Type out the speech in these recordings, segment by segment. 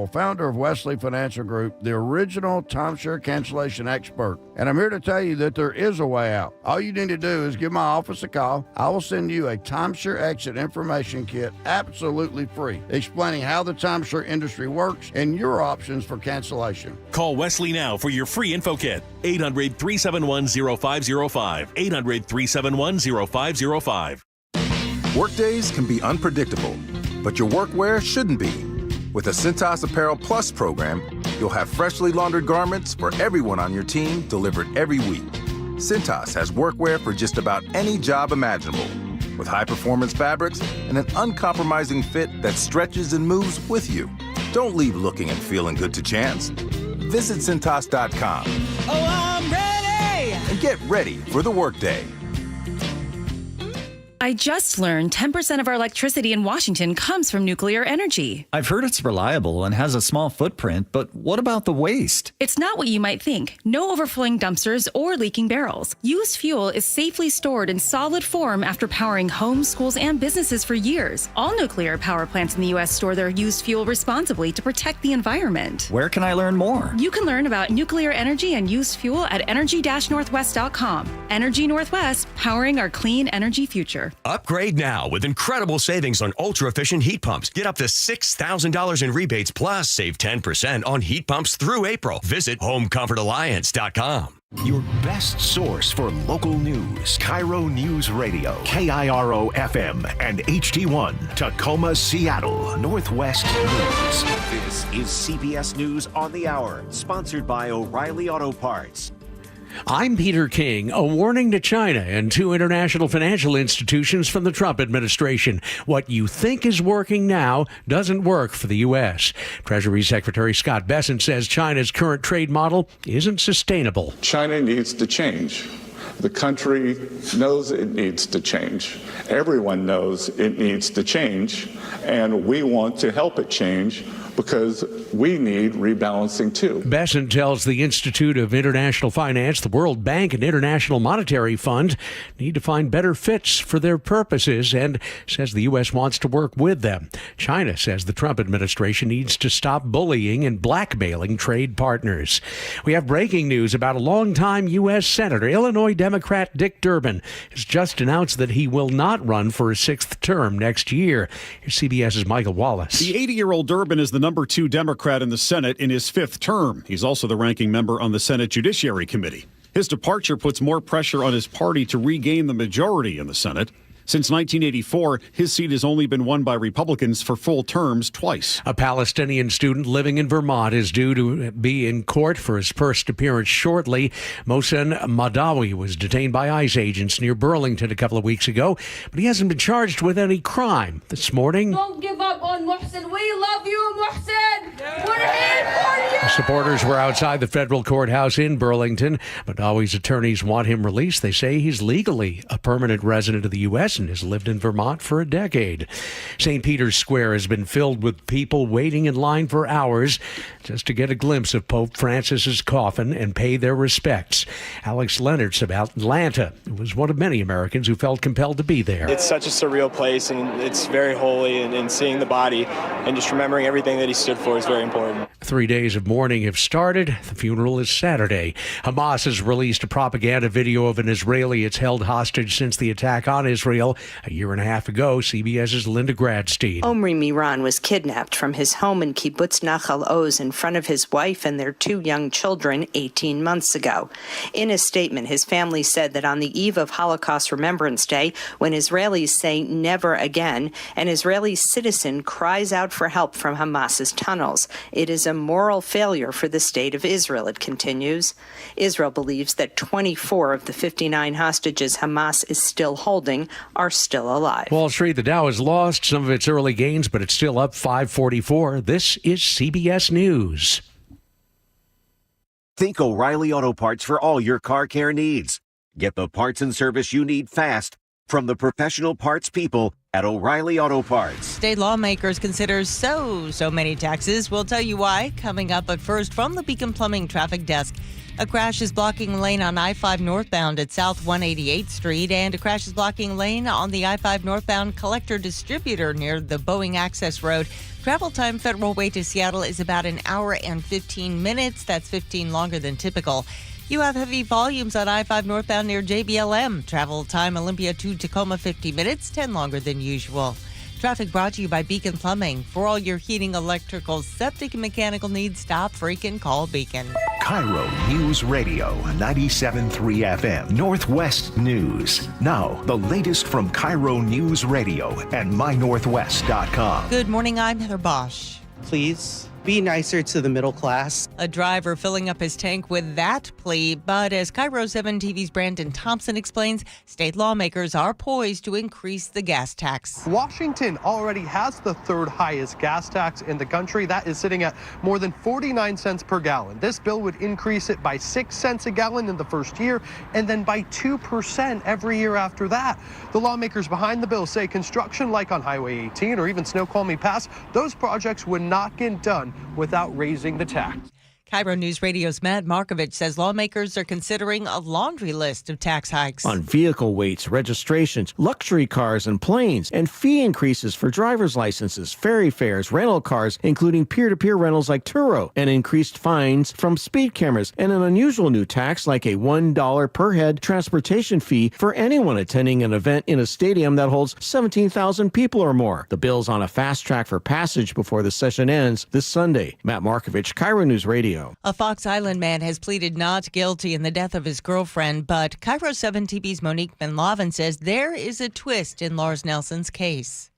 Founder of Wesley Financial Group, the original timeshare cancellation expert. And I'm here to tell you that there is a way out. All you need to do is give my office a call. I will send you a timeshare exit information kit absolutely free, explaining how the timeshare industry works and your options for cancellation. Call Wesley now for your free info kit. 800-371-0505. 800-371-0505. Workdays can be unpredictable, but your workwear shouldn't be. With the Cintas Apparel Plus program, you'll have freshly laundered garments for everyone on your team delivered every week. Cintas has workwear for just about any job imaginable, with high-performance fabrics and an uncompromising fit that stretches and moves with you. Don't leave looking and feeling good to chance. Visit Cintas.com. Oh, I'm ready! And get ready for the workday. I just learned 10% of our electricity in Washington comes from nuclear energy. I've heard it's reliable and has a small footprint, but what about the waste? It's not what you might think. No overflowing dumpsters or leaking barrels. Used fuel is safely stored in solid form after powering homes, schools, and businesses for years. All nuclear power plants in the U.S. store their used fuel responsibly to protect the environment. Where can I learn more? You can learn about nuclear energy and used fuel at energy-northwest.com. Energy Northwest, powering our clean energy future. Upgrade now with incredible savings on ultra-efficient heat pumps. Get up to $6,000 in rebates, plus save 10% on heat pumps through April. Visit HomeComfortAlliance.com. Your best source for local news. KIRO Newsradio, KIRO FM and HD1, Tacoma, Seattle, Northwest News. This is CBS News on the Hour, sponsored by O'Reilly Auto Parts. I'm Peter King. A warning to China and two international financial institutions from the Trump administration. What you think is working now doesn't work for the U.S. Treasury Secretary Scott Bessent says China's current trade model isn't sustainable. China needs to change. The country knows it needs to change. Everyone knows it needs to change, and we want to help it change because we need rebalancing too. Bessent tells the Institute of International Finance, the World Bank, and International Monetary Fund need to find better fits for their purposes and says the U.S. wants to work with them. China says the Trump administration needs to stop bullying and blackmailing trade partners. We have breaking news about a longtime U.S. Senator. Illinois Democrat Dick Durbin has just announced that he will not run for a sixth term next year. Here's CBS's Michael Wallace. The 80-year-old Durbin is the number 2 Democrat in the Senate in his 5th term. He's also the ranking member on the Senate Judiciary Committee. His departure puts more pressure on his party to regain the majority in the Senate. Since 1984, his seat has only been won by Republicans for full terms twice. A Palestinian student living in Vermont is due to be in court for his first appearance shortly. Mohsen Madawi was detained by ICE agents near Burlington a couple of weeks ago, but he hasn't been charged with any crime. This morning, don't give up on Mohsen. We love you, Mohsen. We're here for you. Supporters were outside the federal courthouse in Burlington. Madawi's attorneys want him released. They say he's legally a permanent resident of the U.S. and has lived in Vermont for a decade. St. Peter's Square has been filled with people waiting in line for hours just to get a glimpse of Pope Francis's coffin and pay their respects. Alex Leonard's of Atlanta was one of many Americans who felt compelled to be there. It's such a surreal place, and it's very holy, and seeing the body and just remembering everything that he stood for is very important. 3 days of mourning have started. The funeral is Saturday. Hamas has released a propaganda video of an Israeli it's held hostage since the attack on Israel a year and a half ago. CBS's Linda Gradstein. Omri Miran was kidnapped from his home in Kibbutz Nachal Oz in front of his wife and their 2 young children 18 months ago. In a statement, his family said that on the eve of Holocaust Remembrance Day, when Israelis say never again, an Israeli citizen cries out for help from Hamas's tunnels. It is a moral failure for the state of Israel, it continues. Israel believes that 24 of the 59 hostages Hamas is still holding are still alive. Wall Street, the Dow has lost some of its early gains, but it's still up 544. This is CBS News. Think O'Reilly Auto Parts for all your car care needs. Get the parts and service you need fast from the professional parts people at O'Reilly Auto Parts. State lawmakers consider so many taxes. We'll tell you why coming up. But first, from the Beacon Plumbing Traffic Desk. A crash is blocking a lane on I-5 northbound at South 188th Street, and a crash is blocking a lane on the I-5 northbound collector distributor near the Boeing Access Road. Travel time Federal Way to Seattle is about an hour and 15 minutes. That's 15 longer than typical. You have heavy volumes on I-5 northbound near JBLM. Travel time Olympia to Tacoma 50 minutes, 10 longer than usual. Traffic brought to you by Beacon Plumbing. For all your heating, electrical, septic, and mechanical needs, stop freaking call Beacon. KIRO News Radio 97.3 FM Northwest News. Now, the latest from KIRO News Radio and mynorthwest.com. Good morning, I'm Heather Bosch. Please be nicer to the middle class. A driver filling up his tank with that plea, but as KIRO 7 TV's Brandon Thompson explains, state lawmakers are poised to increase the gas tax. Washington already has the third highest gas tax in the country. That is sitting at more than 49 cents per gallon. This bill would increase it by 6 cents a gallon in the first year and then by 2% every year after that. The lawmakers behind the bill say construction like on Highway 18 or even Snoqualmie Pass, those projects would not get done without raising the tax. KIRO News Radio's Matt Markovich says lawmakers are considering a laundry list of tax hikes. On vehicle weights, registrations, luxury cars and planes, and fee increases for driver's licenses, ferry fares, rental cars, including peer-to-peer rentals like Turo, and increased fines from speed cameras, and an unusual new tax like a $1 per head transportation fee for anyone attending an event in a stadium that holds 17,000 people or more. The bill's on a fast track for passage before the session ends this Sunday. Matt Markovich, KIRO News Radio. A Fox Island man has pleaded not guilty in the death of his girlfriend, but KIRO 7 TV's Monique Benlavin says there is a twist in Lars Nelson's case.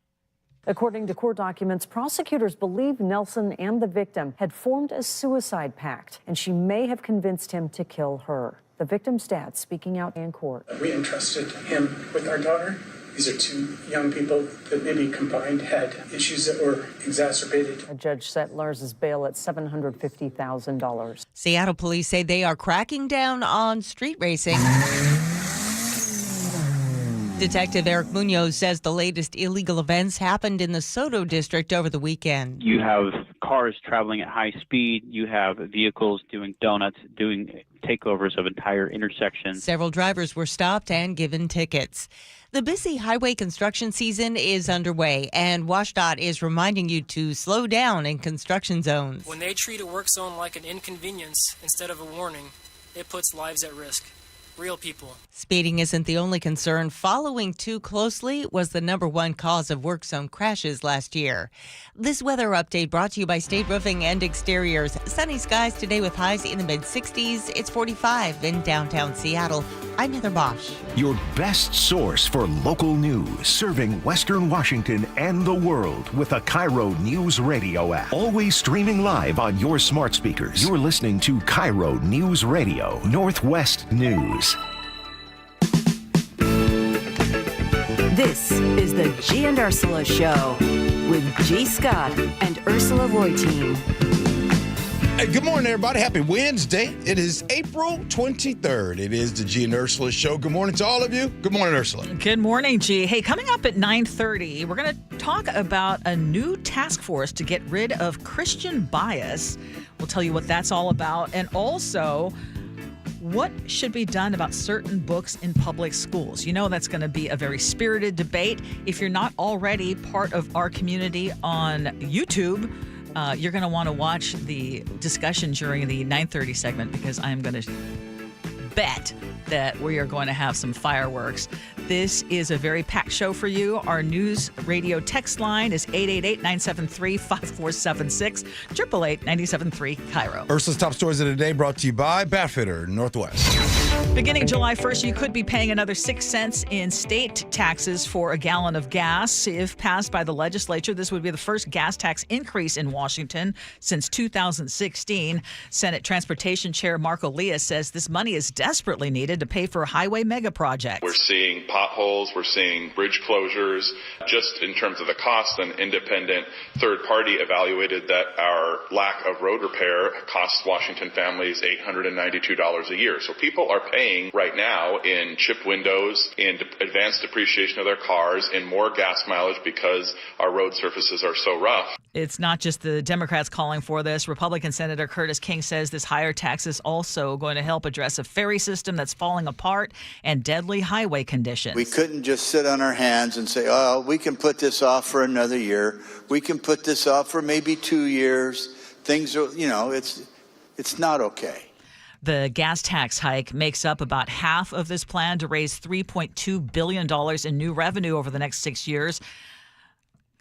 According to court documents, prosecutors believe Nelson and the victim had formed a suicide pact, and she may have convinced him to kill her. The victim's dad speaking out in court. We entrusted him with our daughter. These are two young people that maybe combined had issues that were exacerbated. A judge set Lars's bail at $750,000. Seattle police say they are cracking down on street racing. Detective Eric Munoz says the latest illegal events happened in the Soto district over the weekend. You have cars traveling at high speed. You have vehicles doing donuts, doing takeovers of entire intersections. Several drivers were stopped and given tickets. The busy highway construction season is underway, and WashDOT is reminding you to slow down in construction zones. When they treat a work zone like an inconvenience instead of a warning, it puts lives at risk. Real people. Speeding isn't the only concern. Following too closely was the #1 cause of work zone crashes last year. This weather update brought to you by State Roofing and Exteriors. Sunny skies today with highs in the mid-60s. It's 45 in downtown Seattle. I'm Heather Bosch. Your best source for local news, serving Western Washington and the world with a KIRO News Radio app. Always streaming live on your smart speakers. You're listening to KIRO News Radio, Northwest News. This is the Gee and Ursula Show with G. Scott and Ursula Reutin. Hey, good morning, everybody. Happy Wednesday. It is April 23rd. It is the Gee and Ursula Show. Good morning to all of you. Good morning, Ursula. Good morning, G. Hey, coming up at 9:30, we're going to talk about a new task force to get rid of Christian bias. We'll tell you what that's all about, and also what should be done about certain books in public schools. You know that's going to be a very spirited debate. If you're not already part of our community on YouTube, you're going to want to watch the discussion during the 9:30 segment, because I'm going to bet that we are going to have some fireworks. This is a very packed show for you. Our news radio text line is 888-973-5476, 888-973 KIRO. Ursula's top stories of the day brought to you by Batfitter Northwest. Beginning July 1st, you could be paying another 6 cents in state taxes for a gallon of gas. If passed by the legislature, this would be the first gas tax increase in Washington since 2016. Senate Transportation Chair Marco Lias says this money is desperately needed to pay for highway mega projects. We're seeing potholes, we're seeing bridge closures. Just in terms of the cost, an independent third party evaluated that our lack of road repair costs Washington families $892 a year. So people are are paying right now in chipped windows, in advanced depreciation of their cars, in more gas mileage because our road surfaces are so rough. It's not just the Democrats calling for this. Republican Senator Curtis King says this higher tax is also going to help address a ferry system that's falling apart and deadly highway conditions. We couldn't just sit on our hands and say, oh, we can put this off for another year. We can put this off for maybe 2 years. Things are, it's not okay. The gas tax hike makes up about half of this plan to raise $3.2 billion in new revenue over the next 6 years.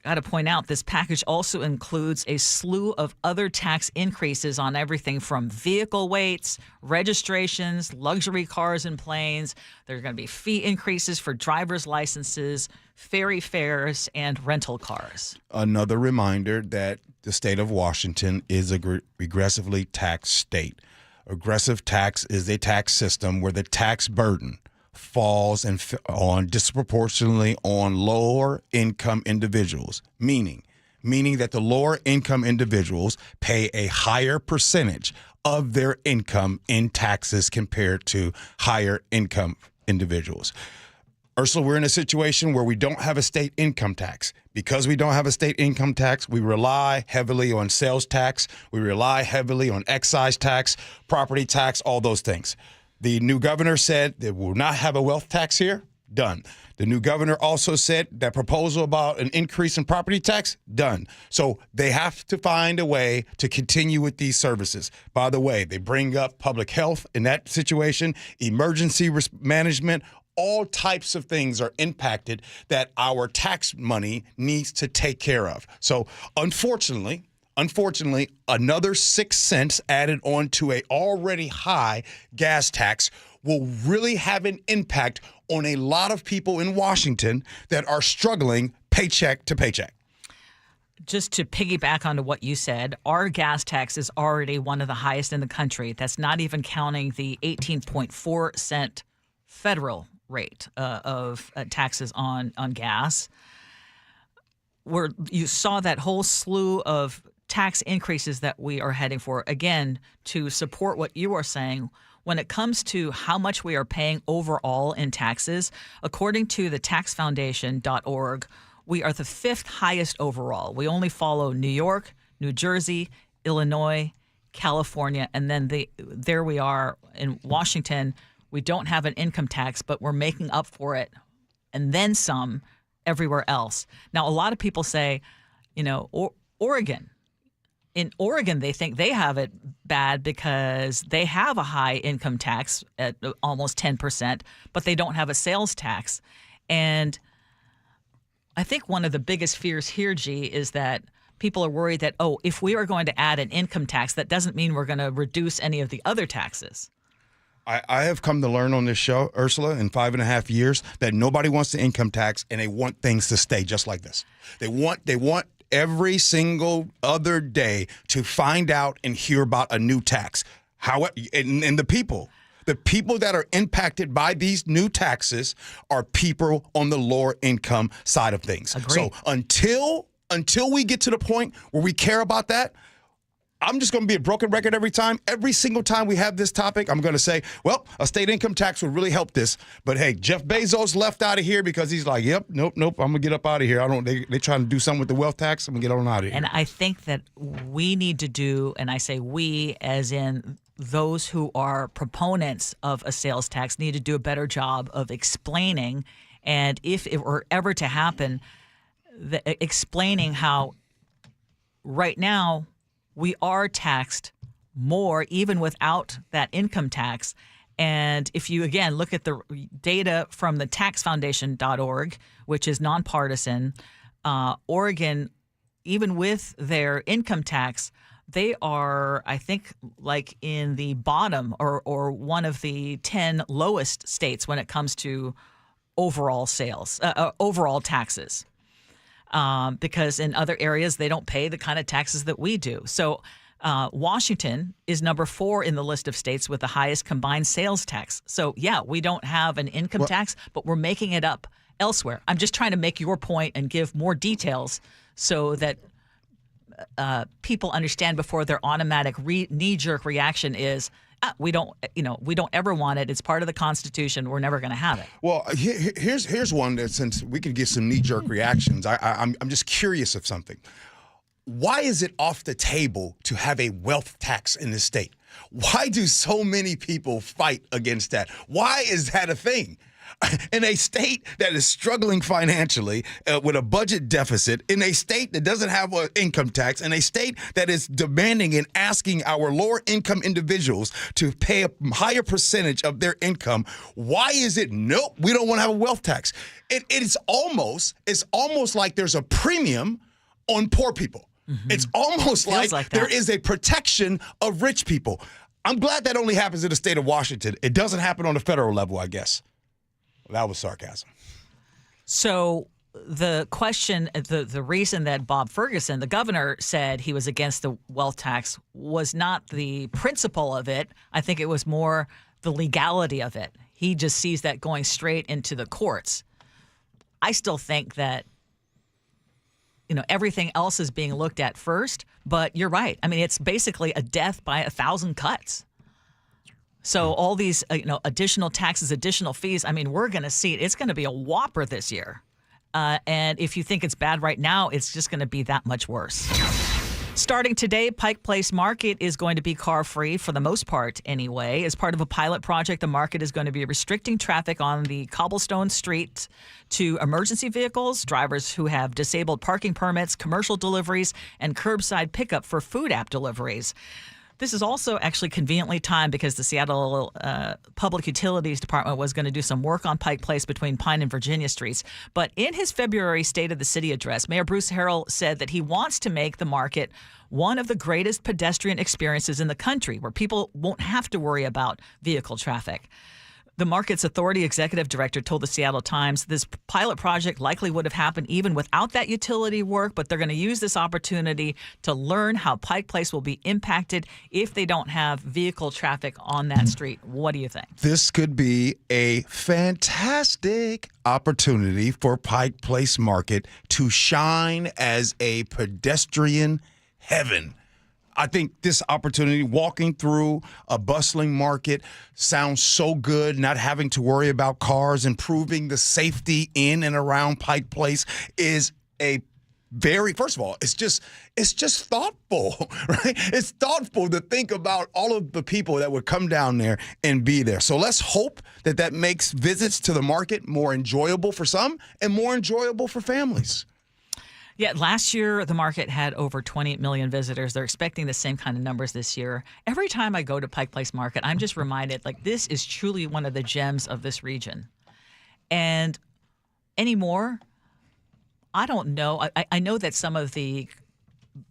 Got to point out, this package also includes a slew of other tax increases on everything from vehicle weights, registrations, luxury cars and planes. There are going to be fee increases for driver's licenses, ferry fares, and rental cars. Another reminder that the state of Washington is a regressively taxed state. Aggressive tax is a tax system where the tax burden falls on disproportionately on lower income individuals, meaning that the lower income individuals pay a higher percentage of their income in taxes compared to higher income individuals. Ursula, we're in a situation where we don't have a state income tax. Because we don't have a state income tax, we rely heavily on sales tax. We rely heavily on excise tax, property tax, all those things. The new governor said that we'll not have a wealth tax here. Done. The new governor also said that proposal about an increase in property tax. Done. So they have to find a way to continue with these services. By the way, they bring up public health in that situation, emergency management. All types of things are impacted that our tax money needs to take care of. So unfortunately, another 6 cents added on to a already high gas tax will really have an impact on a lot of people in Washington that are struggling paycheck to paycheck. Just to piggyback onto what you said, our gas tax is already one of the highest in the country. That's not even counting the 18.4 cent federal rate of taxes on gas. Where you saw that whole slew of tax increases that we are heading for, again, to support what you are saying. When it comes to how much we are paying overall in taxes, according to the taxfoundation.org, we are the 5th highest overall. We only follow New York, New Jersey, Illinois, California, and then there we are in Washington. We don't have an income tax, but we're making up for it and then some everywhere else. Now, a lot of people say, Oregon. In Oregon, they think they have it bad because they have a high income tax at almost 10%, but they don't have a sales tax. And I think one of the biggest fears here, G, is that people are worried that, if we are going to add an income tax, that doesn't mean we're going to reduce any of the other taxes. I have come to learn on this show, Ursula, in 5.5 years, that nobody wants the income tax and they want things to stay just like this. They want every single other day to find out and hear about a new tax. However, and the people that are impacted by these new taxes are people on the lower income side of things. Agreed. So until we get to the point where we care about that, I'm just going to be a broken record every time. Every single time we have this topic, I'm going to say, well, a state income tax would really help this. But hey, Jeff Bezos left out of here because he's like, nope, I'm going to get up out of here. They're trying to do something with the wealth tax. I'm going to get on out of here. And I think that we need to do, and I say we as in those who are proponents of a sales tax, need to do a better job of explaining. And if it were ever to happen, explaining how right now, we are taxed more even without that income tax. And if you, again, look at the data from the taxfoundation.org, which is nonpartisan, Oregon, even with their income tax, they are, I think, like in the bottom or one of the 10 lowest states when it comes to overall overall taxes. Because in other areas, they don't pay the kind of taxes that we do. So Washington is number 4 in the list of states with the highest combined sales tax. So, yeah, we don't have an income tax, but we're making it up elsewhere. I'm just trying to make your point and give more details so that people understand before their automatic knee-jerk reaction is we don't ever want it. It's part of the Constitution. We're never going to have it. Well, here's one that, since we can get some knee-jerk reactions, I'm just curious of something. Why is it off the table to have a wealth tax in this state? Why do so many people fight against that? Why is that a thing? In a state that is struggling financially with a budget deficit, in a state that doesn't have an income tax, in a state that is demanding and asking our lower income individuals to pay a higher percentage of their income, why is it, nope, we don't want to have a wealth tax? It's almost like there's a premium on poor people. Mm-hmm. It's almost like there is a protection of rich people. I'm glad that only happens in the state of Washington. It doesn't happen on the federal level, I guess. That was sarcasm. So the question, the reason that Bob Ferguson, the governor, said he was against the wealth tax was not the principle of it. I think it was more the legality of it. He just sees that going straight into the courts. I still think that, everything else is being looked at first, but you're right. I mean, it's basically a death by 1,000 cuts. So all these, additional taxes, additional fees, I mean, we're going to see it. It's going to be a whopper this year. And if you think it's bad right now, it's just going to be that much worse. Starting today, Pike Place Market is going to be car-free for the most part anyway. As part of a pilot project, the market is going to be restricting traffic on the cobblestone street to emergency vehicles, drivers who have disabled parking permits, commercial deliveries, and curbside pickup for food app deliveries. This is also actually conveniently timed because the Seattle Public Utilities Department was going to do some work on Pike Place between Pine and Virginia Streets. But in his February State of the City address, Mayor Bruce Harrell said that he wants to make the market one of the greatest pedestrian experiences in the country, where people won't have to worry about vehicle traffic. The market's authority executive director told the Seattle Times this pilot project likely would have happened even without that utility work, but they're going to use this opportunity to learn how Pike Place will be impacted if they don't have vehicle traffic on that street. What do you think? This could be a fantastic opportunity for Pike Place Market to shine as a pedestrian heaven. I think this opportunity, walking through a bustling market, sounds so good, not having to worry about cars, improving the safety in and around Pike Place is a very, first of all, it's just thoughtful, right? It's thoughtful to think about all of the people that would come down there and be there. So let's hope that makes visits to the market more enjoyable for some and more enjoyable for families. Yeah, last year the market had over 20 million visitors. They're expecting the same kind of numbers this year. Every time I go to Pike Place Market, I'm just reminded, this is truly one of the gems of this region. And anymore, I don't know. I know that some of the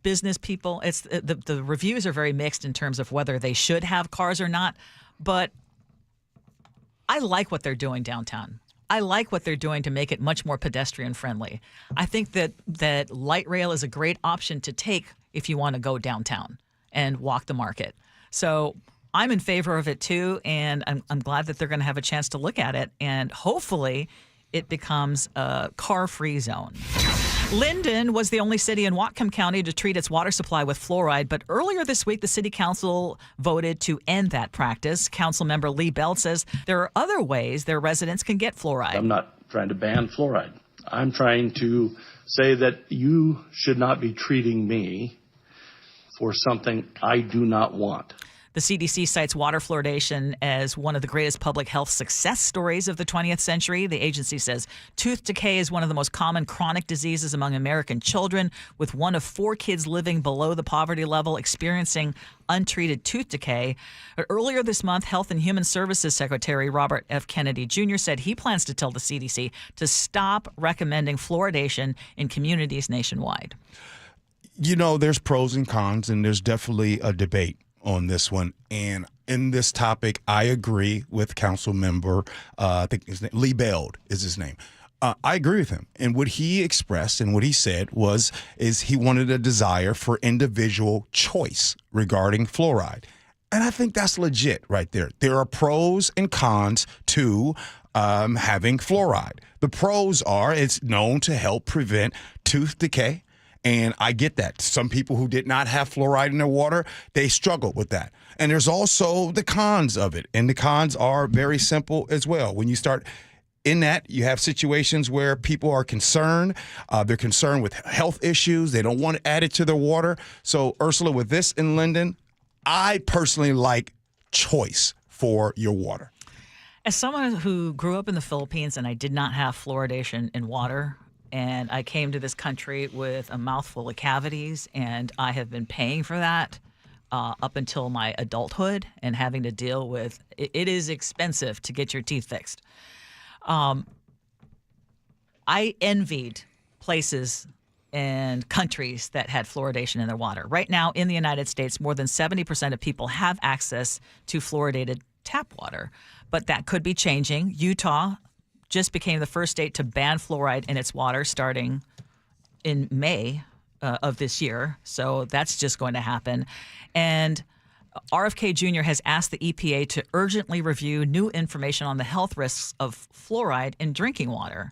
business people, the reviews are very mixed in terms of whether they should have cars or not. But I like what they're doing downtown. I like what they're doing to make it much more pedestrian friendly. I think that light rail is a great option to take if you want to go downtown and walk the market. So I'm in favor of it too, and I'm glad that they're going to have a chance to look at it, and hopefully it becomes a car-free zone. Linden was the only city in Whatcom County to treat its water supply with fluoride, but earlier this week, the city council voted to end that practice. Council member Lee Bell says there are other ways their residents can get fluoride. I'm not trying to ban fluoride. I'm trying to say that you should not be treating me for something I do not want. The CDC cites water fluoridation as one of the greatest public health success stories of the 20th century. The agency says tooth decay is one of the most common chronic diseases among American children, with 1 of 4 kids living below the poverty level experiencing untreated tooth decay. But earlier this month, Health and Human Services Secretary Robert F. Kennedy Jr. said he plans to tell the CDC to stop recommending fluoridation in communities nationwide. There's pros and cons, and there's definitely a debate on this one. And in this topic, I agree with council member, I think his name, Lee Bell is his name. I agree with him. And what he expressed and what he said is he wanted a desire for individual choice regarding fluoride. And I think that's legit right there. There are pros and cons to having fluoride. The pros are it's known to help prevent tooth decay And I get that. Some people who did not have fluoride in their water, they struggled with that. And there's also the cons of it. And the cons are very simple as well. When you start in that, you have situations where people are concerned. They're concerned with health issues. They don't want to add it to their water. So, Ursula, with this in Linden, I personally like choice for your water. As someone who grew up in the Philippines and I did not have fluoridation in water, and I came to this country with a mouthful of cavities, and I have been paying for that up until my adulthood and having to deal with it is expensive to get your teeth fixed. I envied places and countries that had fluoridation in their water. Right now in the United States, more than 70% of people have access to fluoridated tap water, but that could be changing. Utah just became the first state to ban fluoride in its water starting in May of this year. So that's just going to happen. And RFK Jr. has asked the EPA to urgently review new information on the health risks of fluoride in drinking water.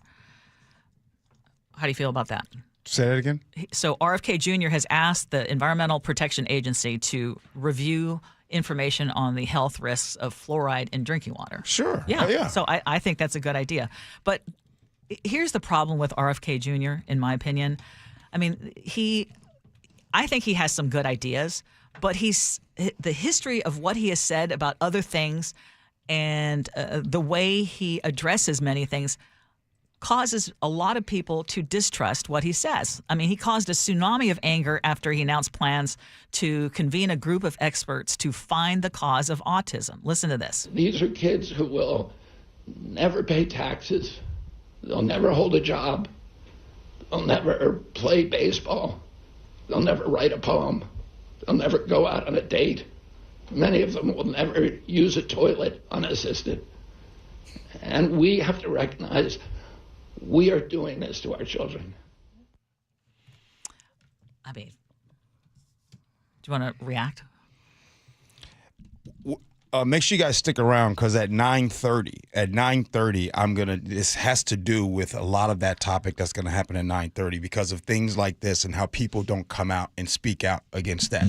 How do you feel about that? Say that again? So RFK Jr. has asked the Environmental Protection Agency to review information on the health risks of fluoride in drinking water. Sure. Yeah. Oh, yeah. So I think that's a good idea. But here's the problem with RFK Jr., in my opinion. I mean, I think he has some good ideas, but the history of what he has said about other things and the way he addresses many things causes a lot of people to distrust what he says. I mean, he caused a tsunami of anger after he announced plans to convene a group of experts to find the cause of autism. Listen to this. These are kids who will never pay taxes. They'll never hold a job. They'll never play baseball. They'll never write a poem. They'll never go out on a date. Many of them will never use a toilet unassisted. And we have to recognize we are doing this to our children. I mean, do you want to react? Make sure you guys stick around because at 9:30, this has to do with a lot of that topic that's going to happen at 9:30 because of things like this and how people don't come out and speak out against that.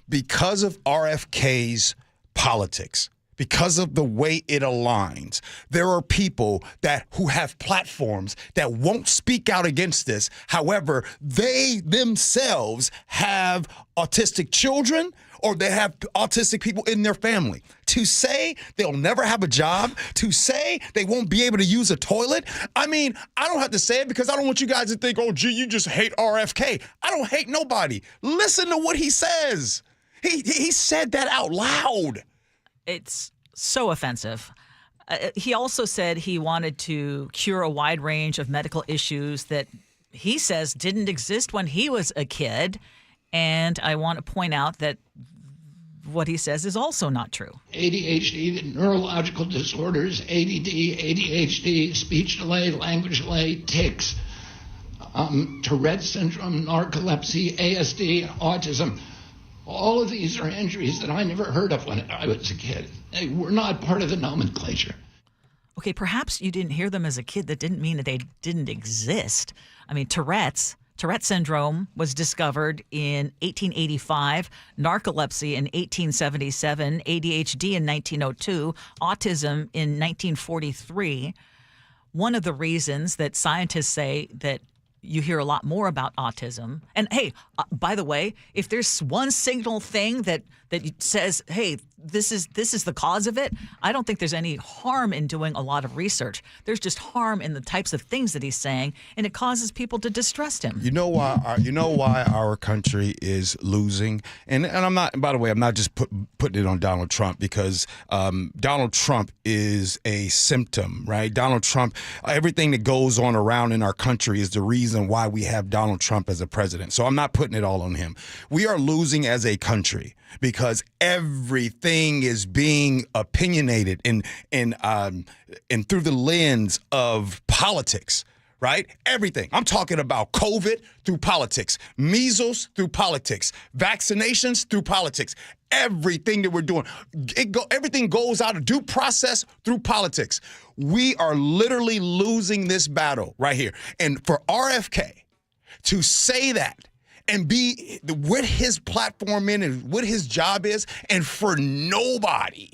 Because of RFK's politics, because of the way it aligns, there are people who have platforms that won't speak out against this. However, they themselves have autistic children or they have autistic people in their family. To say they'll never have a job, to say they won't be able to use a toilet, I mean, I don't have to say it because I don't want you guys to think, oh, gee, you just hate RFK. I don't hate nobody. Listen to what he says. He said that out loud. It's so offensive. He also said he wanted to cure a wide range of medical issues that he says didn't exist when he was a kid. And I want to point out that what he says is also not true. ADHD, neurological disorders, ADD, ADHD, speech delay, language delay, tics, Tourette's syndrome, narcolepsy, ASD, autism. All of these are injuries that I never heard of when I was a kid. They were not part of the nomenclature. Okay, perhaps you didn't hear them as a kid. That didn't mean that they didn't exist. I mean, Tourette syndrome was discovered in 1885, narcolepsy in 1877, ADHD in 1902, autism in 1943. One of the reasons that scientists say that you hear a lot more about autism. And hey, by the way, if there's one signal thing that says, hey, this is the cause of it, I don't think there's any harm in doing a lot of research. There's just harm in the types of things that he's saying, and it causes people to distrust him. You know why our country is losing, and I'm not. By the way, I'm not just putting it on Donald Trump because Donald Trump is a symptom, right? Donald Trump, everything that goes on around in our country is the reason why we have Donald Trump as a president. So I'm not putting it all on him. We are losing as a country because everything is being opinionated and through the lens of politics, right? Everything. I'm talking about COVID through politics, measles through politics, vaccinations through politics. Everything that we're doing, everything goes out of due process through politics. We are literally losing this battle right here. And for RFK to say that and be what his platform in and what his job is, and for nobody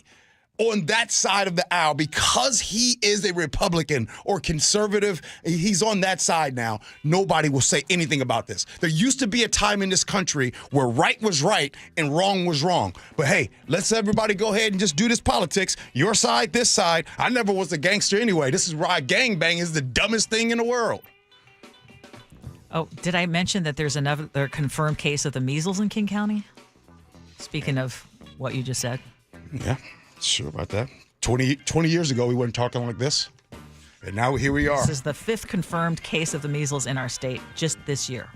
on that side of the aisle, because he is a Republican or conservative, he's on that side now, nobody will say anything about this. There used to be a time in this country where right was right and wrong was wrong. But hey, let's everybody go ahead and just do this politics. Your side, this side. I never was a gangster anyway. This is why gangbang is the dumbest thing in the world. Oh, did I mention that there's another confirmed case of the measles in King County? Speaking of what you just said. Yeah. Sure about that. 20 years ago, we weren't talking like this. And now here we are. This is the 5th confirmed case of the measles in our state just this year.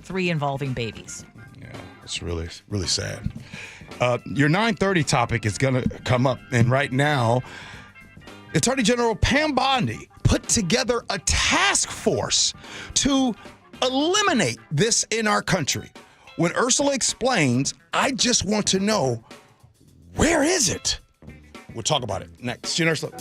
3 involving babies. Yeah, it's really, really sad. Your 9:30 topic is going to come up. And right now, Attorney General Pam Bondi put together a task force to eliminate this in our country. When Ursula explains, I just want to know, where is it? We'll talk about it next. Gee Ursula.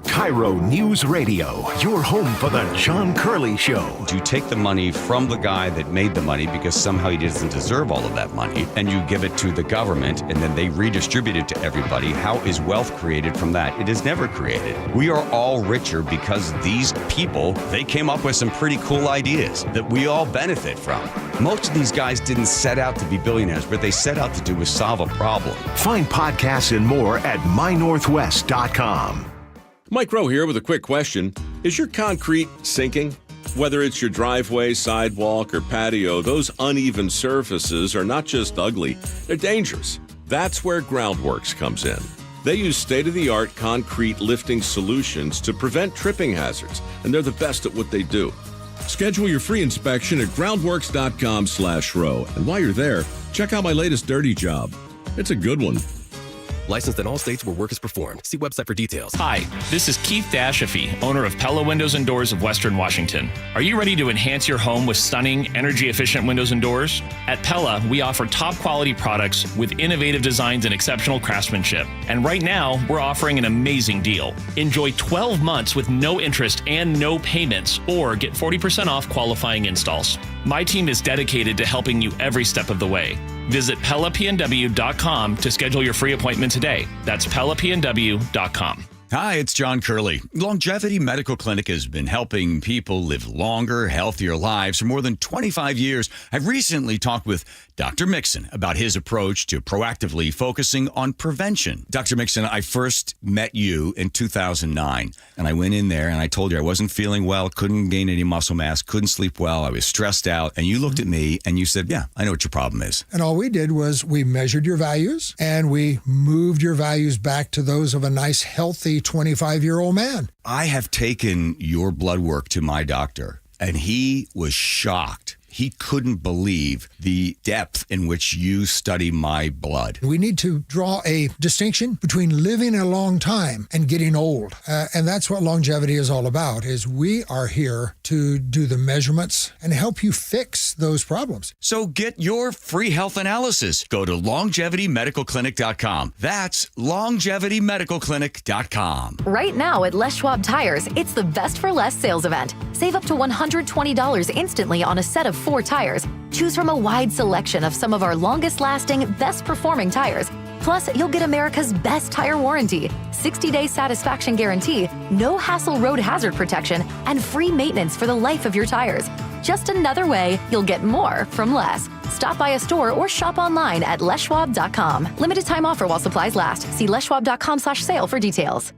KIRO News Radio, your home for the John Curley Show. You take the money from the guy that made the money because somehow he doesn't deserve all of that money, and you give it to the government, and then they redistribute it to everybody. How is wealth created from that? It is never created. We are all richer because these people, they came up with some pretty cool ideas that we all benefit from. Most of these guys didn't set out to be billionaires. What they set out to do was solve a problem. Find podcasts and more at mynorthwest.com. Mike Rowe here with a quick question. Is your concrete sinking? Whether it's your driveway, sidewalk, or patio, those uneven surfaces are not just ugly, they're dangerous. That's where Groundworks comes in. They use state-of-the-art concrete lifting solutions to prevent tripping hazards, and they're the best at what they do. Schedule your free inspection at groundworks.com/row. And while you're there, check out my latest dirty job. It's a good one. Licensed in all states where work is performed. See website for details. Hi, this is Keith Dashafee, owner of Pella Windows and Doors of Western Washington. Are you ready to enhance your home with stunning, energy-efficient windows and doors? At Pella, we offer top-quality products with innovative designs and exceptional craftsmanship. And right now, we're offering an amazing deal. Enjoy 12 months with no interest and no payments, or get 40% off qualifying installs. My team is dedicated to helping you every step of the way. Visit PellaPNW.com to schedule your free appointment today. That's PellaPNW.com. Hi, it's John Curley. Longevity Medical Clinic has been helping people live longer, healthier lives for more than 25 years. I've recently talked with Dr. Mixon about his approach to proactively focusing on prevention. Dr. Mixon, I first met you in 2009, and I went in there and I told you I wasn't feeling well, couldn't gain any muscle mass, couldn't sleep well, I was stressed out, and you looked at me and you said, yeah, I know what your problem is. And all we did was we measured your values and we moved your values back to those of a nice, healthy 25-year-old man. I have taken your blood work to my doctor, and he was shocked. He couldn't believe the depth in which you study my blood. We need to draw a distinction between living a long time and getting old. And that's what longevity is all about, is we are here to do the measurements and help you fix those problems. So get your free health analysis. Go to longevitymedicalclinic.com. That's longevitymedicalclinic.com. Right now at Les Schwab Tires, it's the Best for Less sales event. Save up to $120 instantly on a set of 4 tires. Choose from a wide selection of some of our longest-lasting, best-performing tires. Plus, you'll get America's best tire warranty, 60-day satisfaction guarantee, no hassle road hazard protection, and free maintenance for the life of your tires. Just another way you'll get more from less. Stop by a store or shop online at leschwab.com. Limited time offer while supplies last. See leschwab.com/sale for details.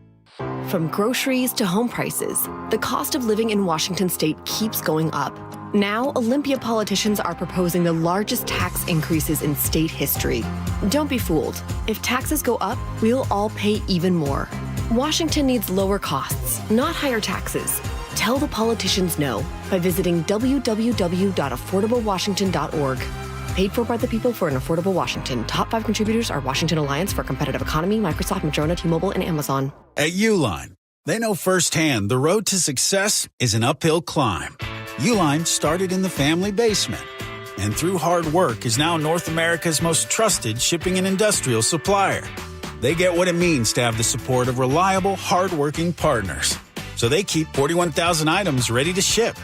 From groceries to home prices, the cost of living in Washington state keeps going up. Now, Olympia politicians are proposing the largest tax increases in state history. Don't be fooled. If taxes go up, we'll all pay even more. Washington needs lower costs, not higher taxes. Tell the politicians no by visiting www.affordablewashington.org. Paid for by the people for an affordable Washington. Top 5 contributors are Washington Alliance for a Competitive Economy, Microsoft, Madrona, T-Mobile, and Amazon. At Uline, they know firsthand the road to success is an uphill climb. Uline started in the family basement, and through hard work is now North America's most trusted shipping and industrial supplier. They get what it means to have the support of reliable, hardworking partners. So they keep 41,000 items ready to ship.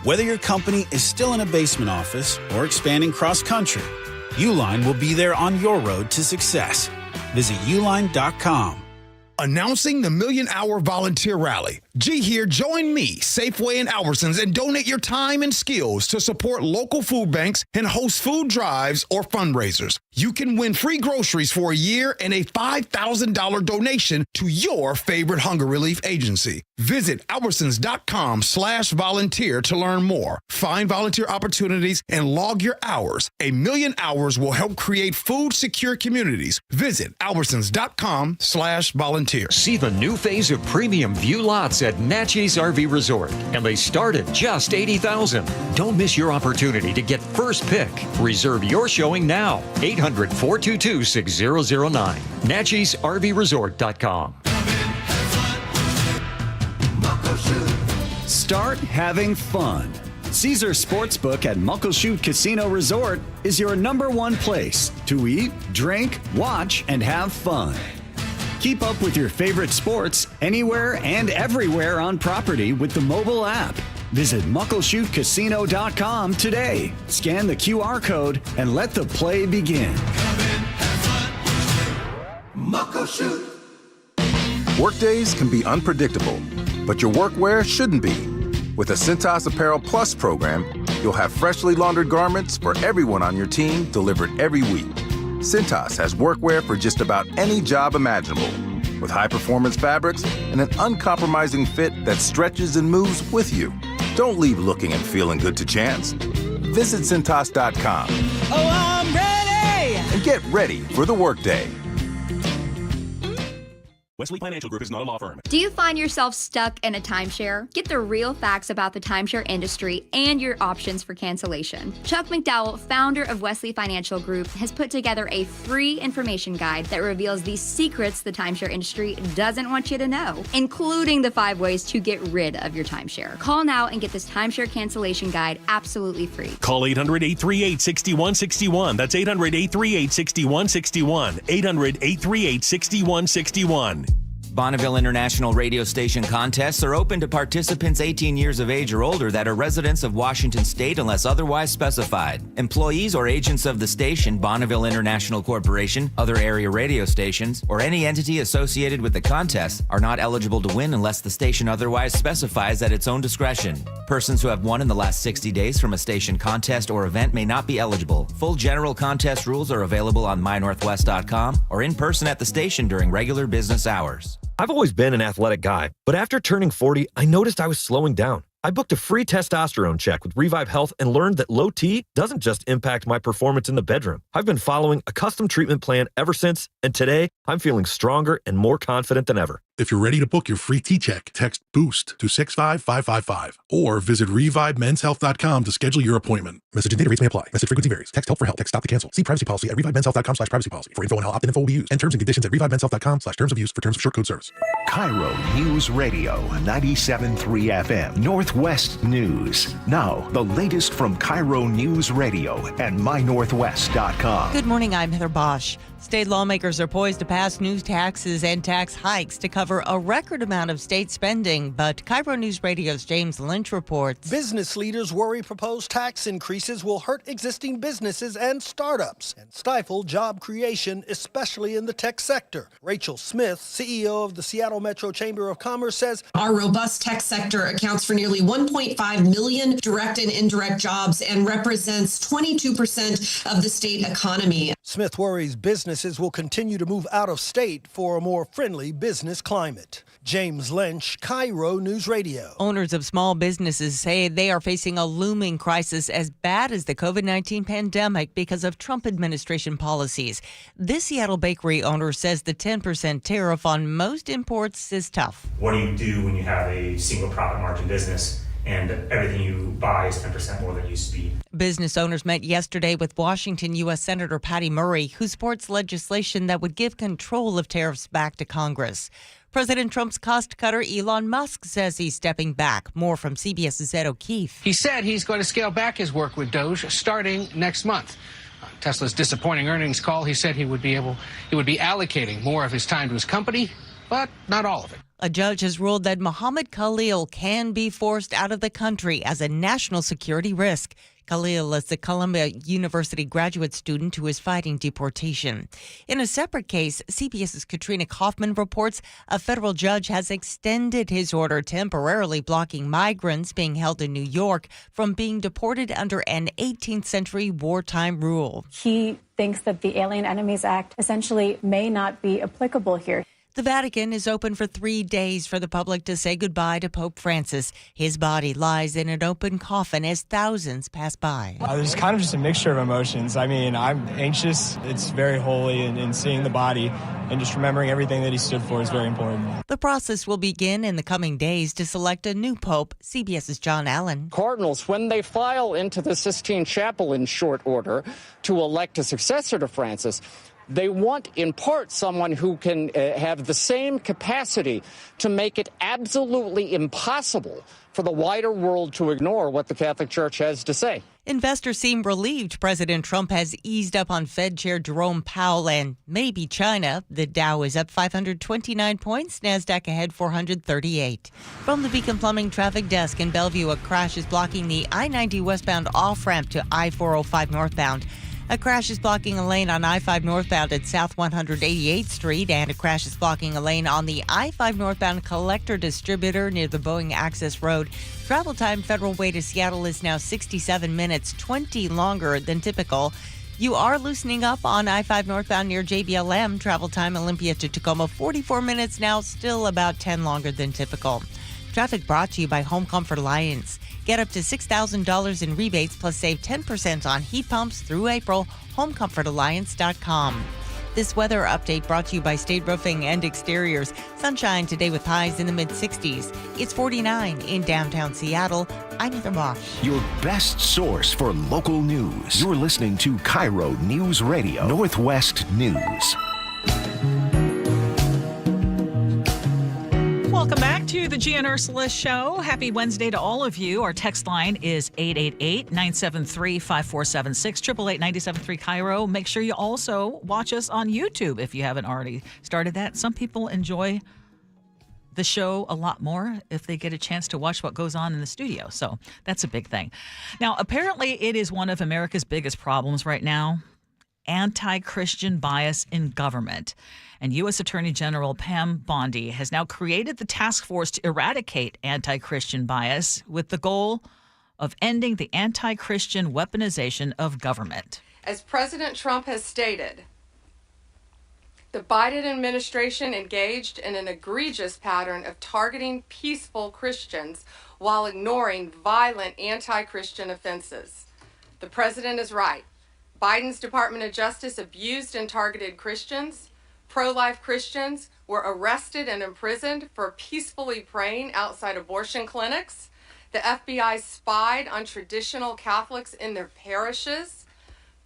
Whether your company is still in a basement office or expanding cross-country, Uline will be there on your road to success. Visit uline.com. Announcing the Million Hour Volunteer Rally. G here, join me, Safeway and Albertsons, and donate your time and skills to support local food banks and host food drives or fundraisers. You can win free groceries for a year and a $5,000 donation to your favorite hunger relief agency. Visit albertsons.com/volunteer to learn more. Find volunteer opportunities and log your hours. 1 million hours will help create food secure communities. Visit albertsons.com/volunteer. See the new phase of premium view lots at Natchez RV Resort, and they start at just $80,000. Don't miss your opportunity to get first pick. Reserve your showing now. 800-422-6009. NatchezRVResort.com. Start having fun. Caesar Sportsbook at Muckleshoot Casino Resort is your #1 place to eat, drink, watch, and have fun. Keep up with your favorite sports anywhere and everywhere on property with the mobile app. Visit muckleshootcasino.com today. Scan the QR code and let the play begin. Muckleshoot. Workdays can be unpredictable, but your workwear shouldn't be. With the Cintas Apparel Plus program, you'll have freshly laundered garments for everyone on your team delivered every week. Cintas has workwear for just about any job imaginable, with high-performance fabrics and an uncompromising fit that stretches and moves with you. Don't leave looking and feeling good to chance. Visit Cintas.com. Oh, I'm ready! And get ready for the workday. Wesley Financial Group is not a law firm. Do you find yourself stuck in a timeshare? Get the real facts about the timeshare industry and your options for cancellation. Chuck McDowell, founder of Wesley Financial Group, has put together a free information guide that reveals the secrets the timeshare industry doesn't want you to know, including the 5 ways to get rid of your timeshare. Call now and get this timeshare cancellation guide absolutely free. Call 800-838-6161. That's 800-838-6161. 800-838-6161. Bonneville International radio station contests are open to participants 18 years of age or older that are residents of Washington State unless otherwise specified. Employees or agents of the station, Bonneville International Corporation, other area radio stations, or any entity associated with the contest are not eligible to win unless the station otherwise specifies at its own discretion. Persons who have won in the last 60 days from a station contest or event may not be eligible. Full general contest rules are available on mynorthwest.com or in person at the station during regular business hours. I've always been an athletic guy, but after turning 40, I noticed I was slowing down. I booked a free testosterone check with Revive Health and learned that low T doesn't just impact my performance in the bedroom. I've been following a custom treatment plan ever since, and today I'm feeling stronger and more confident than ever. If you're ready to book your free T-check, text BOOST to 65555 or visit ReviveMensHealth.com to schedule your appointment. Message and data rates may apply. Message frequency varies. Text help for help. Text stop to cancel. See privacy policy at ReviveMensHealth.com/privacy policy. For info on how opt-in info will be used and terms and conditions at ReviveMensHealth.com/terms of use for terms of short code service. KIRO News Radio 97.3 FM Northwest News. Now, the latest from KIRO News Radio and mynorthwest.com. Good morning, I'm Heather Bosch. State lawmakers are poised to pass new taxes and tax hikes to cover a record amount of state spending, but KIRO News Radio's James Lynch reports. Business leaders worry proposed tax increases will hurt existing businesses and startups and stifle job creation, especially in the tech sector. Rachel Smith, CEO of the Seattle Metro Chamber of Commerce, says our robust tech sector accounts for nearly 1.5 million direct and indirect jobs and represents 22% of the state economy. Smith worries businesses will continue to move out of state for a more friendly business climate. James Lynch, KIRO News Radio. Owners of small businesses say they are facing a looming crisis as bad as the COVID-19 pandemic because of Trump administration policies. This Seattle bakery owner says the 10% tariff on most imports is tough. What do you do when you have a single profit margin business and everything you buy is 10% more than it used to be? Business owners met yesterday with Washington U.S. Senator Patty Murray, who supports legislation that would give control of tariffs back to Congress. President Trump's cost cutter Elon Musk says he's stepping back. More from CBS's Ed O'Keefe. He said he's going to scale back his work with Doge starting next month. Tesla's disappointing earnings call, he said he would be allocating more of his time to his company, but not all of it. A judge has ruled that Mohammed Khalil can be forced out of the country as a national security risk. Khalil is the Columbia University graduate student who is fighting deportation. In a separate case, CBS's Katrina Kaufman reports a federal judge has extended his order temporarily blocking migrants being held in New York from being deported under an 18th century wartime rule. He thinks that the Alien Enemies Act essentially may not be applicable here. The Vatican is open for 3 days for the public to say goodbye to Pope Francis. His body lies in an open coffin as thousands pass by. There's kind of just a mixture of emotions. I mean, I'm anxious. It's very holy, and seeing the body and just remembering everything that he stood for is very important. The process will begin in the coming days to select a new pope. CBS's John Allen. Cardinals, when they file into the Sistine Chapel in short order to elect a successor to Francis, they want, in part, someone who can have the same capacity to make it absolutely impossible for the wider world to ignore what the Catholic Church has to say. Investors seem relieved President Trump has eased up on Fed Chair Jerome Powell and maybe China. The Dow is up 529 points, NASDAQ ahead 438. From the Beacon Plumbing Traffic Desk in Bellevue, a crash is blocking the I-90 westbound off-ramp to I-405 northbound. A crash is blocking a lane on I-5 northbound at South 188th Street, and a crash is blocking a lane on the I-5 northbound collector distributor near the Boeing Access Road. Travel time Federal Way to Seattle is now 67 minutes, 20 longer than typical. You are loosening up on I-5 northbound near JBLM. Travel time Olympia to Tacoma, 44 minutes now, still about 10 longer than typical. Traffic brought to you by Home Comfort Alliance. Get up to $6,000 in rebates plus save 10% on heat pumps through April. HomeComfortAlliance.com. This weather update brought to you by State Roofing and Exteriors. Sunshine today with highs in the mid-60s. It's 49 in downtown Seattle. I'm Heather Bosch. Your best source for local news. You're listening to KIRO Newsradio Northwest News. Welcome back to the Gee and Ursula Show. Happy Wednesday to all of you. Our text line is 888-973-5476, 888-973-KIRO. Make sure you also watch us on YouTube if you haven't already started that. Some people enjoy the show a lot more if they get a chance to watch what goes on in the studio. So that's a big thing. Now, apparently it is one of America's biggest problems right now, anti-Christian bias in government. And U.S. Attorney General Pam Bondi has now created the task force to eradicate anti-Christian bias with the goal of ending the anti-Christian weaponization of government. As President Trump has stated, the Biden administration engaged in an egregious pattern of targeting peaceful Christians while ignoring violent anti-Christian offenses. The president is right. Biden's Department of Justice abused and targeted Christians. Pro-life Christians were arrested and imprisoned for peacefully praying outside abortion clinics. The FBI spied on traditional Catholics in their parishes.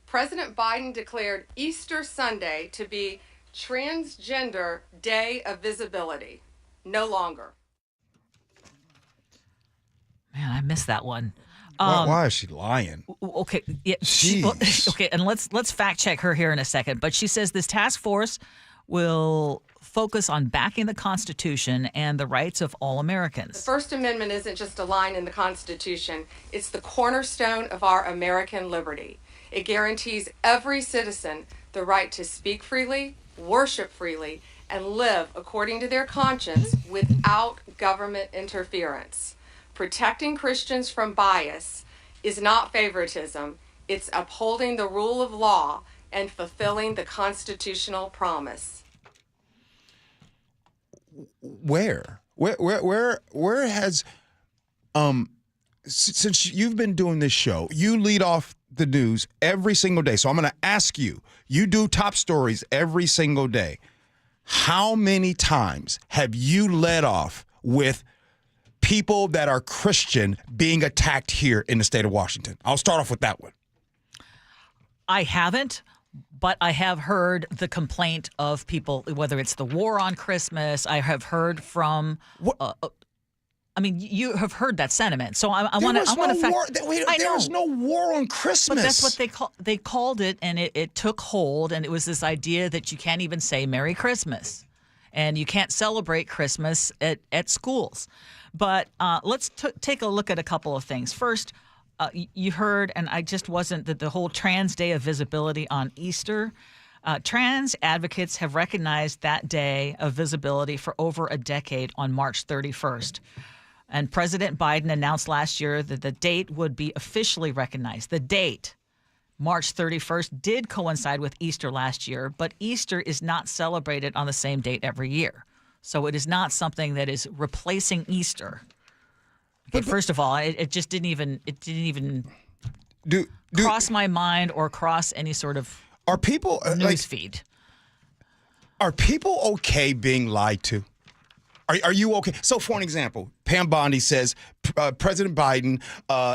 President Biden declared Easter Sunday to be Transgender Day of Visibility. No longer. Man, I missed that one. Why is she lying? Okay, yeah, okay, and let's fact check her here in a second. But she says this task force will focus on backing the Constitution and the rights of all Americans. The First Amendment isn't just a line in the Constitution. It's the cornerstone of our American liberty. It guarantees every citizen the right to speak freely, worship freely, and live according to their conscience without government interference. Protecting Christians from bias is not favoritism. It's upholding the rule of law and fulfilling the constitutional promise. Where has since you've been doing this show, you lead off the news every single day. So I'm going to ask you, you do top stories every single day. How many times have you led off with people that are Christian being attacked here in the state of Washington? I'll start off with that one. I haven't, but I have heard the complaint of people, whether it's the war on Christmas. I have heard from. You have heard that sentiment, so I want to. There was no war on Christmas. But that's what they called it, and it took hold, and it was this idea that you can't even say Merry Christmas, and you can't celebrate Christmas at schools. But let's take a look at a couple of things. First, you heard, and I just wasn't the whole Trans Day of Visibility on Easter. Trans advocates have recognized that day of visibility for over a decade on March 31st. And President Biden announced last year that the date would be officially recognized. The date, March 31st, did coincide with Easter last year, but Easter is not celebrated on the same date every year. So it is not something that is replacing Easter. But first of all, it just didn't even cross my mind or cross any sort of news feed. Are people okay being lied to? Are you okay? So, for an example, Pam Bondi says President Biden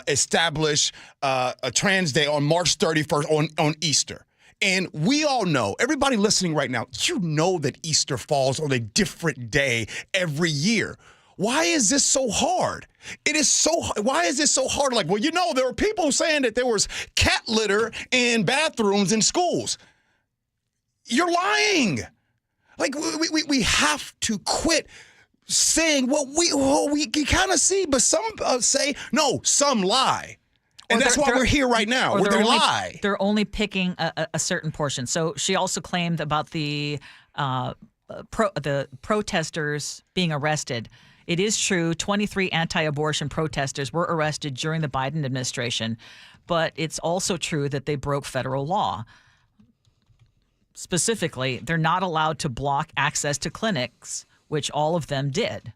established a Trans Day on March 31st on Easter. And we all know, everybody listening right now, you know that Easter falls on a different day every year. Why is this so hard? Why is this so hard? Like, well, there were people saying that there was cat litter in bathrooms in schools. You're lying. Like, we have to quit saying what we can kind of see, but some say, no, some lie. And that's why we're here right now, where they lie. They're only picking a certain portion. So she also claimed about the protesters being arrested. It is true, 23 anti-abortion protesters were arrested during the Biden administration, but it's also true that they broke federal law. Specifically, they're not allowed to block access to clinics, which all of them did.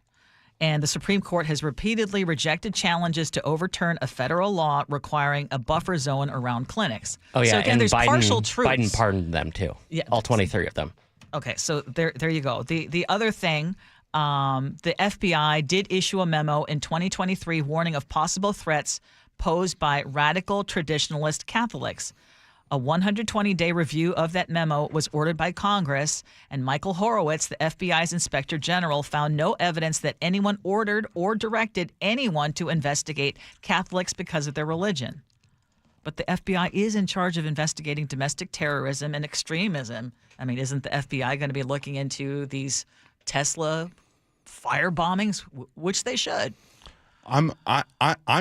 And the Supreme Court has repeatedly rejected challenges to overturn a federal law requiring a buffer zone around clinics. Oh, yeah. So again, and there's partial truths. Biden pardoned them, too. Yeah. All 23 of them. Okay, so there you go. The other thing, the FBI did issue a memo in 2023 warning of possible threats posed by radical traditionalist Catholics. A 120-day review of that memo was ordered by Congress, and Michael Horowitz, the FBI's Inspector General, found no evidence that anyone ordered or directed anyone to investigate Catholics because of their religion. But the FBI is in charge of investigating domestic terrorism and extremism. I mean, isn't the FBI going to be looking into these Tesla fire bombings, which they should? I'm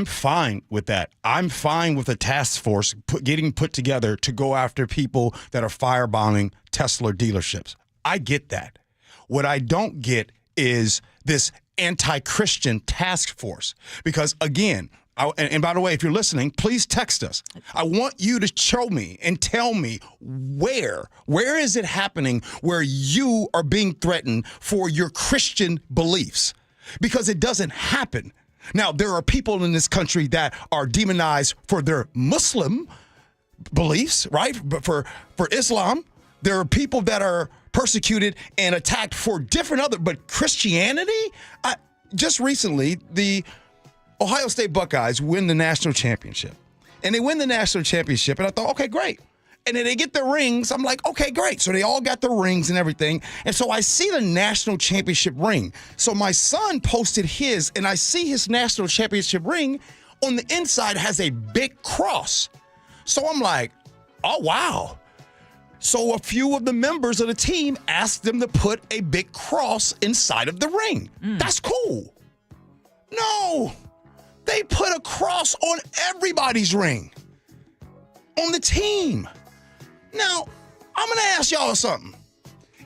fine with that. I'm fine with a task force getting put together to go after people that are firebombing Tesla dealerships. I get that. What I don't get is this anti-Christian task force. Because again, and by the way, if you're listening, please text us. I want you to show me and tell me where is it happening where you are being threatened for your Christian beliefs? Because it doesn't happen. Now, there are people in this country that are demonized for their Muslim beliefs, right? But for Islam, there are people that are persecuted and attacked for but Christianity? Just recently, the Ohio State Buckeyes win the national championship. And they win the national championship, and I thought, okay, great. And then they get the rings. I'm like, okay, great. So they all got the rings and everything. And so I see the national championship ring. So my son posted his, and I see his national championship ring on the inside has a big cross. So I'm like, oh, wow. So a few of the members of the team asked them to put a big cross inside of the ring. That's cool. No, they put a cross on everybody's ring on the team. Now, I'm going to ask y'all something.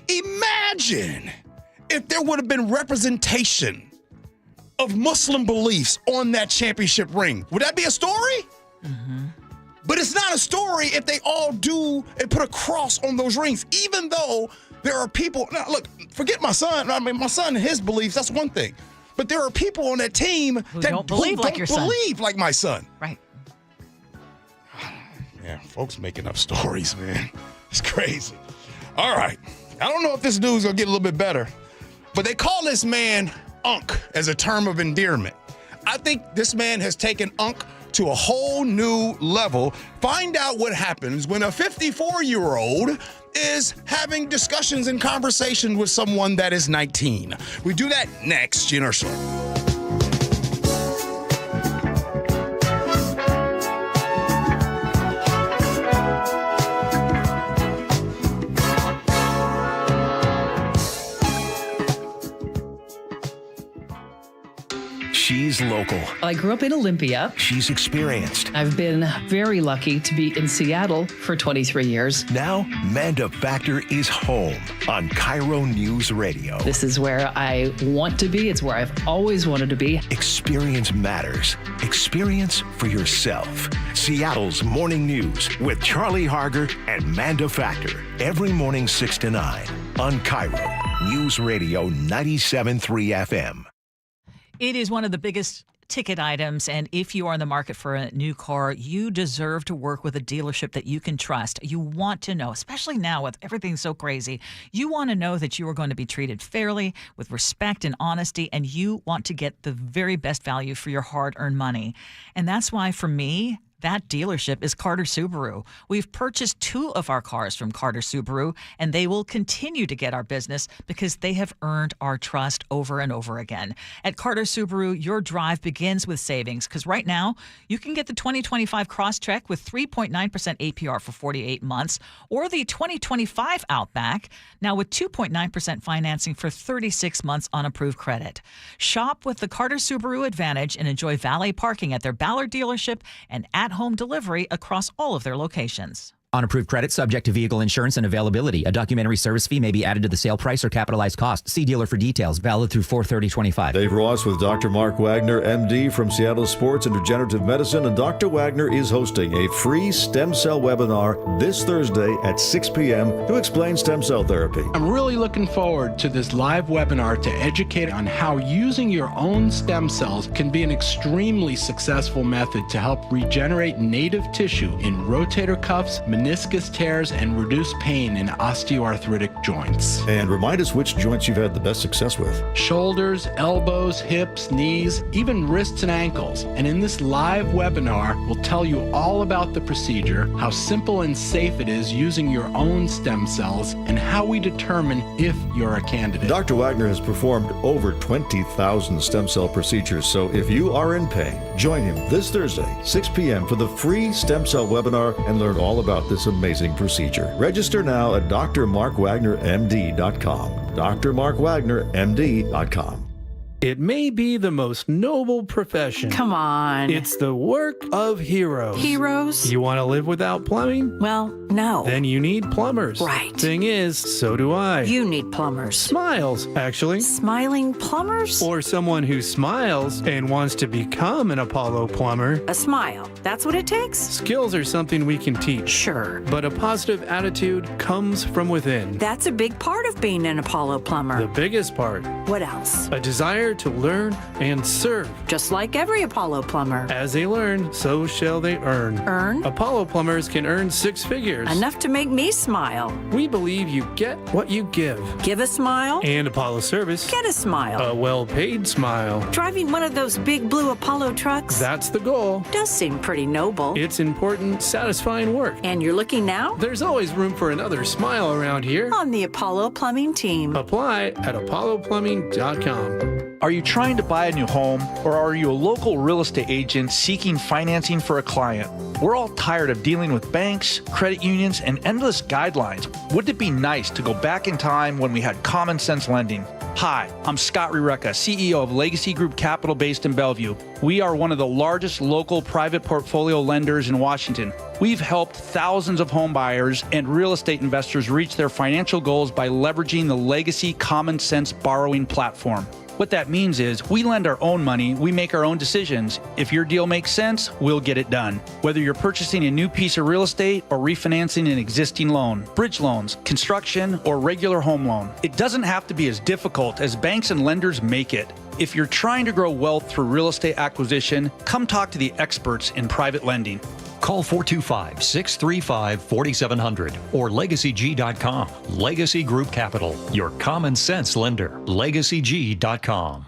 Imagine if there would have been representation of Muslim beliefs on that championship ring. Would that be a story? Mm-hmm. But it's not a story if they all do and put a cross on those rings, even though there are people. Now, look, forget my son. I mean, my son and his beliefs, that's one thing. But there are people on that team that don't believe like your son. Believe like my son. Right. Yeah, folks making up stories, man. It's crazy. All right. I don't know if this news will get a little bit better, but they call this man Unc as a term of endearment. I think this man has taken Unc to a whole new level. Find out what happens when a 54-year-old is having discussions and conversation with someone that is 19. We do that next, Gee Ursula. She's local. I grew up in Olympia. She's experienced. I've been very lucky to be in Seattle for 23 years. Now, Manda Factor is home on KIRO Newsradio. This is where I want to be. It's where I've always wanted to be. Experience matters. Experience for yourself. Seattle's Morning News with Charlie Harger and Manda Factor. Every morning 6 to 9 on KIRO Newsradio 97.3 FM. It is one of the biggest ticket items, and if you are in the market for a new car, you deserve to work with a dealership that you can trust. You want to know, especially now with everything so crazy, you want to know that you are going to be treated fairly, with respect and honesty, and you want to get the very best value for your hard-earned money. And that's why, for me, that dealership is Carter Subaru. We've purchased 2 of our cars from Carter Subaru, and they will continue to get our business because they have earned our trust over and over again. At Carter Subaru, your drive begins with savings, because right now you can get the 2025 Crosstrek with 3.9% APR for 48 months, or the 2025 Outback now with 2.9% financing for 36 months on approved credit. Shop with the Carter Subaru Advantage and enjoy valet parking at their Ballard dealership and at-home delivery across all of their locations. On approved credit, subject to vehicle insurance and availability. A documentary service fee may be added to the sale price or capitalized cost. See dealer for details. Valid through 4/30/25. Dave Ross with Dr. Mark Wagner, MD from Seattle Sports and Regenerative Medicine. And Dr. Wagner is hosting a free stem cell webinar this Thursday at 6 p.m. to explain stem cell therapy. I'm really looking forward to this live webinar to educate on how using your own stem cells can be an extremely successful method to help regenerate native tissue in rotator cuffs, meniscus tears, and reduce pain in osteoarthritic joints. And remind us which joints you've had the best success with. Shoulders, elbows, hips, knees, even wrists and ankles. And in this live webinar, we'll tell you all about the procedure, how simple and safe it is using your own stem cells, and how we determine if you're a candidate. Dr. Wagner has performed over 20,000 stem cell procedures, so if you are in pain, join him this Thursday, 6 p.m. for the free stem cell webinar and learn all about this amazing procedure. Register now at drmarkwagnermd.com. drmarkwagnermd.com. It may be the most noble profession. Come on. It's the work of heroes. Heroes? You want to live without plumbing? Well, no. Then you need plumbers. Right. Thing is, so do I. You need plumbers. Smiles, actually. Smiling plumbers? Or someone who smiles and wants to become an Apollo plumber. A smile. That's what it takes? Skills are something we can teach. Sure. But a positive attitude comes from within. That's a big part of being an Apollo plumber. The biggest part. What else? A desire to learn and serve. Just like every Apollo plumber. As they learn, so shall they earn. Earn? Apollo plumbers can earn 6 figures. Enough to make me smile. We believe you get what you give. Give a smile. And Apollo service. Get a smile. A well-paid smile. Driving one of those big blue Apollo trucks. That's the goal. Does seem pretty noble. It's important, satisfying work. And you're looking now? There's always room for another smile around here. On the Apollo Plumbing team. Apply at apolloplumbing.com. Are you trying to buy a new home, or are you a local real estate agent seeking financing for a client? We're all tired of dealing with banks, credit unions, and endless guidelines. Wouldn't it be nice to go back in time when we had common sense lending? Hi, I'm Scott Rureka, CEO of Legacy Group Capital based in Bellevue. We are one of the largest local private portfolio lenders in Washington. We've helped thousands of home buyers and real estate investors reach their financial goals by leveraging the Legacy Common Sense borrowing platform. What that means is we lend our own money, we make our own decisions. If your deal makes sense, we'll get it done. Whether you're purchasing a new piece of real estate or refinancing an existing loan, bridge loans, construction, or regular home loan, it doesn't have to be as difficult as banks and lenders make it. If you're trying to grow wealth through real estate acquisition, come talk to the experts in private lending. Call 425-635-4700 or LegacyG.com. Legacy Group Capital, your common sense lender. LegacyG.com.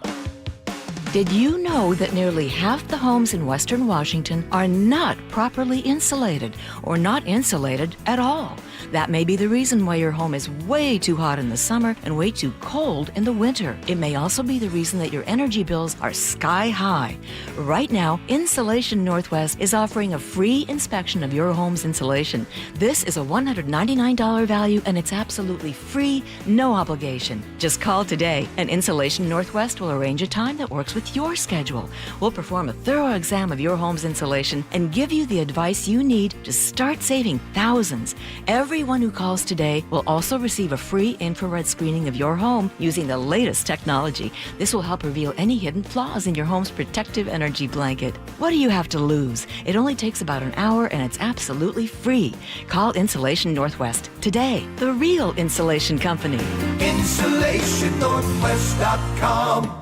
Did you know that nearly half the homes in Western Washington are not properly insulated or not insulated at all? That may be the reason why your home is way too hot in the summer and way too cold in the winter. It may also be the reason that your energy bills are sky high. Right now, Insulation Northwest is offering a free inspection of your home's insulation. This is a $199 value and it's absolutely free, no obligation. Just call today and Insulation Northwest will arrange a time that works with your schedule. We'll perform a thorough exam of your home's insulation and give you the advice you need to start saving thousands. Everyone who calls today will also receive a free infrared screening of your home using the latest technology. This will help reveal any hidden flaws in your home's protective energy blanket. What do you have to lose? It only takes about an hour and it's absolutely free. Call Insulation Northwest today, the real insulation company. InsulationNorthwest.com.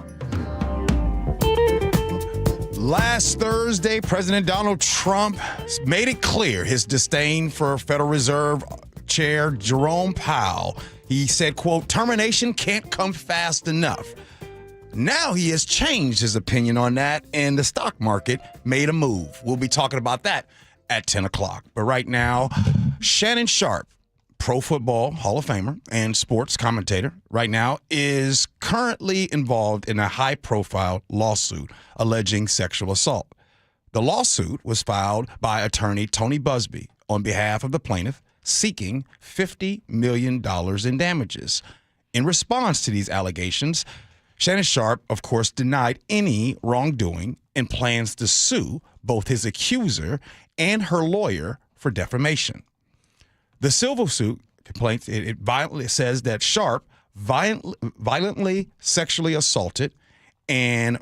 Last Thursday, President Donald Trump made it clear his disdain for Federal Reserve Chair Jerome Powell. He said, quote, termination can't come fast enough. Now he has changed his opinion on that, and the stock market made a move. We'll be talking about that at 10 o'clock. But right now, Shannon Sharpe, Pro Football Hall of Famer and sports commentator, right now is currently involved in a high-profile lawsuit alleging sexual assault. The lawsuit was filed by attorney Tony Busby on behalf of the plaintiff, seeking $50 million in damages. In response to these allegations, Shannon Sharpe, of course, denied any wrongdoing and plans to sue both his accuser and her lawyer for defamation. The civil suit complaint, it violently says that Sharpe violently sexually assaulted the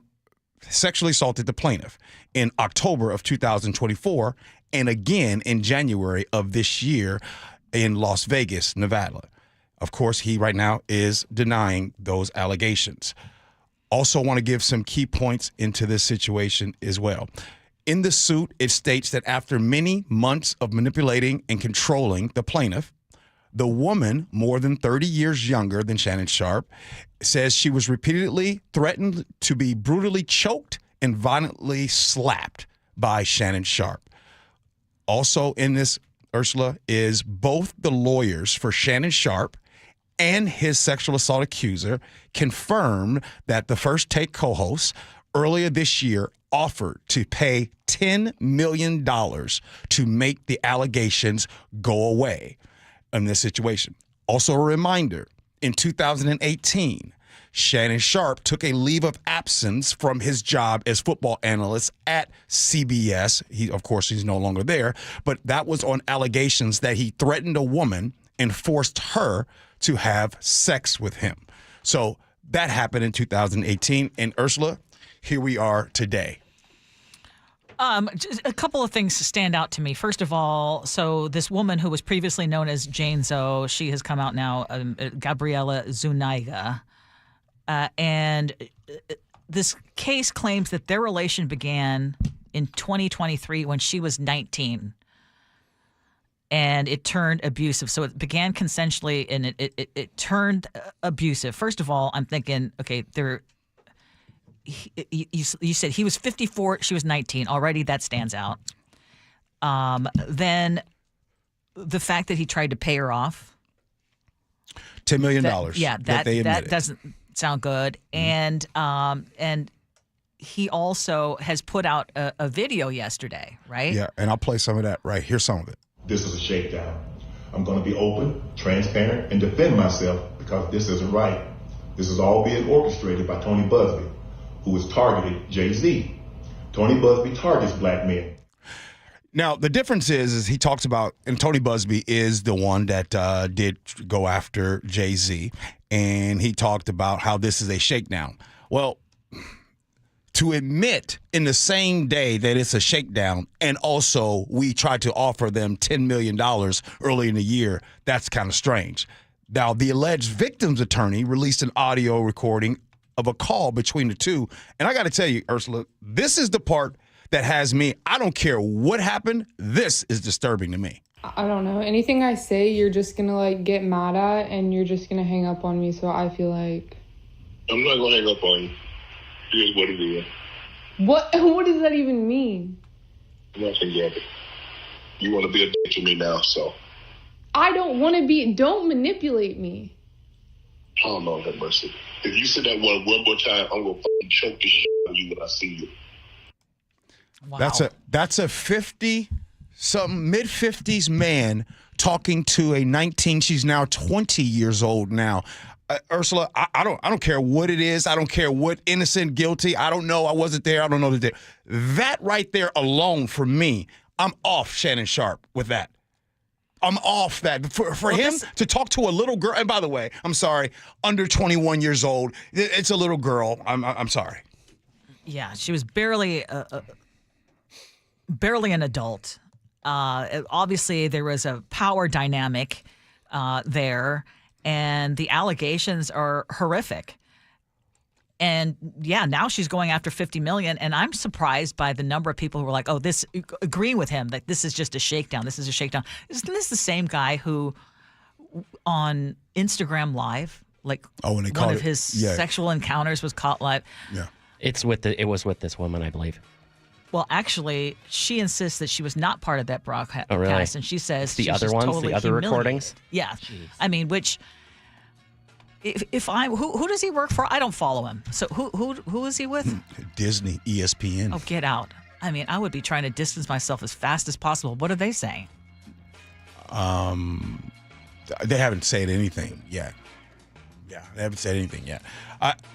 plaintiff in October of 2024 and again in January of this year in Las Vegas, Nevada. Of course, he right now is denying those allegations. Also want to give some key points into this situation as well. In the suit, it states that after many months of manipulating and controlling the plaintiff, the woman, more than 30 years younger than Shannon Sharpe, says she was repeatedly threatened to be brutally choked and violently slapped by Shannon Sharpe. Also in this, Ursula, is both the lawyers for Shannon Sharpe and his sexual assault accuser confirmed that the First Take co-host earlier this year offered to pay $10 million to make the allegations go away in this situation. Also a reminder, in 2018, Shannon Sharpe took a leave of absence from his job as football analyst at CBS. He's no longer there, but that was on allegations that he threatened a woman and forced her to have sex with him. So that happened in 2018. And Ursula, here we are today. Just a couple of things stand out to me. First of all, so this woman who was previously known as Jane Zoe, she has come out now, Gabriela Zuniga. And this case claims that their relation began in 2023 when she was 19. And it turned abusive. So it began consensually and it turned abusive. First of all, I'm thinking, okay, you said he was 54, she was 19. Already that stands out. Then the fact that he tried to pay her off. $10 million. That doesn't sound good. Mm-hmm. And he also has put out a video yesterday, right? Yeah, and I'll play some of that right. Here's some of it. This is a shakedown. I'm going to be open, transparent, and defend myself because this isn't right. This is all being orchestrated by Tony Busby, who has targeted Jay-Z. Tony Busby targets black men. Now, the difference is he talks about, and Tony Busby is the one that did go after Jay-Z, and he talked about how this is a shakedown. Well, to admit in the same day that it's a shakedown and also we tried to offer them $10 million early in the year, that's kind of strange. Now, the alleged victim's attorney released an audio recording of a call between the two. And I got to tell you, Ursula, this is the part that has me. I don't care what happened. This is disturbing to me. I don't know. Anything I say, you're just going to get mad at and you're just going to hang up on me. So I feel like. I'm not going to hang up on you. Here's what it is. What does that even mean? Nothing, Gabby. You want to be a bitch to me now, so. I don't want to be. Don't manipulate me. Oh, Lord have mercy. If you say that one more time, I'm going to fucking choke the shit out of you when I see you. Wow. That's a 50-something, mid-50s man talking to a 19. She's now 20 years old now. Ursula, I don't care what it is. I don't care what innocent, guilty. I don't know. I wasn't there. I don't know that. That right there alone for me, I'm off Shannon Sharp with that. I'm off that. For him to talk to a little girl, and by the way, I'm sorry, under 21 years old, it's a little girl. I'm sorry. Yeah, she was barely an adult. Obviously, there was a power dynamic there, and the allegations are horrific. And yeah, now she's going after $50 million, and I'm surprised by the number of people who are like, "Oh, this," agreeing with him that this is just a shakedown. This is a shakedown. Isn't this the same guy who, on Instagram Live, like one of his sexual encounters was caught live? Yeah, it was with this woman, I believe. Well, actually, she insists that she was not part of that broadcast. Oh, really? And she says the other ones, totally the other recordings. Yeah, jeez. I mean, which if I who does he work for? I don't follow him. So who is he with? Disney, ESPN. Oh, get out! I mean, I would be trying to distance myself as fast as possible. What are they saying? They haven't said anything yet. Yeah, they haven't said anything yet.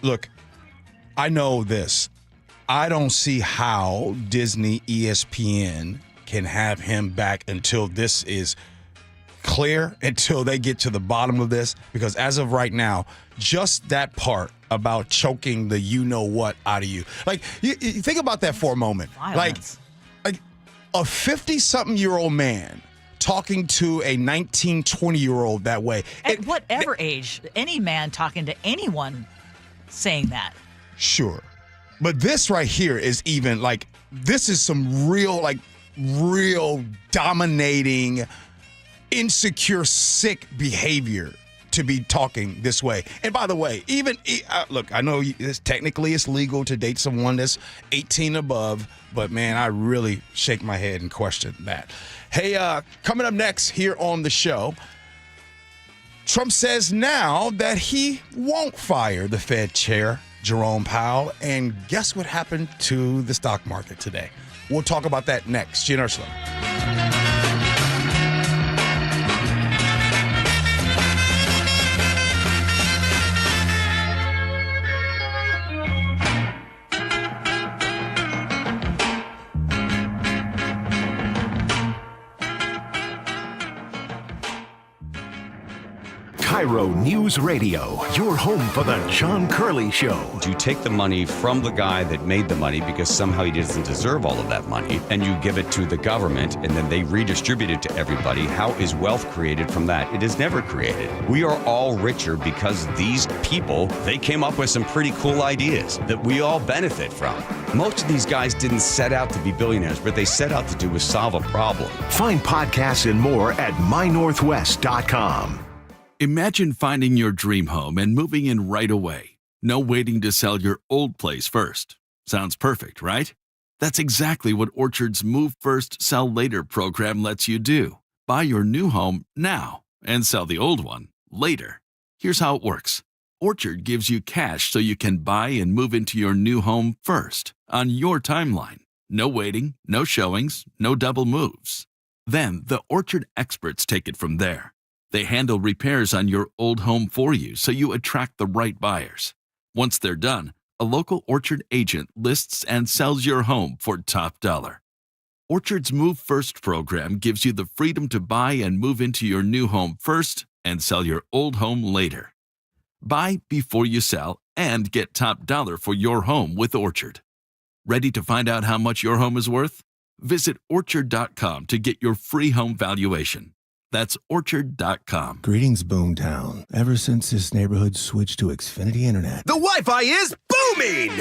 Look, I know this. I don't see how Disney, ESPN can have him back until this is clear, until they get to the bottom of this. Because as of right now, just that part about choking the you-know-what out of you. Like, you think about that for a moment. Violence. Like a 50-something-year-old man talking to a 19, 20-year-old that way. At whatever age, any man talking to anyone saying that. Sure. But this right here is even like, this is some real dominating, insecure, sick behavior to be talking this way. And by the way, look, I know technically it's legal to date someone that's 18 above, but man, I really shake my head and question that. Hey, coming up next here on the show, Trump says now that he won't fire the Fed chair, Jerome Powell, and guess what happened to the stock market today? We'll talk about that next. Gee and Ursula. KIRO Newsradio, your home for the John Curley Show. You take the money from the guy that made the money because somehow he doesn't deserve all of that money, and you give it to the government, and then they redistribute it to everybody. How is wealth created from that? It is never created. We are all richer because these people, they came up with some pretty cool ideas that we all benefit from. Most of these guys didn't set out to be billionaires, but they set out to do was solve a problem. Find podcasts and more at mynorthwest.com. Imagine finding your dream home and moving in right away. No waiting to sell your old place first. Sounds perfect, right? That's exactly what Orchard's Move First, Sell Later program lets you do. Buy your new home now and sell the old one later. Here's how it works. Orchard gives you cash so you can buy and move into your new home first, on your timeline. No waiting, no showings, no double moves. Then the Orchard experts take it from there. They handle repairs on your old home for you so you attract the right buyers. Once they're done, a local Orchard agent lists and sells your home for top dollar. Orchard's Move First program gives you the freedom to buy and move into your new home first and sell your old home later. Buy before you sell and get top dollar for your home with Orchard. Ready to find out how much your home is worth? Visit Orchard.com to get your free home valuation. That's Orchard.com. Greetings, Boomtown. Ever since this neighborhood switched to Xfinity Internet, the Wi-Fi is booming!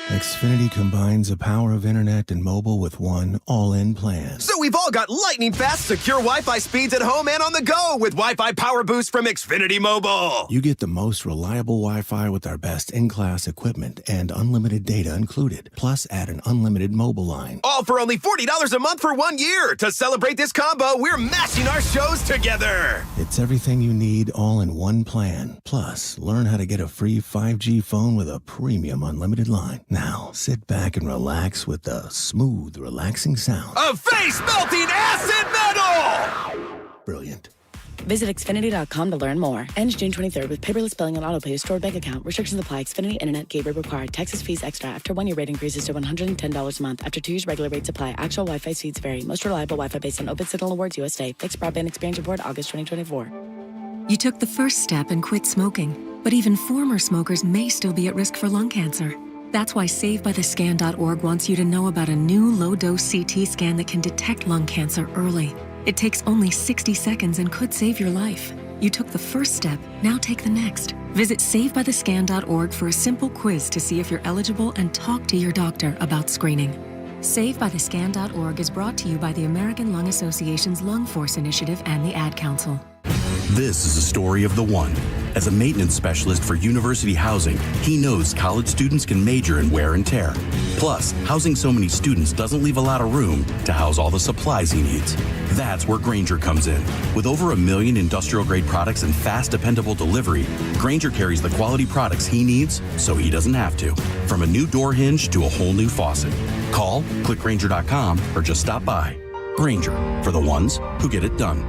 Xfinity combines the power of internet and mobile with one all-in plan. So Now we've all got lightning-fast, secure Wi-Fi speeds at home and on the go with Wi-Fi Power Boost from Xfinity Mobile. You get the most reliable Wi-Fi with our best in-class equipment and unlimited data included. Plus, add an unlimited mobile line. All for only $40 a month for 1 year. To celebrate this combo, we're mashing our shows together. It's everything you need all in one plan. Plus, learn how to get a free 5G phone with a premium unlimited line. Now, sit back and relax with the smooth, relaxing sound of face-melting acid metal! Brilliant. Visit Xfinity.com to learn more. Ends June 23rd with paperless billing and autopay to stored bank account. Restrictions apply. Xfinity Internet gateway required. Taxes, fees extra. After 1 year, rate increases to $110 a month. After 2 years, regular rates apply. Actual Wi-Fi speeds vary. Most reliable Wi-Fi based on Open Signal Awards USA. Fixed broadband experience report August 2024. You took the first step and quit smoking, but even former smokers may still be at risk for lung cancer. That's why SaveByTheScan.org wants you to know about a new low-dose CT scan that can detect lung cancer early. It takes only 60 seconds and could save your life. You took the first step, now take the next. Visit SaveByTheScan.org for a simple quiz to see if you're eligible and talk to your doctor about screening. SaveByTheScan.org is brought to you by the American Lung Association's Lung Force Initiative and the Ad Council. This is a story of the one. As a maintenance specialist for university housing, he knows college students can major in wear and tear. Plus, housing so many students doesn't leave a lot of room to house all the supplies he needs. That's where Grainger comes in. With over 1 million industrial-grade products and fast, dependable delivery, Grainger carries the quality products he needs so he doesn't have to. From a new door hinge to a whole new faucet. Call, click Grainger.com, or just stop by. Grainger, for the ones who get it done.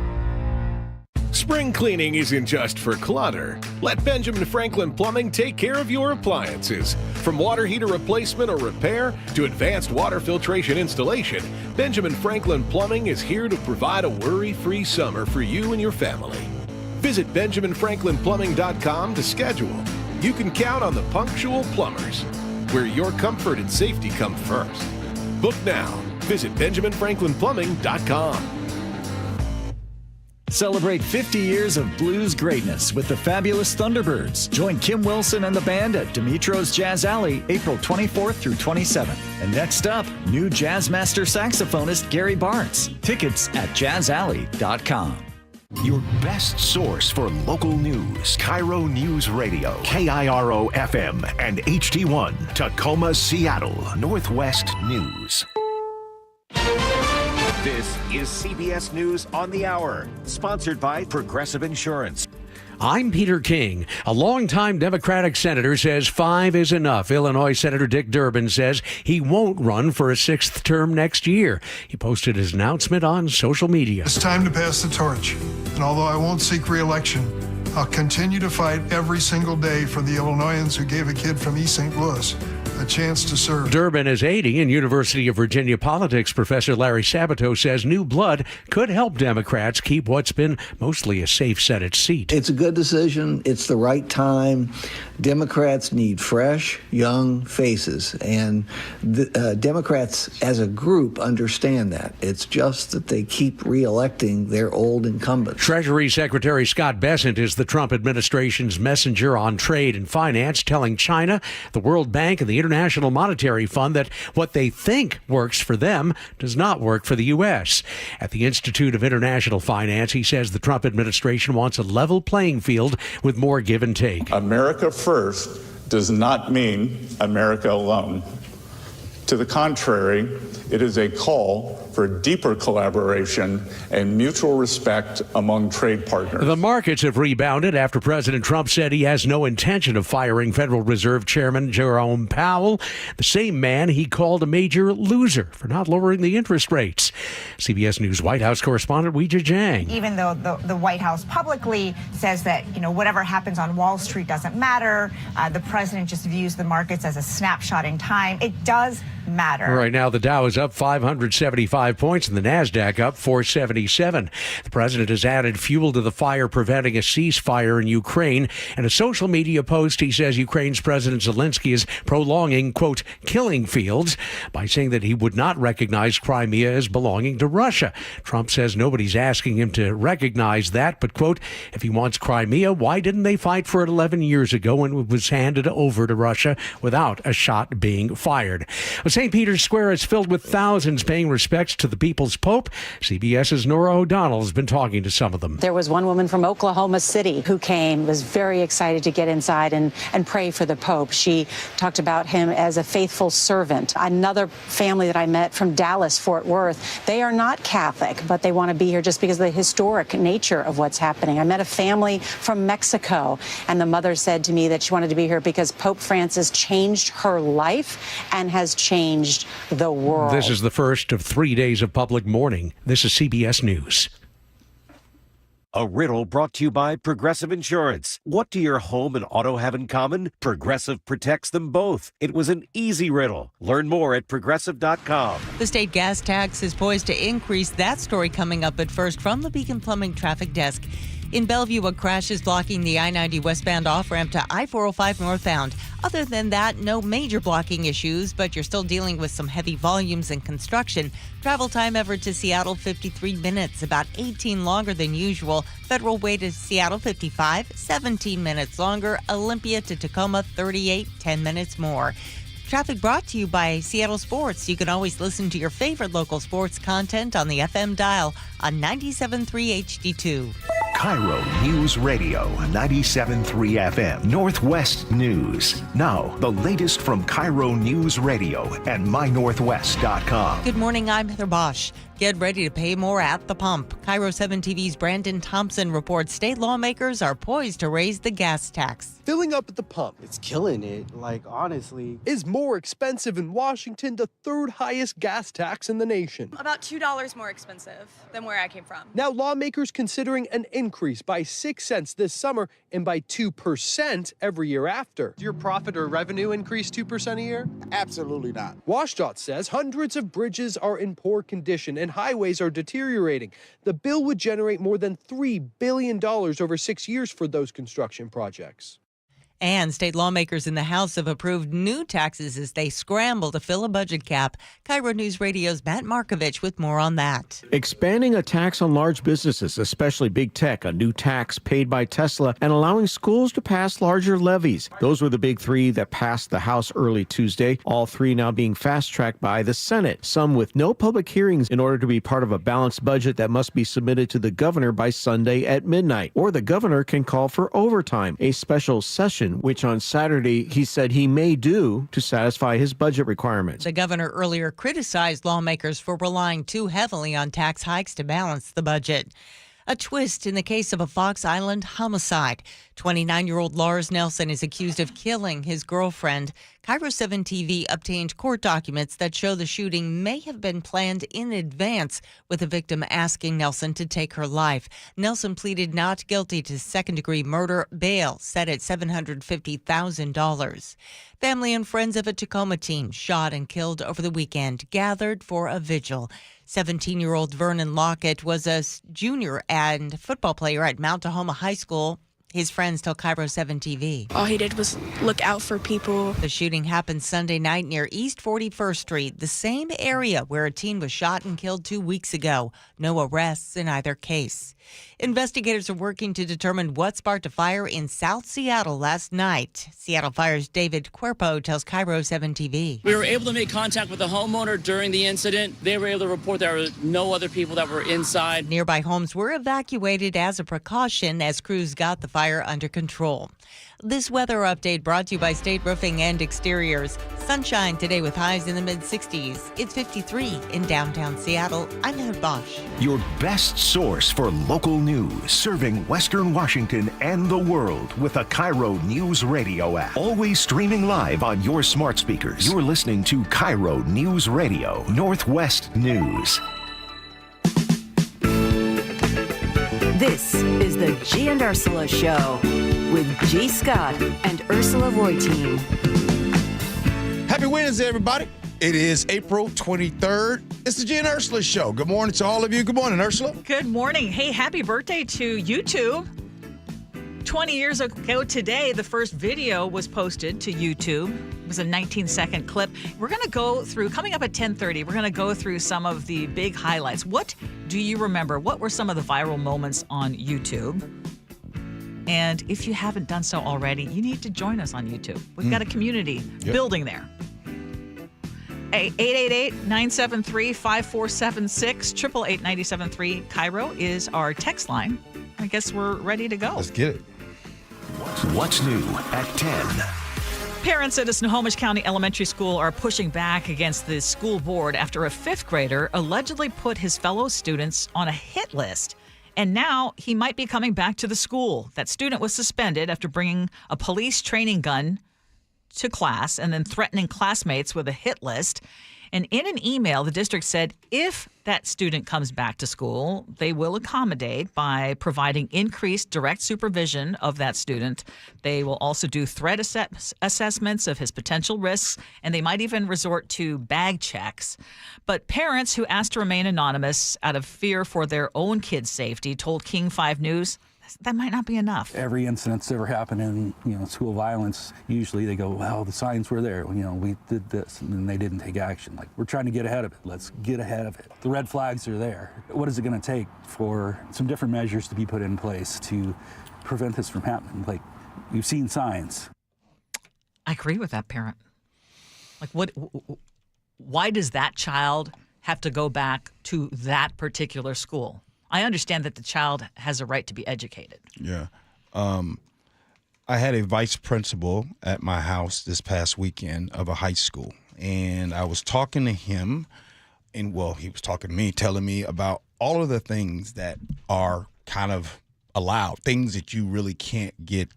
Spring cleaning isn't just for clutter. Let Benjamin Franklin Plumbing take care of your appliances. From water heater replacement or repair to advanced water filtration installation, Benjamin Franklin Plumbing is here to provide a worry-free summer for you and your family. Visit BenjaminFranklinPlumbing.com to schedule. You can count on the punctual plumbers, where your comfort and safety come first. Book now. Visit BenjaminFranklinPlumbing.com. Celebrate 50 years of blues greatness with the fabulous Thunderbirds. Join Kim Wilson and the band at Dimitro's Jazz Alley, April 24th through 27th. And next up, new jazz master saxophonist Gary Bartz. Tickets at jazzalley.com. Your best source for local news. KIRO News Radio, KIRO FM, and HD1, Tacoma, Seattle, Northwest News. This is CBS News on the Hour, sponsored by Progressive Insurance. I'm Peter King. A longtime Democratic senator says 5 is enough. Illinois Senator Dick Durbin says he won't run for a 6th term next year. He posted his announcement on social media. It's time to pass the torch. And although I won't seek re-election, I'll continue to fight every single day for the Illinoisans who gave a kid from East St. Louis a chance to serve. Durbin is aiding, and University of Virginia politics professor Larry Sabato says new blood could help Democrats keep what's been mostly a safe Senate seat. It's a good decision. It's the right time. Democrats need fresh, young faces, and the Democrats as a group understand that. It's just that they keep re-electing their old incumbents. Treasury Secretary Scott Bessent is the Trump administration's messenger on trade and finance, telling China, the World Bank, and the International Monetary Fund that what they think works for them does not work for the U.S. At the Institute of International Finance, he says the Trump administration wants a level playing field with more give and take. America first does not mean America alone. To the contrary, it is a call for deeper collaboration and mutual respect among trade partners. The markets have rebounded after President Trump said he has no intention of firing Federal Reserve Chairman Jerome Powell, the same man he called a major loser for not lowering the interest rates. CBS News White House correspondent Weijia Jiang. Even though the White House publicly says that, whatever happens on Wall Street doesn't matter, the president just views the markets as a snapshot in time, it does matter. Right now, the Dow is up 575 points and the NASDAQ up 477. The president has added fuel to the fire preventing a ceasefire in Ukraine. In a social media post, he says Ukraine's President Zelensky is prolonging, quote, killing fields by saying that he would not recognize Crimea as belonging to Russia. Trump says nobody's asking him to recognize that, but, quote, if he wants Crimea, why didn't they fight for it 11 years ago when it was handed over to Russia without a shot being fired? St. Peter's Square is filled with thousands paying respects to the people's Pope. CBS's Nora O'Donnell has been talking to some of them. There was one woman from Oklahoma City who came, was very excited to get inside and pray for the Pope. She talked about him as a faithful servant. Another family that I met from Dallas, Fort Worth, they are not Catholic, but they want to be here just because of the historic nature of what's happening. I met a family from Mexico, and the mother said to me that she wanted to be here because Pope Francis changed her life and has changed the world. This is the first of 3 days of public mourning. This is CBS News. A riddle brought to you by Progressive Insurance. What do your home and auto have in common? Progressive protects them both. It was an easy riddle. Learn more at progressive.com. The state gas tax is poised to increase. That story coming up at first from the Beacon Plumbing Traffic Desk. In Bellevue, a crash is blocking the I-90 westbound off-ramp to I-405 northbound. Other than that, no major blocking issues, but you're still dealing with some heavy volumes and construction. Travel time Everett to Seattle, 53 minutes, about 18 longer than usual. Federal Way to Seattle, 55, 17 minutes longer. Olympia to Tacoma, 38, 10 minutes more. Traffic brought to you by Seattle Sports. You can always listen to your favorite local sports content on the FM dial on 97.3 HD2. KIRO News Radio, 97.3 FM, Northwest News. Now, the latest from KIRO News Radio and mynorthwest.com. Good morning, I'm Heather Bosch. Get ready to pay more at the pump. KIRO 7 TV's Brandon Thompson reports state lawmakers are poised to raise the gas tax. Filling up at the pump, it's killing it, like honestly, is more expensive in Washington, the third highest gas tax in the nation. About $2 more expensive than where I came from. Now lawmakers considering an increase by 6 cents this summer and by 2% every year after. Does your profit or revenue increase 2% a year? Absolutely not. WashDOT says hundreds of bridges are in poor condition and highways are deteriorating. The bill would generate more than $3 billion over 6 years for those construction projects. And state lawmakers in the House have approved new taxes as they scramble to fill a budget cap. KIRO News Radio's Matt Markovich with more on that. Expanding a tax on large businesses, especially big tech, a new tax paid by Tesla, and allowing schools to pass larger levies. Those were the big three that passed the House early Tuesday, all three now being fast-tracked by the Senate, some with no public hearings in order to be part of a balanced budget that must be submitted to the governor by Sunday at midnight. Or the governor can call for overtime, a special session, which on Saturday he said he may do to satisfy his budget requirements. The governor earlier criticized lawmakers for relying too heavily on tax hikes to balance the budget. A twist in the case of a Fox Island homicide. 29-year-old Lars Nelson is accused of killing his girlfriend. KIRO 7 TV obtained court documents that show the shooting may have been planned in advance, with the victim asking Nelson to take her life. Nelson pleaded not guilty to second-degree murder, bail set at $750,000. Family and friends of a Tacoma teen shot and killed over the weekend gathered for a vigil. 17-year-old Vernon Lockett was a junior and football player at Mount Tahoma High School. His friends tell KIRO 7 TV. All he did was look out for people. The shooting happened Sunday night near East 41st Street, the same area where a teen was shot and killed 2 weeks ago. No arrests in either case. Investigators are working to determine what sparked a fire in South Seattle last night. Seattle Fire's David Cuerpo tells KIRO 7 TV. We were able to make contact with the homeowner during the incident. They were able to report there were no other people that were inside. Nearby homes were evacuated as a precaution as crews got the fire under control. This weather update brought to you by State Roofing and Exteriors. Sunshine today with highs in the mid-60s. It's 53 in downtown Seattle. I'm Heather Bosch. Your best source for local news, serving Western Washington and the world with a KIRO News Radio app. Always streaming live on your smart speakers. You're listening to KIRO News Radio, Northwest News. This is the Gee and Ursula Show with G. Scott and Ursula Reutin. Happy Wednesday, everybody. It is April 23rd. It's the Gee and Ursula Show. Good morning to all of you. Good morning, Ursula. Good morning. Hey, happy birthday to YouTube. 20 years ago today, the first video was posted to YouTube. It was a 19-second clip. We're going to go through, coming up at 10:30, we're going to go through some of the big highlights. What do you remember? What were some of the viral moments on YouTube? And if you haven't done so already, you need to join us on YouTube. We've got a community building there. 888-973-5476, 888-973 KIRO is our text line. I guess we're ready to go. Let's get it. What's new at 10? Parents at a Snohomish County elementary school are pushing back against the school board after a fifth grader allegedly put his fellow students on a hit list. And now he might be coming back to the school. That student was suspended after bringing a police training gun to class and then threatening classmates with a hit list. And in an email, the district said if that student comes back to school, they will accommodate by providing increased direct supervision of that student. They will also do threat assessments of his potential risks, and they might even resort to bag checks. But parents who asked to remain anonymous out of fear for their own kids' safety told King 5 News that might not be enough. Every incident that's ever happened in school violence, usually they go, well, the signs were there. We did this, and then they didn't take action. Like, we're trying to get ahead of it. Let's get ahead of it. The red flags are there. What is it going to take for some different measures to be put in place to prevent this from happening? Like, we've seen signs. I agree with that parent. Like, why does that child have to go back to that particular school? I understand that the child has a right to be educated. Yeah. I had a vice principal at my house this past weekend of a high school, and I was talking to him, and he was talking to me, telling me about all of the things that are kind of allowed, things that you really can't get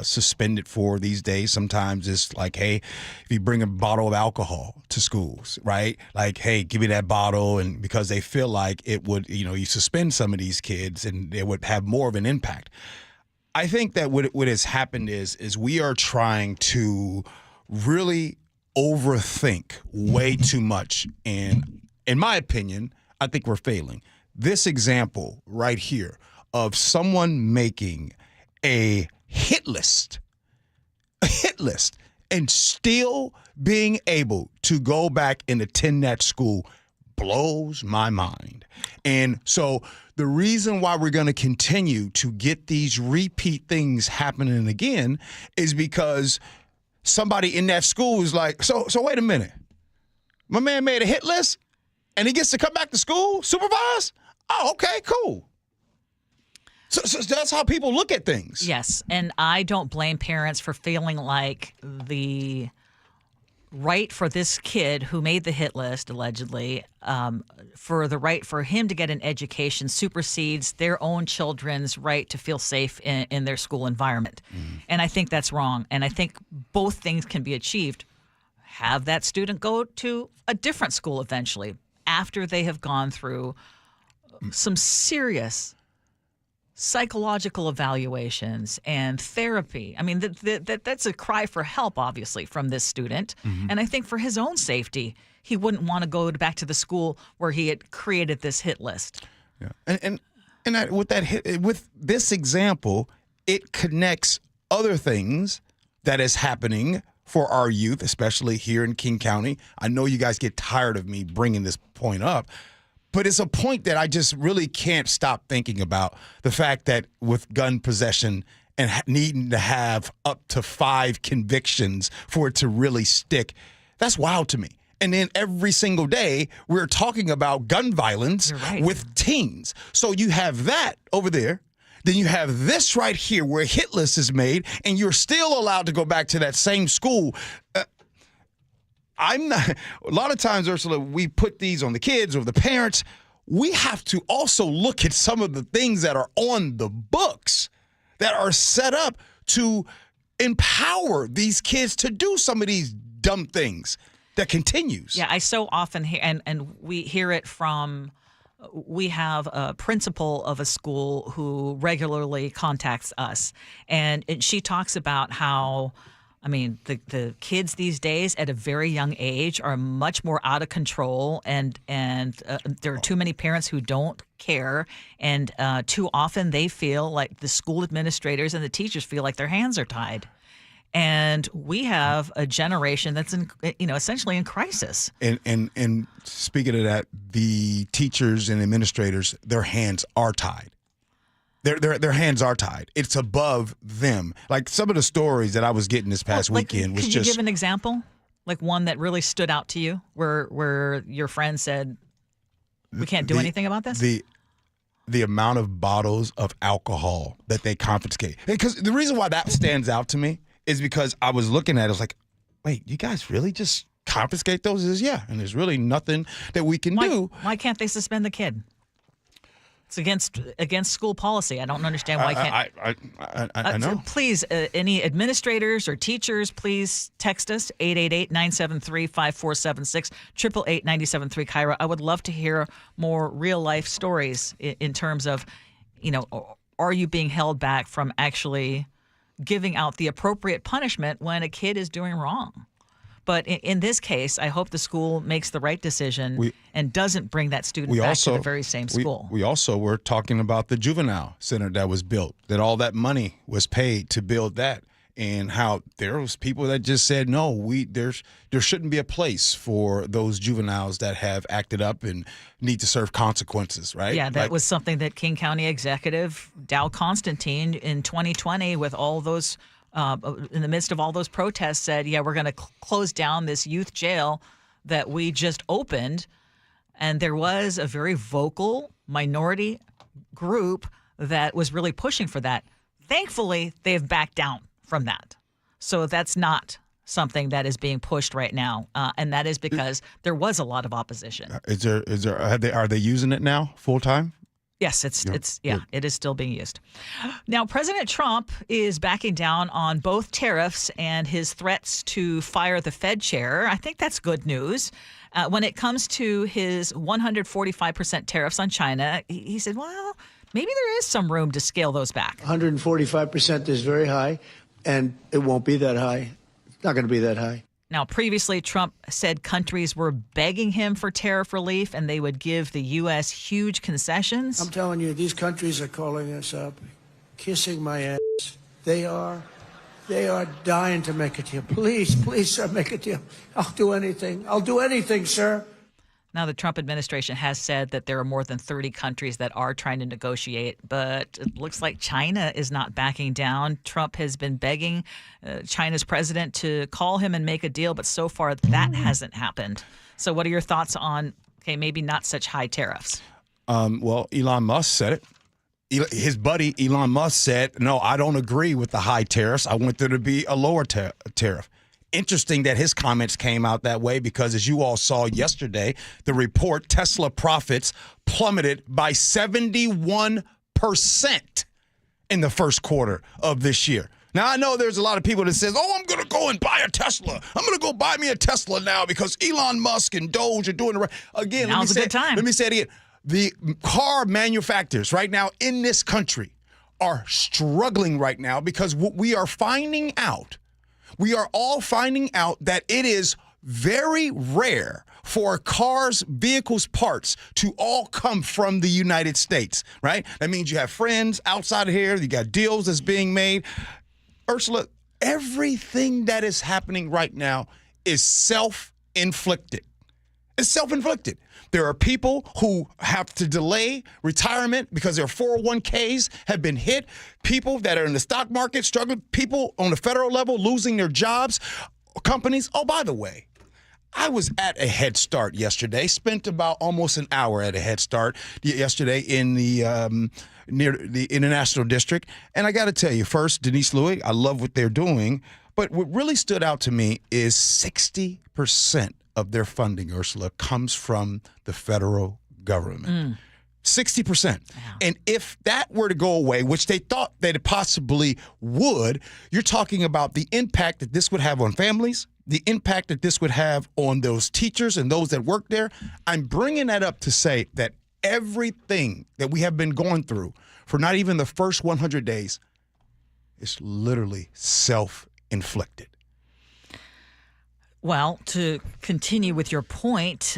suspended for these days. Sometimes it's like, hey, if you bring a bottle of alcohol to schools, right? Like, hey, give me that bottle, and because they feel like it would, you suspend some of these kids and it would have more of an impact. I think that what has happened is we are trying to really overthink way too much, and in my opinion, I think we're failing. This example right here of someone making a hit list, and still being able to go back and attend that school blows my mind. And so the reason why we're going to continue to get these repeat things happening again is because somebody in that school is like, so wait a minute. My man made a hit list and he gets to come back to school supervised? Oh, okay, cool. So that's how people look at things. Yes, and I don't blame parents for feeling like the right for this kid who made the hit list, allegedly, for the right for him to get an education supersedes their own children's right to feel safe in their school environment. And I think that's wrong. And I think both things can be achieved. Have that student go to a different school eventually after they have gone through some serious psychological evaluations and therapy. I mean, that's a cry for help, obviously, from this student. And I think for his own safety, he wouldn't want to go back to the school where he had created this hit list. Yeah, and with this example, it connects other things that is happening for our youth, especially here in King County. I know you guys get tired of me bringing this point up, but it's a point that I just really can't stop thinking about. The fact that with gun possession and needing to have up to 5 convictions for it to really stick, that's wild to me. And then every single day, we're talking about gun violence with teens. So you have that over there. Then you have this right here where a hit list is made, and you're still allowed to go back to that same school. I'm not. A lot of times, Ursula, we put these on the kids or the parents. We have to also look at some of the things that are on the books that are set up to empower these kids to do some of these dumb things that continues. Yeah, I so often hear, and we hear it from. We have a principal of a school who regularly contacts us, and she talks about how, I mean, the kids these days at a very young age are much more out of control, and there are too many parents who don't care, and too often they feel like the school administrators and the teachers feel like their hands are tied. And we have a generation that's essentially in crisis. And speaking of that, the teachers and administrators, their hands are tied. Their hands are tied. It's above them. Like some of the stories that I was getting this past weekend was could just. Could you give an example? Like one that really stood out to you, where your friend said, "We can't do anything about this." The amount of bottles of alcohol that they confiscate. Because the reason why that stands out to me is because I was looking at it, I was like, wait, you guys really just confiscate those? Is yeah, and there's really nothing that we can do. Why can't they suspend the kid? It's against school policy. I don't understand why can't. I know. So please, any administrators or teachers, please text us 888-973-5476 888-973 KIRO. I would love to hear more real life stories in terms of, are you being held back from actually giving out the appropriate punishment when a kid is doing wrong? But in this case, I hope the school makes the right decision and doesn't bring that student back to the very same school. We also were talking about the juvenile center that was built, that all that money was paid to build that, and how there was people that just said, no, there shouldn't be a place for those juveniles that have acted up and need to serve consequences, right? Yeah, that was something that King County Executive Dow Constantine in 2020 with all those in the midst of all those protests said, yeah, we're going to close down this youth jail that we just opened. And there was a very vocal minority group that was really pushing for that. Thankfully, they've backed down from that. So that's not something that is being pushed right now. And that is because there was a lot of opposition. Are they using it now full time? Yes, it is still being used. Now, President Trump is backing down on both tariffs and his threats to fire the Fed chair. I think that's good news. When it comes to his 145% tariffs on China, he said, well, maybe there is some room to scale those back. 145% is very high, and it won't be that high. It's not going to be that high. Now, previously, Trump said countries were begging him for tariff relief and they would give the U.S. huge concessions. I'm telling you, these countries are calling us up, kissing my ass. They are dying to make a deal. Please, sir, make a deal. I'll do anything. I'll do anything, sir. Now, the Trump administration has said that there are more than 30 countries that are trying to negotiate, but it looks like China is not backing down. Trump has been begging China's president to call him and make a deal, but so far that hasn't happened. So what are your thoughts on, maybe not such high tariffs? Well, Elon Musk said it. His buddy Elon Musk said, no, I don't agree with the high tariffs. I want there to be a lower tariff. Interesting that his comments came out that way because, as you all saw yesterday, the report, Tesla profits plummeted by 71% in the first quarter of this year. Now, I know there's a lot of people that says, I'm going to go and buy a Tesla. I'm going to go buy me a Tesla now because Elon Musk and Doge are doing it right. Again, now's a good time. Let me say it again. The car manufacturers right now in this country are struggling right now because what we are finding out, we are all finding out that it is very rare for cars, vehicles, parts to all come from the United States, right? That means you have friends outside of here. You got deals that's being made. Ursula, everything that is happening right now is self-inflicted. It's self-inflicted. There are people who have to delay retirement because their 401ks have been hit. People that are in the stock market struggling. People on the federal level losing their jobs. Companies. Oh, by the way, I was at a Head Start yesterday. Spent about almost an hour at a Head Start yesterday in the near the International District. And I got to tell you, first, Denise Louis, I love what they're doing. But what really stood out to me is 60% of their funding, Ursula, comes from the federal government. 60%. And if that were to go away, which they thought that it possibly would, you're talking about the impact that this would have on families, the impact that this would have on those teachers and those that work there. I'm bringing that up to say that everything that we have been going through for not even the first 100 days is literally self-inflicted. Well, to continue with your point,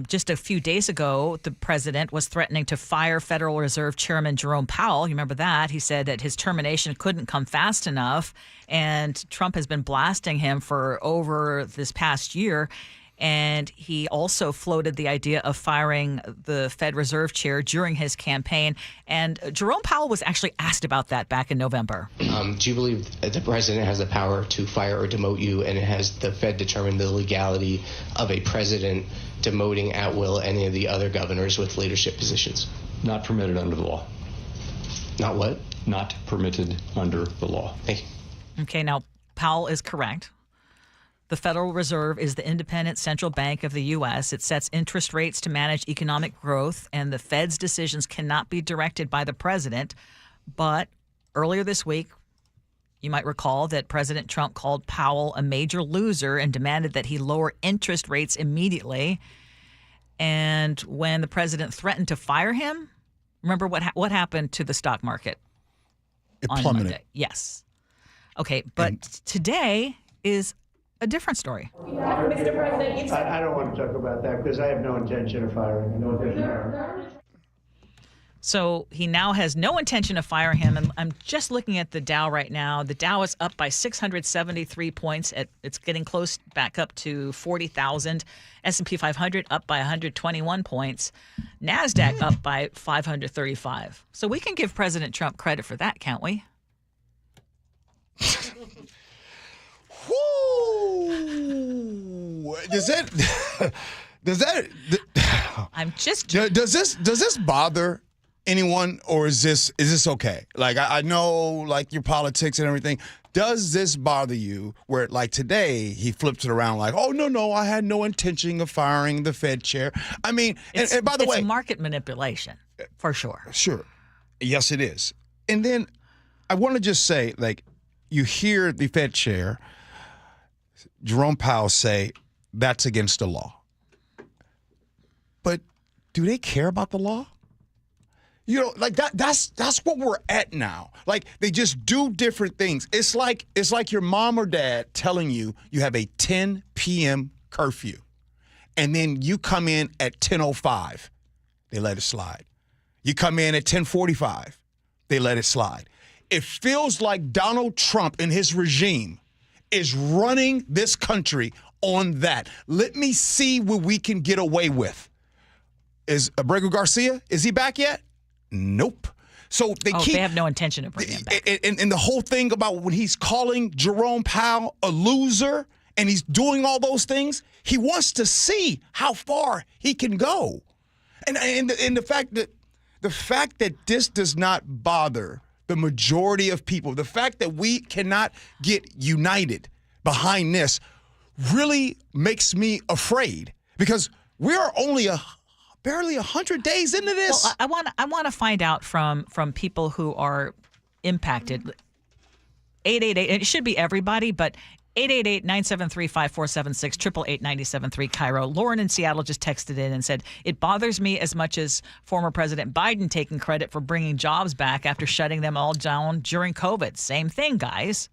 just a few days ago, the president was threatening to fire Federal Reserve Chairman Jerome Powell. You remember that? He said that his termination couldn't come fast enough, and Trump has been blasting him for over this past year. And he also floated the idea of firing the Fed Reserve Chair during his campaign. And Jerome Powell was actually asked about that back in November. Do you believe that the president has the power to fire or demote you, and has the Fed determined the legality of a president demoting at will any of the other governors with leadership positions? Not permitted under the law. Not what? Not permitted under the law. Thank you. Okay, now Powell is correct. The Federal Reserve is the independent central bank of the U.S. It sets interest rates to manage economic growth, and the Fed's decisions cannot be directed by the president. But earlier this week, you might recall that President Trump called Powell a major loser and demanded that he lower interest rates immediately. And when the president threatened to fire him, remember what happened to the stock market? It on plummeted. Monday? Yes. Okay, but today is a different story. Mr. President, I don't want to talk about that because I have no intention of firing. So he now has no intention of firing him. And I'm just looking at the Dow right now. The Dow is up by 673 points. It's getting close back up to 40,000. S&P 500 up by 121 points. NASDAQ up by 535. So we can give President Trump credit for that, can't we? Woo! Does this bother anyone, or is this okay? Like, I know, like, your politics and everything. Does this bother you? Where, like, today he flips it around like, oh no, I had no intention of firing the Fed chair. I mean, and by the way, it's market manipulation for sure. Sure, yes, it is. And then I want to just say, like, you hear the Fed chair, Jerome Powell, say that's against the law. But do they care about the law? You know, like that's what we're at now. Like, they just do different things. It's like your mom or dad telling you have a 10 p.m. curfew, and then you come in at 10:05. They let it slide. You come in at 10:45. They let it slide. It feels like Donald Trump and his regime is running this country on that. Let me see what we can get away with. Is Abrego Garcia, is he back yet? Nope. So they have no intention of bringing him back. And the whole thing about when he's calling Jerome Powell a loser and he's doing all those things, he wants to see how far he can go. And the fact that this does not bother the majority of people, the fact that we cannot get united behind this really makes me afraid, because we are only barely 100 days into this. Well, I want to find out from people who are impacted. 888, and it should be everybody, but 888-973-5476, 888-973 KIRO. Lauren in Seattle just texted in and said, it bothers me as much as former President Biden taking credit for bringing jobs back after shutting them all down during COVID. Same thing, guys.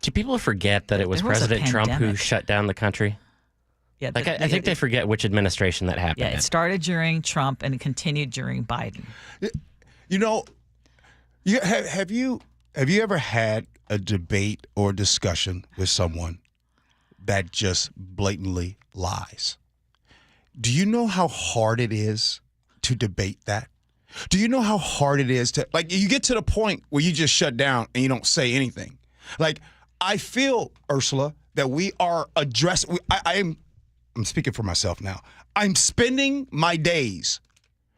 Do people forget that it was President Trump who shut down the country? Yeah, I think they forget which administration that happened. Yeah, it started during Trump and it continued during Biden. You know, have you ever had a debate or discussion with someone that just blatantly lies? Do you know how hard it is to debate that? Do you know how hard it is to, like, you get to the point where you just shut down and you don't say anything? Like, I feel, Ursula, that we are addressing, I'm speaking for myself now. I'm spending my days.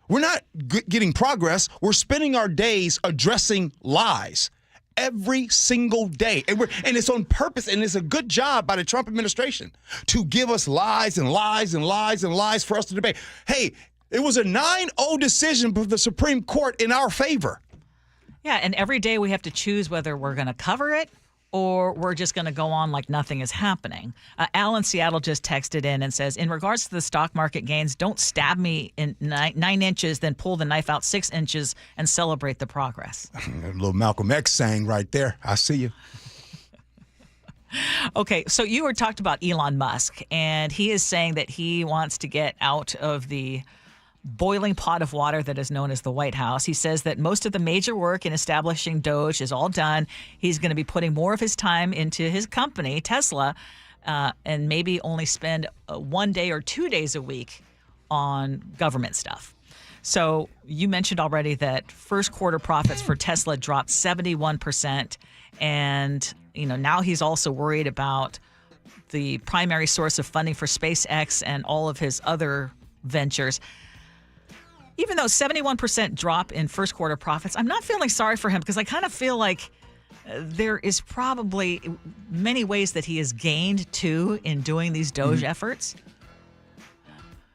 We're not getting progress. We're spending our days addressing lies every single day. And it's on purpose, and it's a good job by the Trump administration to give us lies and lies and lies and lies for us to debate. Hey, it was a 9-0 decision for the Supreme Court in our favor. Yeah, and every day we have to choose whether we're going to cover it or we're just going to go on like nothing is happening. Al in Seattle just texted in and says, in regards to the stock market gains, don't stab me in 9 inches, then pull the knife out 6 inches and celebrate the progress. A little Malcolm X saying right there. I see you. Okay, so you were talked about Elon Musk, and he is saying that he wants to get out of the boiling pot of water that is known as the White House. He says that most of the major work in establishing Doge is all done. He's going to be putting more of his time into his company, Tesla. and maybe only spend 1 day or 2 days a week on government stuff. So you mentioned already that first quarter profits for Tesla dropped 71%. And, now he's also worried about the primary source of funding for SpaceX and all of his other ventures. Even though 71% drop in first quarter profits, I'm not feeling sorry for him because I kind of feel like there is probably many ways that he has gained too in doing these Doge efforts.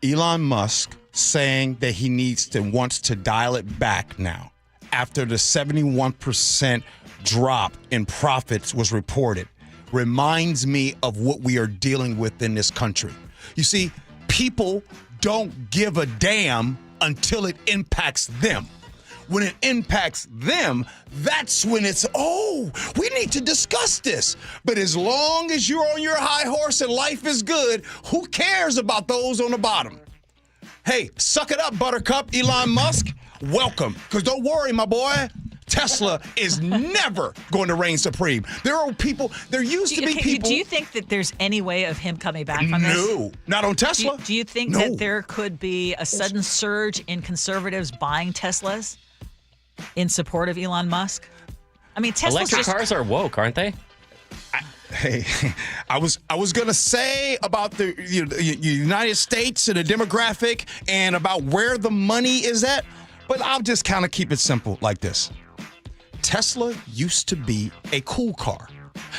Elon Musk saying that he wants to dial it back now after the 71% drop in profits was reported reminds me of what we are dealing with in this country. You see, people don't give a damn until it impacts them. When it impacts them, that's when it's, we need to discuss this. But as long as you're on your high horse and life is good, who cares about those on the bottom? Hey, suck it up, Buttercup, Elon Musk. Welcome. Because don't worry, my boy. Tesla is never going to reign supreme. There used to be people. Do you think that there's any way of him coming back from this? No, not on Tesla. Do you think that there could be a sudden surge in conservatives buying Teslas in support of Elon Musk? I mean, electric cars are woke, aren't they? I was gonna say about the United States and the demographic and about where the money is at, but I'll just kind of keep it simple like this. Tesla used to be a cool car.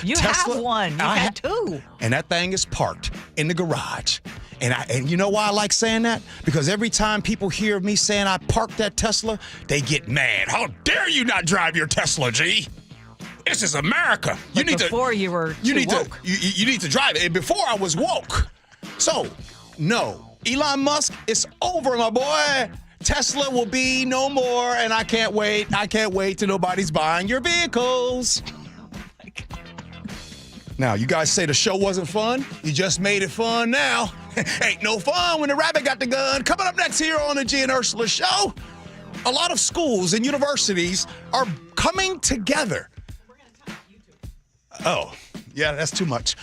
You have one. You had two. And that thing is parked in the garage. And you know why I like saying that? Because every time people hear me saying I parked that Tesla, they get mad. How dare you not drive your Tesla, G? This is America. You need to drive it. And before I was woke. So, no. Elon Musk, it's over, my boy. Tesla will be no more, and I can't wait. I can't wait till nobody's buying your vehicles. Oh my God. Now, you guys say the show wasn't fun. You just made it fun now. Ain't no fun when the rabbit got the gun. Coming up next here on the Gee and Ursula Show, a lot of schools and universities are coming together. Oh, yeah, that's too much.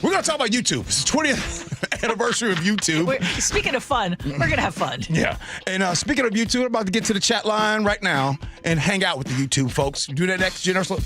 We're going to talk about YouTube. It's the 20th anniversary of YouTube. Speaking of fun, we're going to have fun. Yeah. And speaking of YouTube, we're about to get to the chat line right now and hang out with the YouTube folks. Do that next, Gee and Ursula.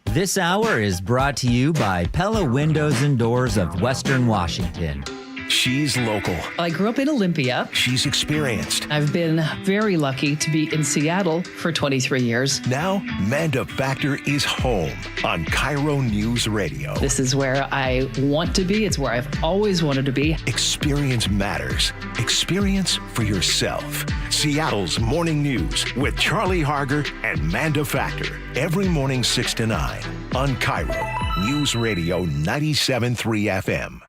This hour is brought to you by Pella Windows and Doors of Western Washington. She's local. I grew up in Olympia. She's experienced. I've been very lucky to be in Seattle for 23 years. Now, Manda Factor is home on KIRO Newsradio. This is where I want to be. It's where I've always wanted to be. Experience matters. Experience for yourself. Seattle's Morning News with Charlie Harger and Manda Factor. Every morning 6 to 9 on KIRO Newsradio 97.3 FM.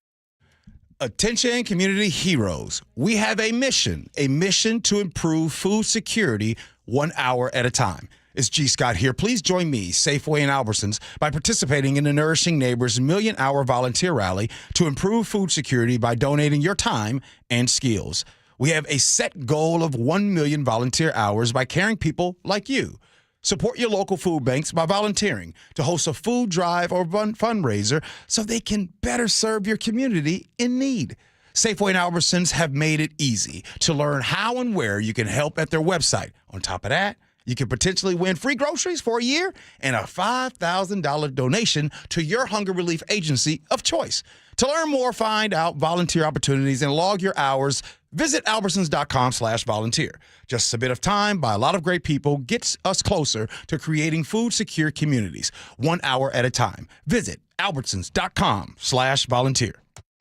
Attention community heroes. We have a mission to improve food security 1 hour at a time. It's G. Scott here. Please join me, Safeway and Albertsons, by participating in the Nourishing Neighbors Million Hour Volunteer Rally to improve food security by donating your time and skills. We have a set goal of 1 million volunteer hours by caring people like you. Support your local food banks by volunteering to host a food drive or fundraiser so they can better serve your community in need. Safeway and Albertsons have made it easy to learn how and where you can help at their website. On top of that, you can potentially win free groceries for a year and a $5,000 donation to your hunger relief agency of choice. To learn more, find out volunteer opportunities, and log your hours, visit albertsons.com/volunteer. Just a bit of time by a lot of great people gets us closer to creating food-secure communities, 1 hour at a time. Visit albertsons.com/volunteer.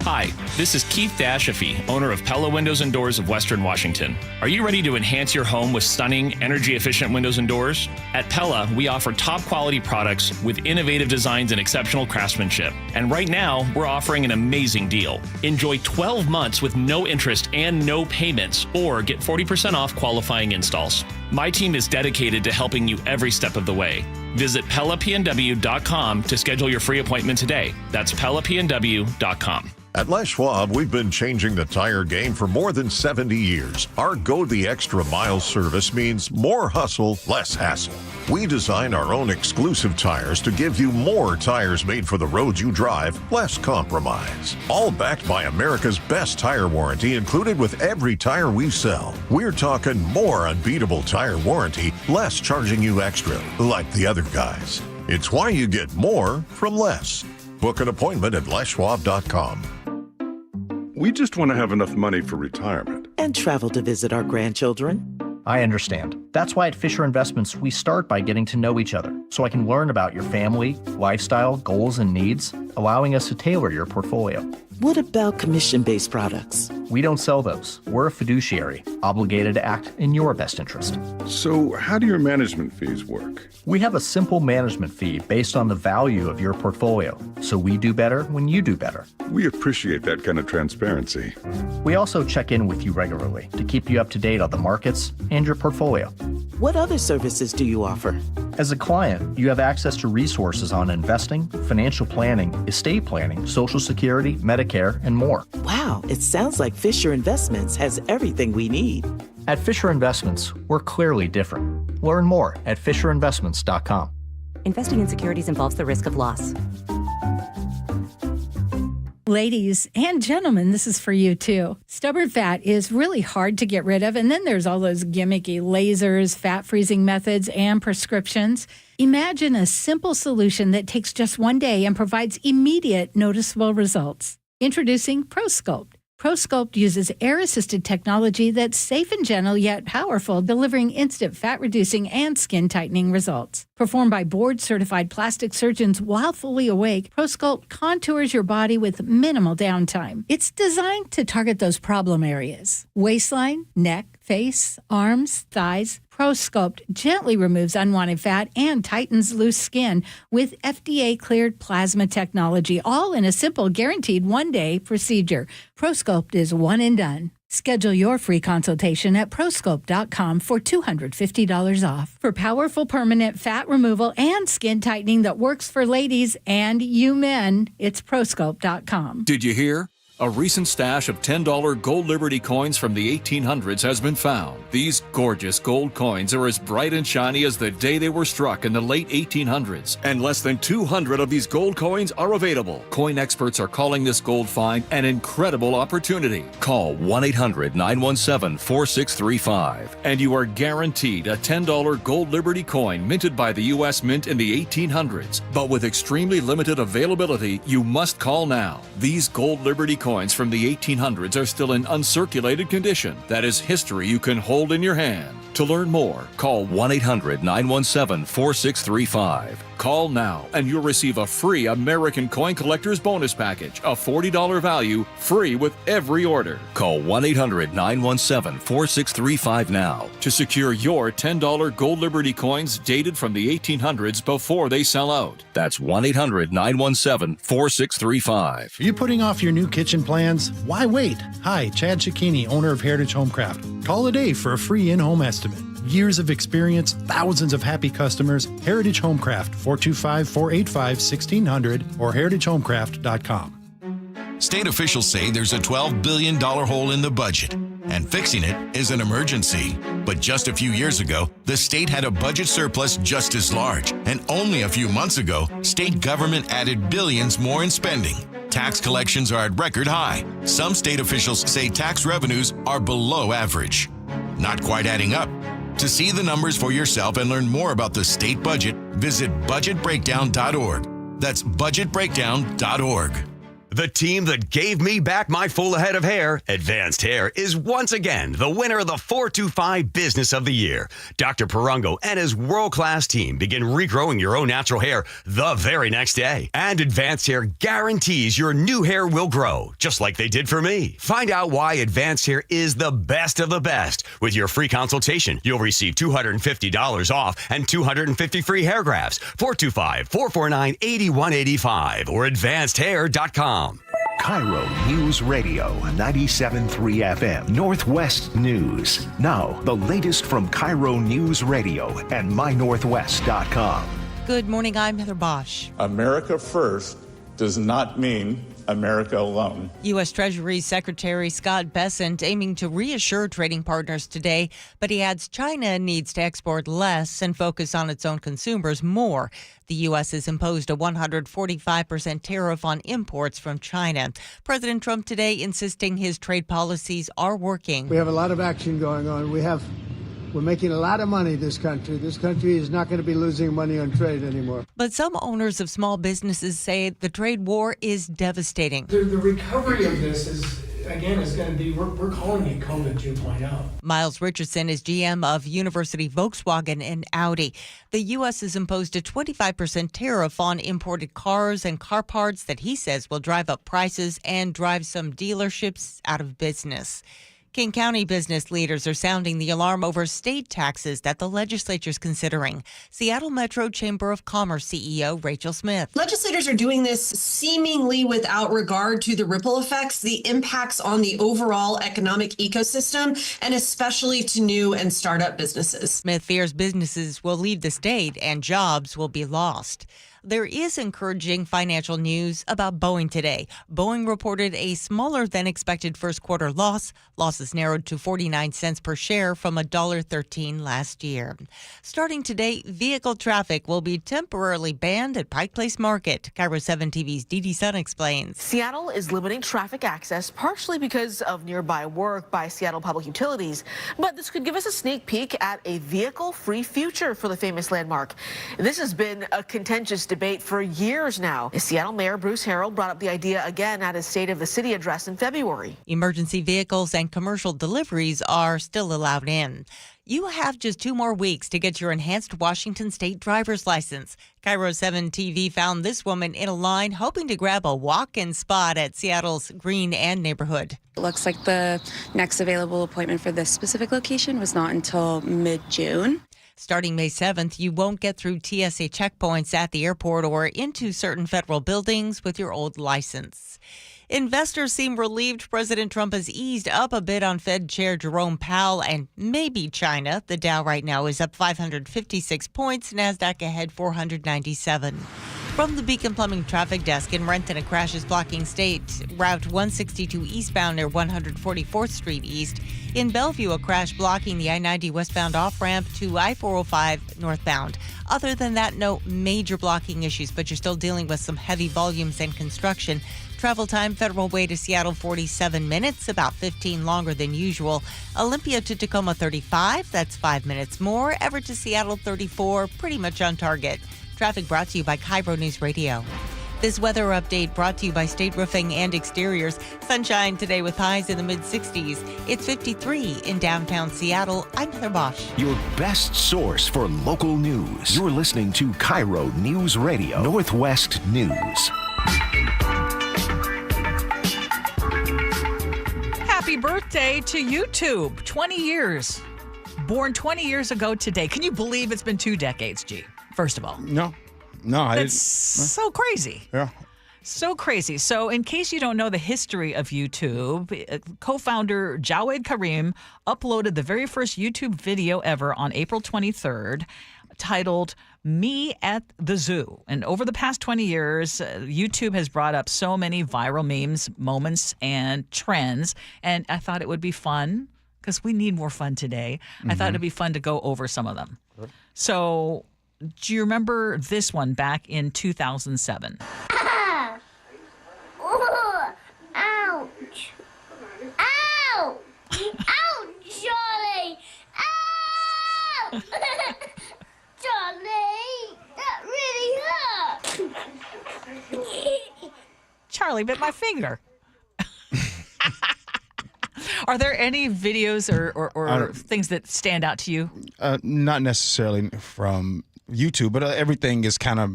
Hi, this is Keith Dashafee, owner of Pella Windows and Doors of Western Washington. Are you ready to enhance your home with stunning, energy-efficient windows and doors? At Pella, we offer top-quality products with innovative designs and exceptional craftsmanship. And right now, we're offering an amazing deal. Enjoy 12 months with no interest and no payments, or get 40% off qualifying installs. My team is dedicated to helping you every step of the way. Visit PellaPNW.com to schedule your free appointment today. That's PellaPNW.com. At Les Schwab, we've been changing the tire game for more than 70 years. Our Go the Extra Mile service means more hustle, less hassle. We design our own exclusive tires to give you more tires made for the road you drive, less compromise. All backed by America's best tire warranty included with every tire we sell. We're talking more unbeatable tire warranty, less charging you extra, like the other guys. It's why you get more from less. Book an appointment at leschwab.com. We just want to have enough money for retirement. And travel to visit our grandchildren. I understand. That's why at Fisher Investments, we start by getting to know each other, so I can learn about your family, lifestyle, goals, and needs, allowing us to tailor your portfolio. What about commission-based products? We don't sell those. We're a fiduciary, obligated to act in your best interest. So how do your management fees work? We have a simple management fee based on the value of your portfolio, so we do better when you do better. We appreciate that kind of transparency. We also check in with you regularly to keep you up to date on the markets and your portfolio. What other services do you offer? As a client, you have access to resources on investing, financial planning, estate planning, Social Security, Medicare, and more. Wow, it sounds like Fisher Investments has everything we need. At Fisher Investments, we're clearly different. Learn more at FisherInvestments.com. Investing in securities involves the risk of loss. Ladies and gentlemen, this is for you too. Stubborn fat is really hard to get rid of, and then there's all those gimmicky lasers, fat freezing methods, and prescriptions. Imagine a simple solution that takes just one day and provides immediate noticeable results. Introducing ProSculpt. ProSculpt uses air-assisted technology that's safe and gentle yet powerful, delivering instant fat-reducing and skin-tightening results. Performed by board-certified plastic surgeons while fully awake, ProSculpt contours your body with minimal downtime. It's designed to target those problem areas: waistline, neck, face, arms, thighs. ProSculpt gently removes unwanted fat and tightens loose skin with FDA-cleared plasma technology, all in a simple, guaranteed one-day procedure. ProSculpt is one and done. Schedule your free consultation at ProSculpt.com for $250 off. For powerful permanent fat removal and skin tightening that works for ladies and you men, it's ProSculpt.com. Did you hear? A recent stash of $10 gold Liberty coins from the 1800s has been found. These gorgeous gold coins are as bright and shiny as the day they were struck in the late 1800s, and less than 200 of these gold coins are available. Coin experts are calling this gold find an incredible opportunity. Call 1-800-917-4635, and you are guaranteed a $10 gold Liberty coin minted by the U.S. Mint in the 1800s. But with extremely limited availability, you must call now. These gold Liberty coins from the 1800s are still in uncirculated condition. That is history you can hold in your hand. To learn more, call 1-800-917-4635. Call now and you'll receive a free American Coin Collector's Bonus Package, a $40 value, free with every order. Call 1-800-917-4635 now to secure your $10 gold Liberty coins dated from the 1800s before they sell out. That's 1-800-917-4635. Are you putting off your new kitchen plans? Why wait? Hi, Chad Cicchini, owner of Heritage Homecraft. Call today for a free in-home estimate. Years of experience, thousands of happy customers. Heritage Homecraft, 425-485-1600 or heritagehomecraft.com. State officials say there's a $12 billion hole in the budget, and fixing it is an emergency. But just a few years ago, the state had a budget surplus just as large. And only a few months ago, state government added billions more in spending. Tax collections are at record high. Some state officials say tax revenues are below average. Not quite adding up. To see the numbers for yourself and learn more about the state budget, visit budgetbreakdown.org. That's budgetbreakdown.org. The team that gave me back my full head of hair, Advanced Hair, is once again the winner of the 425 Business of the Year. Dr. Parango and his world-class team begin regrowing your own natural hair the very next day. And Advanced Hair guarantees your new hair will grow, just like they did for me. Find out why Advanced Hair is the best of the best. With your free consultation, you'll receive $250 off and 250 free hair grafts. 425-449-8185 or advancedhair.com. KIRO News Radio 97.3 FM Northwest News. Now, the latest from KIRO News Radio and mynorthwest.com. Good morning, I'm Heather Bosch. America first does not mean America alone. U.S. Treasury Secretary Scott Bessent aiming to reassure trading partners today, but he adds China needs to export less and focus on its own consumers more. The U.S. has imposed a 145% tariff on imports from China. President Trump today insisting his trade policies are working. We have a lot of action going on. We're making a lot of money, this country. This country is not going to be losing money on trade anymore. But some owners of small businesses say the trade war is devastating. The recovery of this is going to be, we're calling it COVID 2.0. Miles Richardson is GM of University Volkswagen and Audi. The U.S. has imposed a 25% tariff on imported cars and car parts that he says will drive up prices and drive some dealerships out of business. King County business leaders are sounding the alarm over state taxes that the legislature is considering. Seattle Metro Chamber of Commerce CEO Rachel Smith. Legislators are doing this seemingly without regard to the ripple effects, the impacts on the overall economic ecosystem, and especially to new and startup businesses. Smith fears businesses will leave the state and jobs will be lost. There is encouraging financial news about Boeing today. Boeing reported a smaller than expected first quarter loss. Losses narrowed to 49 cents per share from $1.13 last year. Starting today, vehicle traffic will be temporarily banned at Pike Place Market. KIRO 7 TV's Dee Dee Sun explains. Seattle is limiting traffic access partially because of nearby work by Seattle Public Utilities. But this could give us a sneak peek at a vehicle-free future for the famous landmark. This has been a contentious debate for years now. Seattle Mayor Bruce Harrell brought up the idea again at his State of the City address in February. Emergency vehicles and commercial deliveries are still allowed in. You have just 2 more weeks to get your enhanced Washington State driver's license. KIRO 7 TV found this woman in a line hoping to grab a walk-in spot at Seattle's Green and neighborhood. It looks like the next available appointment for this specific location was not until mid-June. Starting May 7th, you won't get through TSA checkpoints at the airport or into certain federal buildings with your old license. Investors seem relieved President Trump has eased up a bit on Fed Chair Jerome Powell and maybe China. The Dow right now is up 556 points, NASDAQ ahead 497. From the Beacon Plumbing Traffic Desk in Renton, a crash is blocking State Route 162 eastbound near 144th Street East. In Bellevue, a crash blocking the I-90 westbound off-ramp to I-405 northbound. Other than that, no major blocking issues, but you're still dealing with some heavy volumes and construction. Travel time, Federal Way to Seattle, 47 minutes, about 15 longer than usual. Olympia to Tacoma, 35, that's 5 minutes more. Everett to Seattle, 34, pretty much on target. Traffic brought to you by KIRO News Radio. This weather update brought to you by State Roofing and Exteriors. Sunshine today with highs in the mid-60s. It's 53 in downtown Seattle. I'm Heather Bosch. Your best source for local news. You're listening to KIRO News Radio, Northwest News. Happy birthday to YouTube. 20 years. Born 20 years ago today. Can you believe it's been 2 decades, G? First of all. No, I didn't. It's so crazy. Yeah. So crazy. So in case you don't know the history of YouTube, co-founder Jawed Karim uploaded the very first YouTube video ever on April 23rd titled Me at the Zoo. And over the past 20 years, YouTube has brought up so many viral memes, moments, and trends. And I thought it would be fun, because we need more fun today. I thought it'd be fun to go over some of them. Sure. So do you remember this one back in 2007? Ah! Oh, ouch! Ow! Ouch, Charlie! Ow! Charlie, that really hurt. Charlie bit my finger. Are there any videos or things that stand out to you? Not necessarily from YouTube, but everything is kind of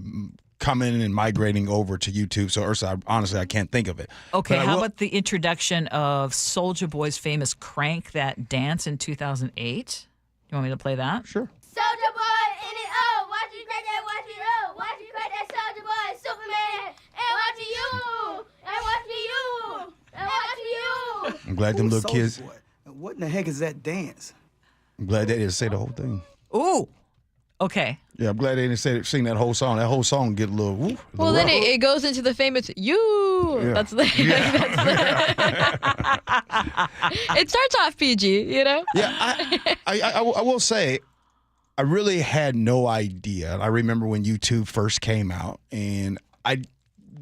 coming and migrating over to YouTube. So, Ursula, honestly, I can't think of it. Okay, how about the introduction of Soulja Boy's famous Crank That Dance in 2008? You want me to play that? Sure. Soulja Boy in it, oh, watch you crack that, watch it, oh, watch you crack that Soulja Boy, Superman, and watch you, I'm glad them little kids. Boy? What in the heck is that dance? I'm glad they didn't say the whole thing. Ooh. Okay. Yeah, I'm glad they didn't sing that whole song. That whole song get a little. Woo, Well, then it goes into the famous "you." Yeah. That's the. It starts off PG, you know. Yeah, I will say, I really had no idea. I remember when YouTube first came out, and I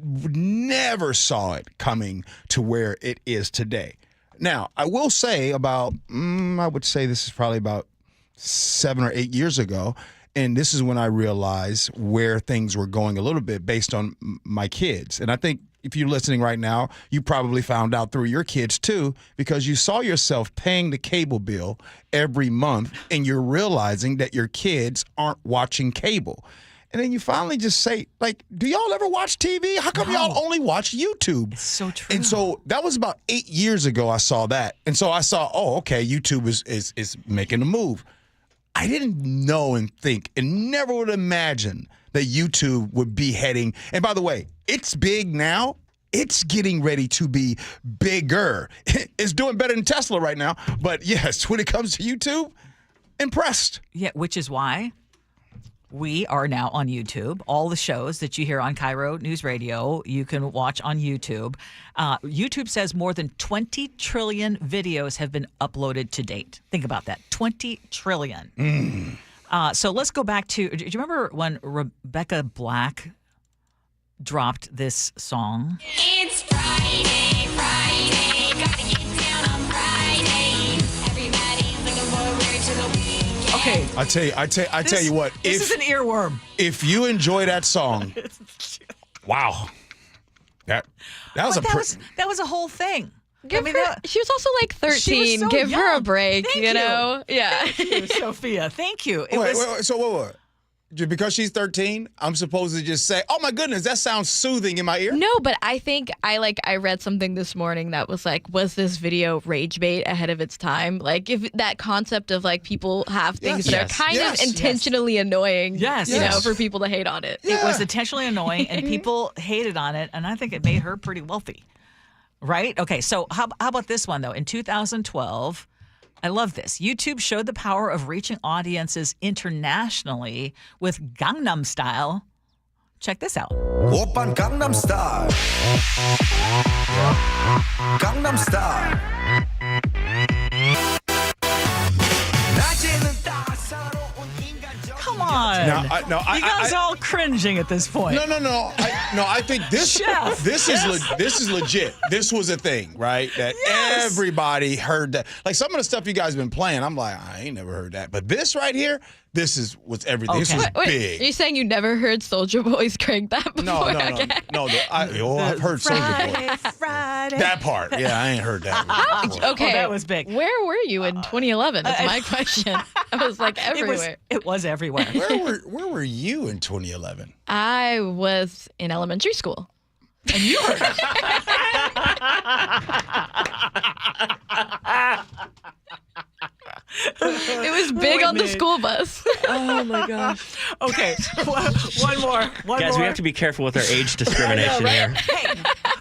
never saw it coming to where it is today. Now, I will say I would say this is probably about 7 or 8 years ago, and this is when I realized where things were going a little bit based on my kids. And I think if you're listening right now, you probably found out through your kids too, because you saw yourself paying the cable bill every month, and you're realizing that your kids aren't watching cable. And then you finally just say, like, do y'all ever watch TV? How come y'all only watch YouTube? It's so true. And so that was about 8 years ago I saw that. And so I saw, oh, okay, YouTube is making a move. I didn't know and think and never would imagine that YouTube would be heading. And by the way, it's big now. It's getting ready to be bigger. It's doing better than Tesla right now. But yes, when it comes to YouTube, impressed. Yeah, which is why we are now on YouTube. All the shows that you hear on KIRO News Radio, you can watch on YouTube. YouTube says more than 20 trillion videos have been uploaded to date. Think about that, 20 trillion. So let's go back to, do you remember when Rebecca Black dropped this song? It's Friday, gotta get down on Friday. Everybody's looking forward to the weekend. Okay. I tell you what. This is an earworm. If you enjoy that song, wow. That was a whole thing. She was also like 13. She was so Give her a young. break, Thank you know? Yeah. Thank you, Sophia. Thank you. Wait. So what? Because she's 13, I'm supposed to just say, "Oh my goodness, that sounds soothing in my ear." No, but I think I read something this morning that was like, was this video rage bait ahead of its time? Like, if that concept of like people have things that are kind of intentionally annoying, you know, for people to hate on it. It was intentionally annoying, and people hated on it, and I think it made her pretty wealthy. Right? Okay, so how about this one, though? In 2012, I love this. YouTube showed the power of reaching audiences internationally with Gangnam Style. Check this out. Oppan Gangnam Style. Gangnam Style. Come on. You guys are all cringing at this point. No. I think this is legit. This was a thing, right? That everybody heard that. Like some of the stuff you guys have been playing, I'm like, I ain't never heard that. But this right here, this was everything. Okay. This was Wait, big. are you saying you never heard Soulja Boy's crank that before? No. I've heard Soulja Boy. Friday. That part. Yeah, I ain't heard that one before. Okay. Oh, that was big. Where were you in 2011? That's my question. I was like everywhere. It was everywhere. Where were you in 2011? I was in elementary school. And you heard it. It was big on the school bus. Oh my gosh. Okay, one more. Guys, we have to be careful with our age discrimination here.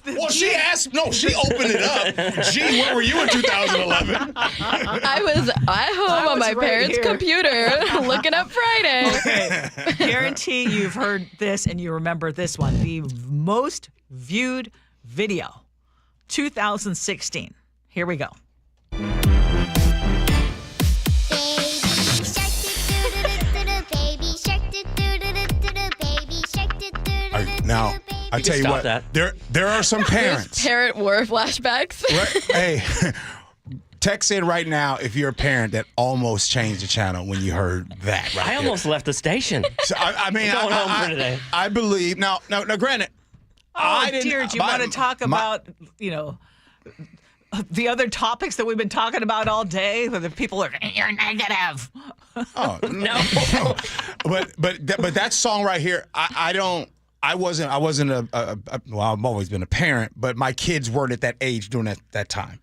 Well, she asked. No, she opened it up. Gee, where were you in 2011? I was at home on my parents' computer looking up Friday. Okay. Guarantee you've heard this and you remember this one. The most viewed video, 2016. Here we go. Now, I tell you what, there are some parents. Parent war flashbacks. Right? Hey, text in right now if you're a parent that almost changed the channel when you heard that. Right I almost left the station. So, I mean, going home for today. I believe now. Granted, Dear, do you want to talk about the other topics that we've been talking about all day? Where the people are, you're negative. Oh no. but that song right here, I wasn't well, I've always been a parent, but my kids weren't at that age during that time.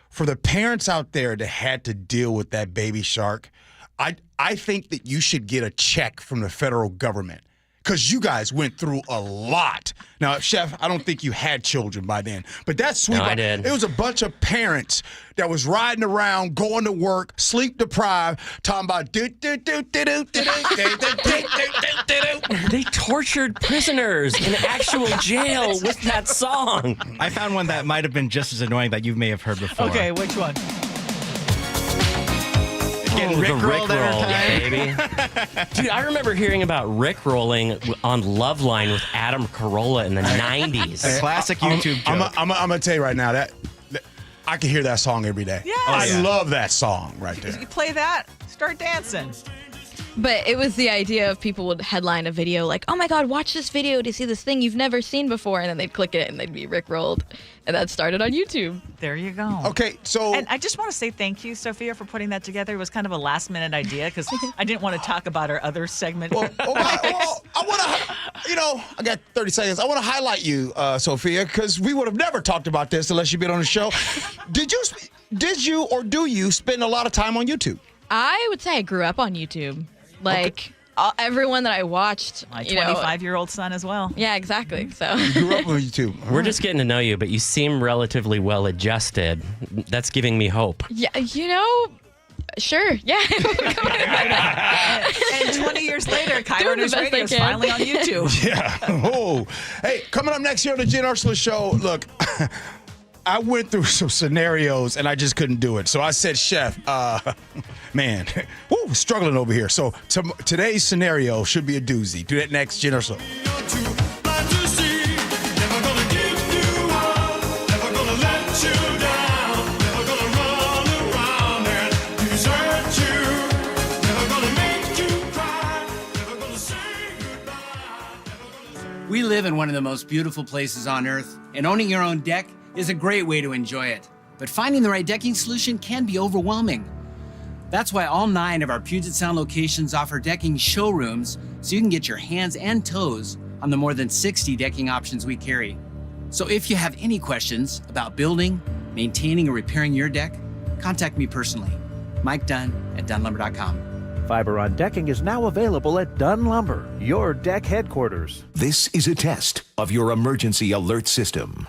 For the parents out there that had to deal with that baby shark, I think that you should get a check from the federal government. because you guys went through a lot. Now, Chef, I don't think you had children by then, but that's sweet. No, I did. It was a bunch of parents that was riding around, going to work, sleep deprived, talking about do. They tortured prisoners in actual jail with that song. I found one that might have been just as annoying that you may have heard before. Okay, which one? Getting the Rickrolled baby. Dude, I remember hearing about Rickrolling on Loveline with Adam Carolla in the 90s. A classic YouTube joke. I'm going to tell you right now, that I can hear that song every day. Yes. I love that song right there. You play that, start dancing. But it was the idea of people would headline a video like, oh my God, watch this video to see this thing you've never seen before. And then they'd click it and they'd be Rickrolled. And that started on YouTube. There you go. Okay, so. And I just want to say thank you, Sophia, for putting that together. It was kind of a last minute idea because I didn't want to talk about our other segment. I want to, I got 30 seconds. I want to highlight you, Sophia, because we would have never talked about this unless you'd been on the show. Did you or do you spend a lot of time on YouTube? I would say I grew up on YouTube. Like, everyone that I watched. My 25-year-old son as well. Yeah, exactly. So you grew up on YouTube. We're just getting to know you, but you seem relatively well adjusted. That's giving me hope. Yeah, sure. Yeah. And 20 years later, KIRO Newsradio is finally on YouTube. Yeah. Oh. Hey, coming up next year on the Gee Ursula Show, look, I went through some scenarios and I just couldn't do it. So I said, Chef, man, struggling over here. So today's scenario should be a doozy. Do that next, Gee Ursula. We live in one of the most beautiful places on earth, and owning your own deck is a great way to enjoy it. But finding the right decking solution can be overwhelming. That's why all 9 of our Puget Sound locations offer decking showrooms so you can get your hands and toes on the more than 60 decking options we carry. So if you have any questions about building, maintaining, or repairing your deck, contact me personally, Mike Dunn at dunlumber.com. Fiber on decking is now available at Dunn Lumber, your deck headquarters. This is a test of your emergency alert system.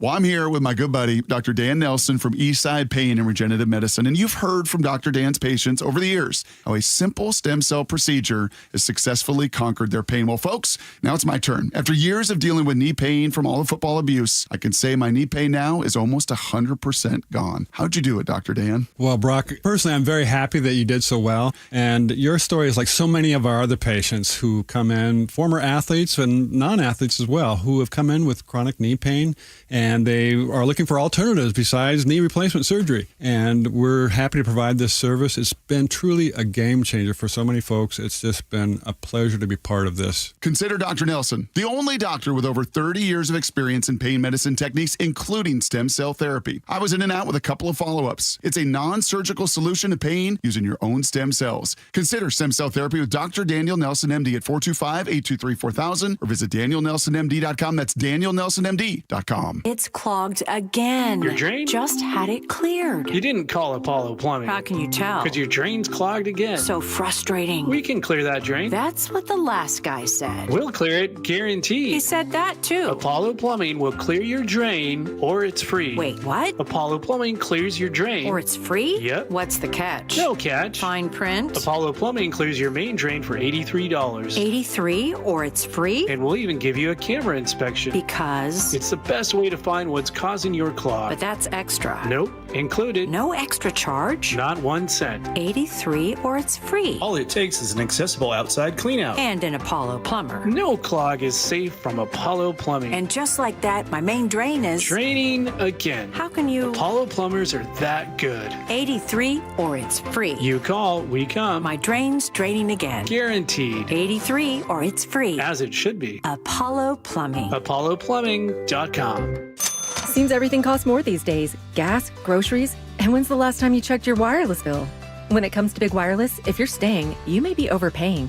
Well, I'm here with my good buddy, Dr. Dan Nelson from Eastside Pain and Regenerative Medicine. And you've heard from Dr. Dan's patients over the years how a simple stem cell procedure has successfully conquered their pain. Well, folks, now it's my turn. After years of dealing with knee pain from all the football abuse, I can say my knee pain now is almost 100% gone. How'd you do it, Dr. Dan? Well, Brock, personally, I'm very happy that you did so well. And your story is like so many of our other patients who come in, former athletes and non-athletes as well, who have come in with chronic knee pain and they are looking for alternatives besides knee replacement surgery. And we're happy to provide this service. It's been truly a game changer for so many folks. It's just been a pleasure to be part of this. Consider Dr. Nelson, the only doctor with over 30 years of experience in pain medicine techniques, including stem cell therapy. I was in and out with a couple of follow-ups. It's a non-surgical solution to pain using your own stem cells. Consider stem cell therapy with Dr. Daniel Nelson, MD at 425-823-4000 or visit danielnelsonmd.com. That's danielnelsonmd.com. It's clogged again. Your drain? Just had it cleared. You didn't call Apollo Plumbing. How can you tell? Because your drain's clogged again. So frustrating. We can clear that drain. That's what the last guy said. We'll clear it, guaranteed. He said that too. Apollo Plumbing will clear your drain or it's free. Wait, what? Apollo Plumbing clears your drain. Or it's free? Yep. What's the catch? No catch. Fine print? Apollo Plumbing clears your main drain for $83. $83 or it's free? And we'll even give you a camera inspection. Because? It's the best way to find what's causing your clog. But that's extra. Nope. Included. No extra charge? Not 1 cent. $83 or it's free. All it takes is an accessible outside cleanout. And an Apollo plumber. No clog is safe from Apollo Plumbing. And just like that, my main drain is... Draining again. How can you... Apollo plumbers are that good. $83 or it's free. You call, we come. My drain's draining again. Guaranteed. $83 or it's free. As it should be. Apollo Plumbing. ApolloPlumbing.com. Seems everything costs more these days. Gas, groceries, and when's the last time you checked your wireless bill? When it comes to big wireless, if you're staying, you may be overpaying.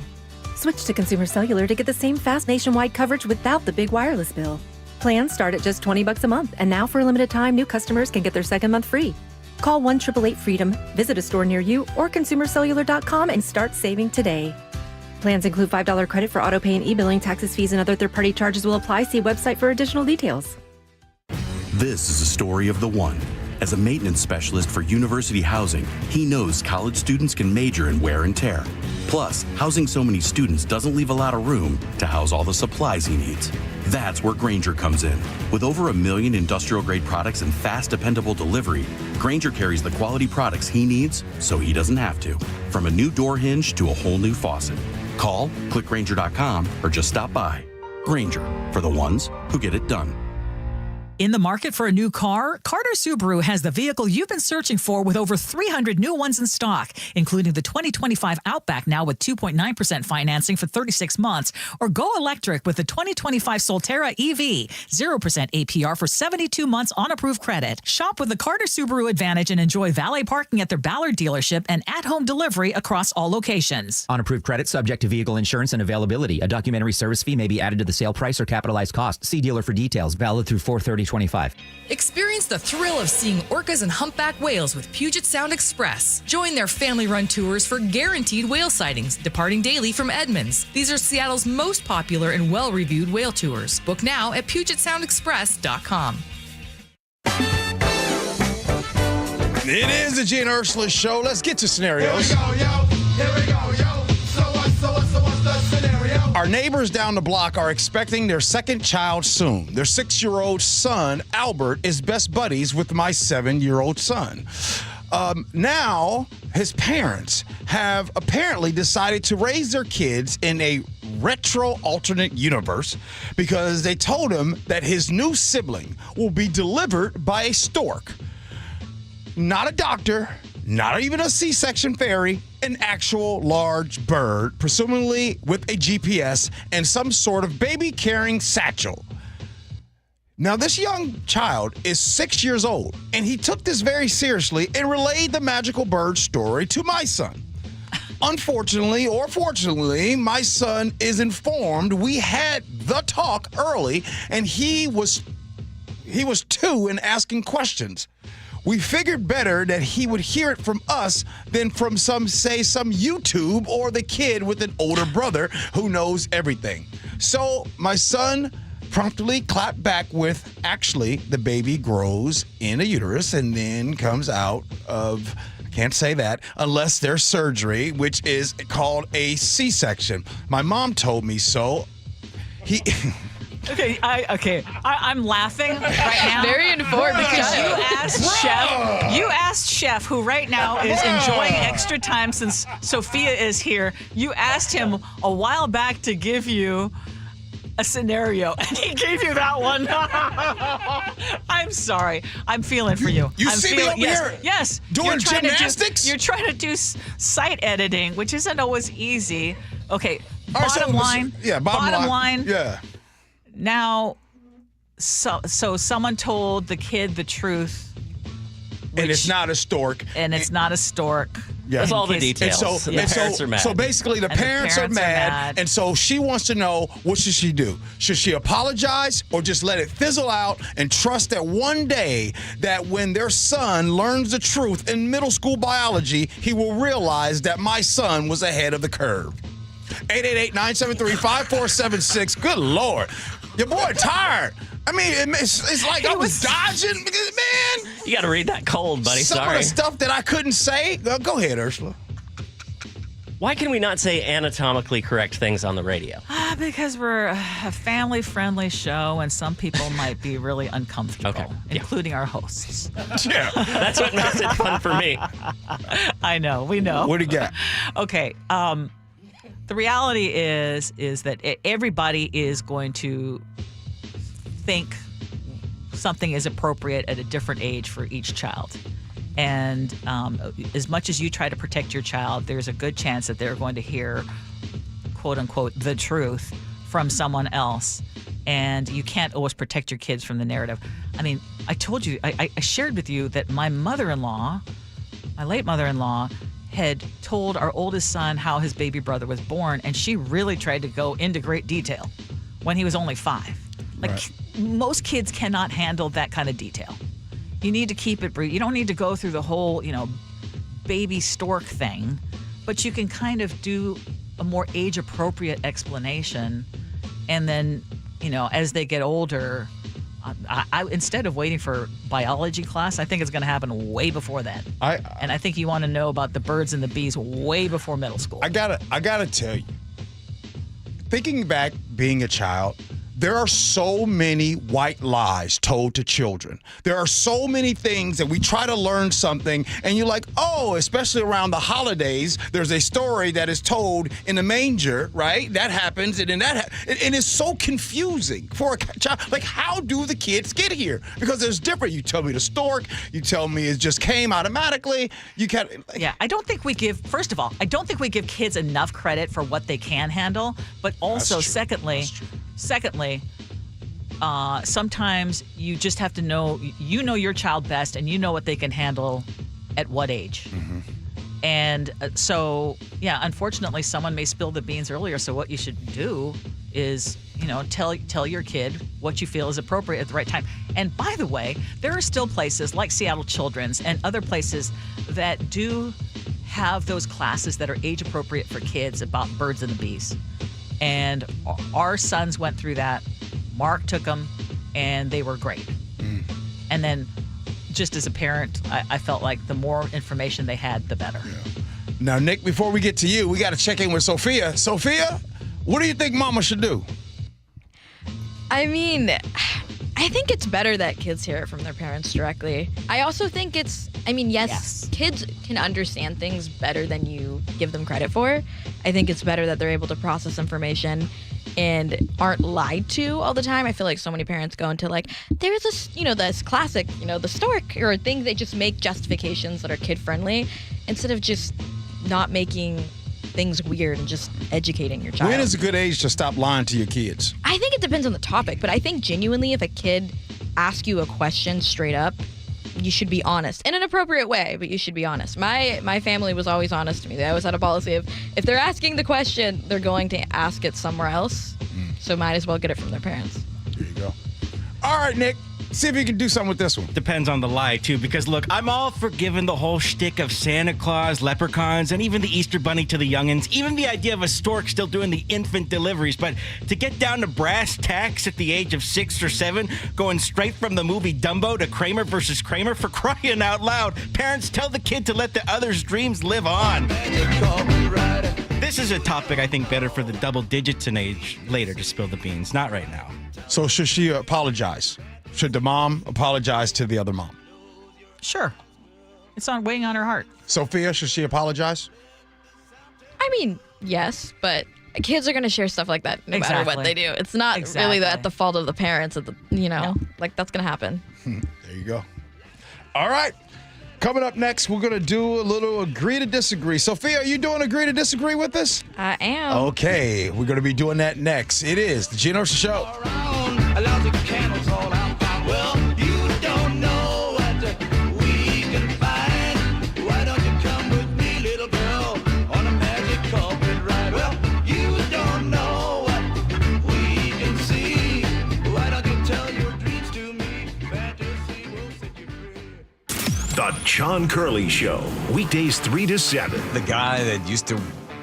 Switch to Consumer Cellular to get the same fast nationwide coverage without the big wireless bill. Plans start at just $20 a month, and now for a limited time, new customers can get their second month free. Call 1-888-FREEDOM, visit a store near you, or consumercellular.com and start saving today. Plans include $5 credit for autopay and e-billing. Taxes, fees, and other third-party charges will apply. See website for additional details. This is a story of the one. As a maintenance specialist for university housing, he knows college students can major in wear and tear. Plus, housing so many students doesn't leave a lot of room to house all the supplies he needs. That's where Grainger comes in. With over 1 million industrial-grade products and fast, dependable delivery, Grainger carries the quality products he needs so he doesn't have to. From a new door hinge to a whole new faucet. Call, click Grainger.com, or just stop by. Grainger, for the ones who get it done. In the market for a new car, Carter Subaru has the vehicle you've been searching for with over 300 new ones in stock, including the 2025 Outback now with 2.9% financing for 36 months, or go electric with the 2025 Solterra EV, 0% APR for 72 months on approved credit. Shop with the Carter Subaru Advantage and enjoy valet parking at their Ballard dealership and at-home delivery across all locations. On approved credit, subject to vehicle insurance and availability. A documentary service fee may be added to the sale price or capitalized cost. See dealer for details. Valid through 4/30/25. Experience the thrill of seeing orcas and humpback whales with Puget Sound Express. Join their family-run tours for guaranteed whale sightings, departing daily from Edmonds. These are Seattle's most popular and well-reviewed whale tours. Book now at PugetSoundExpress.com. It is the Gee and Ursula Show. Let's get to scenarios. Here we go, yo. Here we go, yo. So what's the scenario? Our neighbors down the block are expecting their second child soon. Their 6-year-old son, Albert, is best buddies with my 7-year-old son. Now, his parents have apparently decided to raise their kids in a retro alternate universe because they told him that his new sibling will be delivered by a stork. Not a doctor, not even a C-section fairy, an actual large bird, presumably with a GPS and some sort of baby-carrying satchel. Now, this young child is 6 years old, and he took this very seriously and relayed the magical bird story to my son. Unfortunately, or fortunately, my son is informed we had the talk early, and he was 2 and asking questions. We figured better that he would hear it from us than from some YouTube or the kid with an older brother who knows everything. So my son promptly clapped back with, actually, the baby grows in a uterus and then comes out of, I can't say that, unless there's surgery, which is called a C-section. My mom told me so. I'm laughing right now. Very informed because child. you asked Chef, who right now is enjoying extra time since Sophia is here. You asked him a while back to give you a scenario, and he gave you that one. I'm sorry. I'm feeling for you. You see me over here? Yes. Doing gymnastics? You're trying to do site editing, which isn't always easy. Okay. All right, Bottom line. Bottom line. Yeah. Now, so someone told the kid the truth. And it's not a stork. And it's not a stork. Yeah. That's all the details. And The parents are mad. So basically, the parents are mad. And so she wants to know, what should she do? Should she apologize or just let it fizzle out and trust that one day that when their son learns the truth in middle school biology, he will realize that my son was ahead of the curve? 888-973-5476. Good Lord. Your boy tired. I mean, it's like I was dodging. Man. You got to read that cold, buddy. Some of the stuff that I couldn't say. Go ahead, Ursula. Why can we not say anatomically correct things on the radio? Because we're a family-friendly show, and some people might be really uncomfortable, including our hosts. Yeah. That's what makes it fun for me. I know. We know. What do you got? Okay. The reality is that everybody is going to think something is appropriate at a different age for each child. And as much as you try to protect your child, there's a good chance that they're going to hear, quote unquote, the truth from someone else. And you can't always protect your kids from the narrative. I mean, I told you, I shared with you that my mother-in-law, my late mother-in-law, had told our oldest son how his baby brother was born, and she really tried to go into great detail when he was only 5. Like, most kids cannot handle that kind of detail. You need to keep it brief. You don't need to go through the whole, baby stork thing, but you can kind of do a more age-appropriate explanation, and then, as they get older, I instead of waiting for biology class, I think it's going to happen way before then. And I think you want to know about the birds and the bees way before middle school. I gotta tell you, thinking back being a child, there are so many white lies told to children. There are so many things that we try to learn something, and you're like, oh, especially around the holidays, there's a story that is told in the manger, right? That happens, and then and it's so confusing for a child. Like, how do the kids get here? Because there's different. You tell me the stork, you tell me it just came automatically. Yeah, I don't think we give kids enough credit for what they can handle, but also, secondly, sometimes you just have to know your child best, and you know what they can handle at what age. Mm-hmm. And so, unfortunately, someone may spill the beans earlier. So what you should do is, tell your kid what you feel is appropriate at the right time. And by the way, there are still places like Seattle Children's and other places that do have those classes that are age appropriate for kids about birds and the bees. And our sons went through that. Mark took them, and they were great. And then, just as a parent, I felt like the more information they had, the better. Yeah. Now, Nick, before we get to you, we got to check in with Sophia. Sophia, what do you think Mama should do? I mean, I think it's better that kids hear it from their parents directly. I also think yes, kids can understand things better than you give them credit for. I think it's better that they're able to process information and aren't lied to all the time. I feel like so many parents go into there's this, this classic, the stork, or things they just make justifications that are kid friendly instead of just not making things weird and just educating your child. When is a good age to stop lying to your kids? I think it depends on the topic, but I think genuinely if a kid asks you a question straight up, you should be honest in an appropriate way, but you should be honest. My family was always honest to me. They always had a policy of if they're asking the question, they're going to ask it somewhere else. So might as well get it from their parents. There you go. All right, Nick. See if you can do something with this one. Depends on the lie, too, because, look, I'm all for giving the whole shtick of Santa Claus, leprechauns, and even the Easter Bunny to the youngins, even the idea of a stork still doing the infant deliveries. But to get down to brass tacks at the age of 6 or 7, going straight from the movie Dumbo to Kramer versus Kramer, for crying out loud, parents, tell the kid to let the other's dreams live on. This is a topic I think better for the double digits in age later to spill the beans, not right now. So should she apologize? Should the mom apologize to the other mom? Sure. It's weighing on her heart. Sophia, should she apologize? I mean, yes, but kids are going to share stuff like that no matter what they do. It's not really at the fault of the parents. That's going to happen. There you go. All right. Coming up next, we're going to do a little agree to disagree. Sophia, are you doing agree to disagree with us? I am. Okay. We're going to be doing that next. It is the Gee Ursula Show. Well, you don't know what we can find. Why don't you come with me, little girl, on a magic carpet ride? Well, you don't know what we can see. Why don't you tell your dreams to me? Fantasy will set you free. The John Curley Show, weekdays 3 to 7. The guy that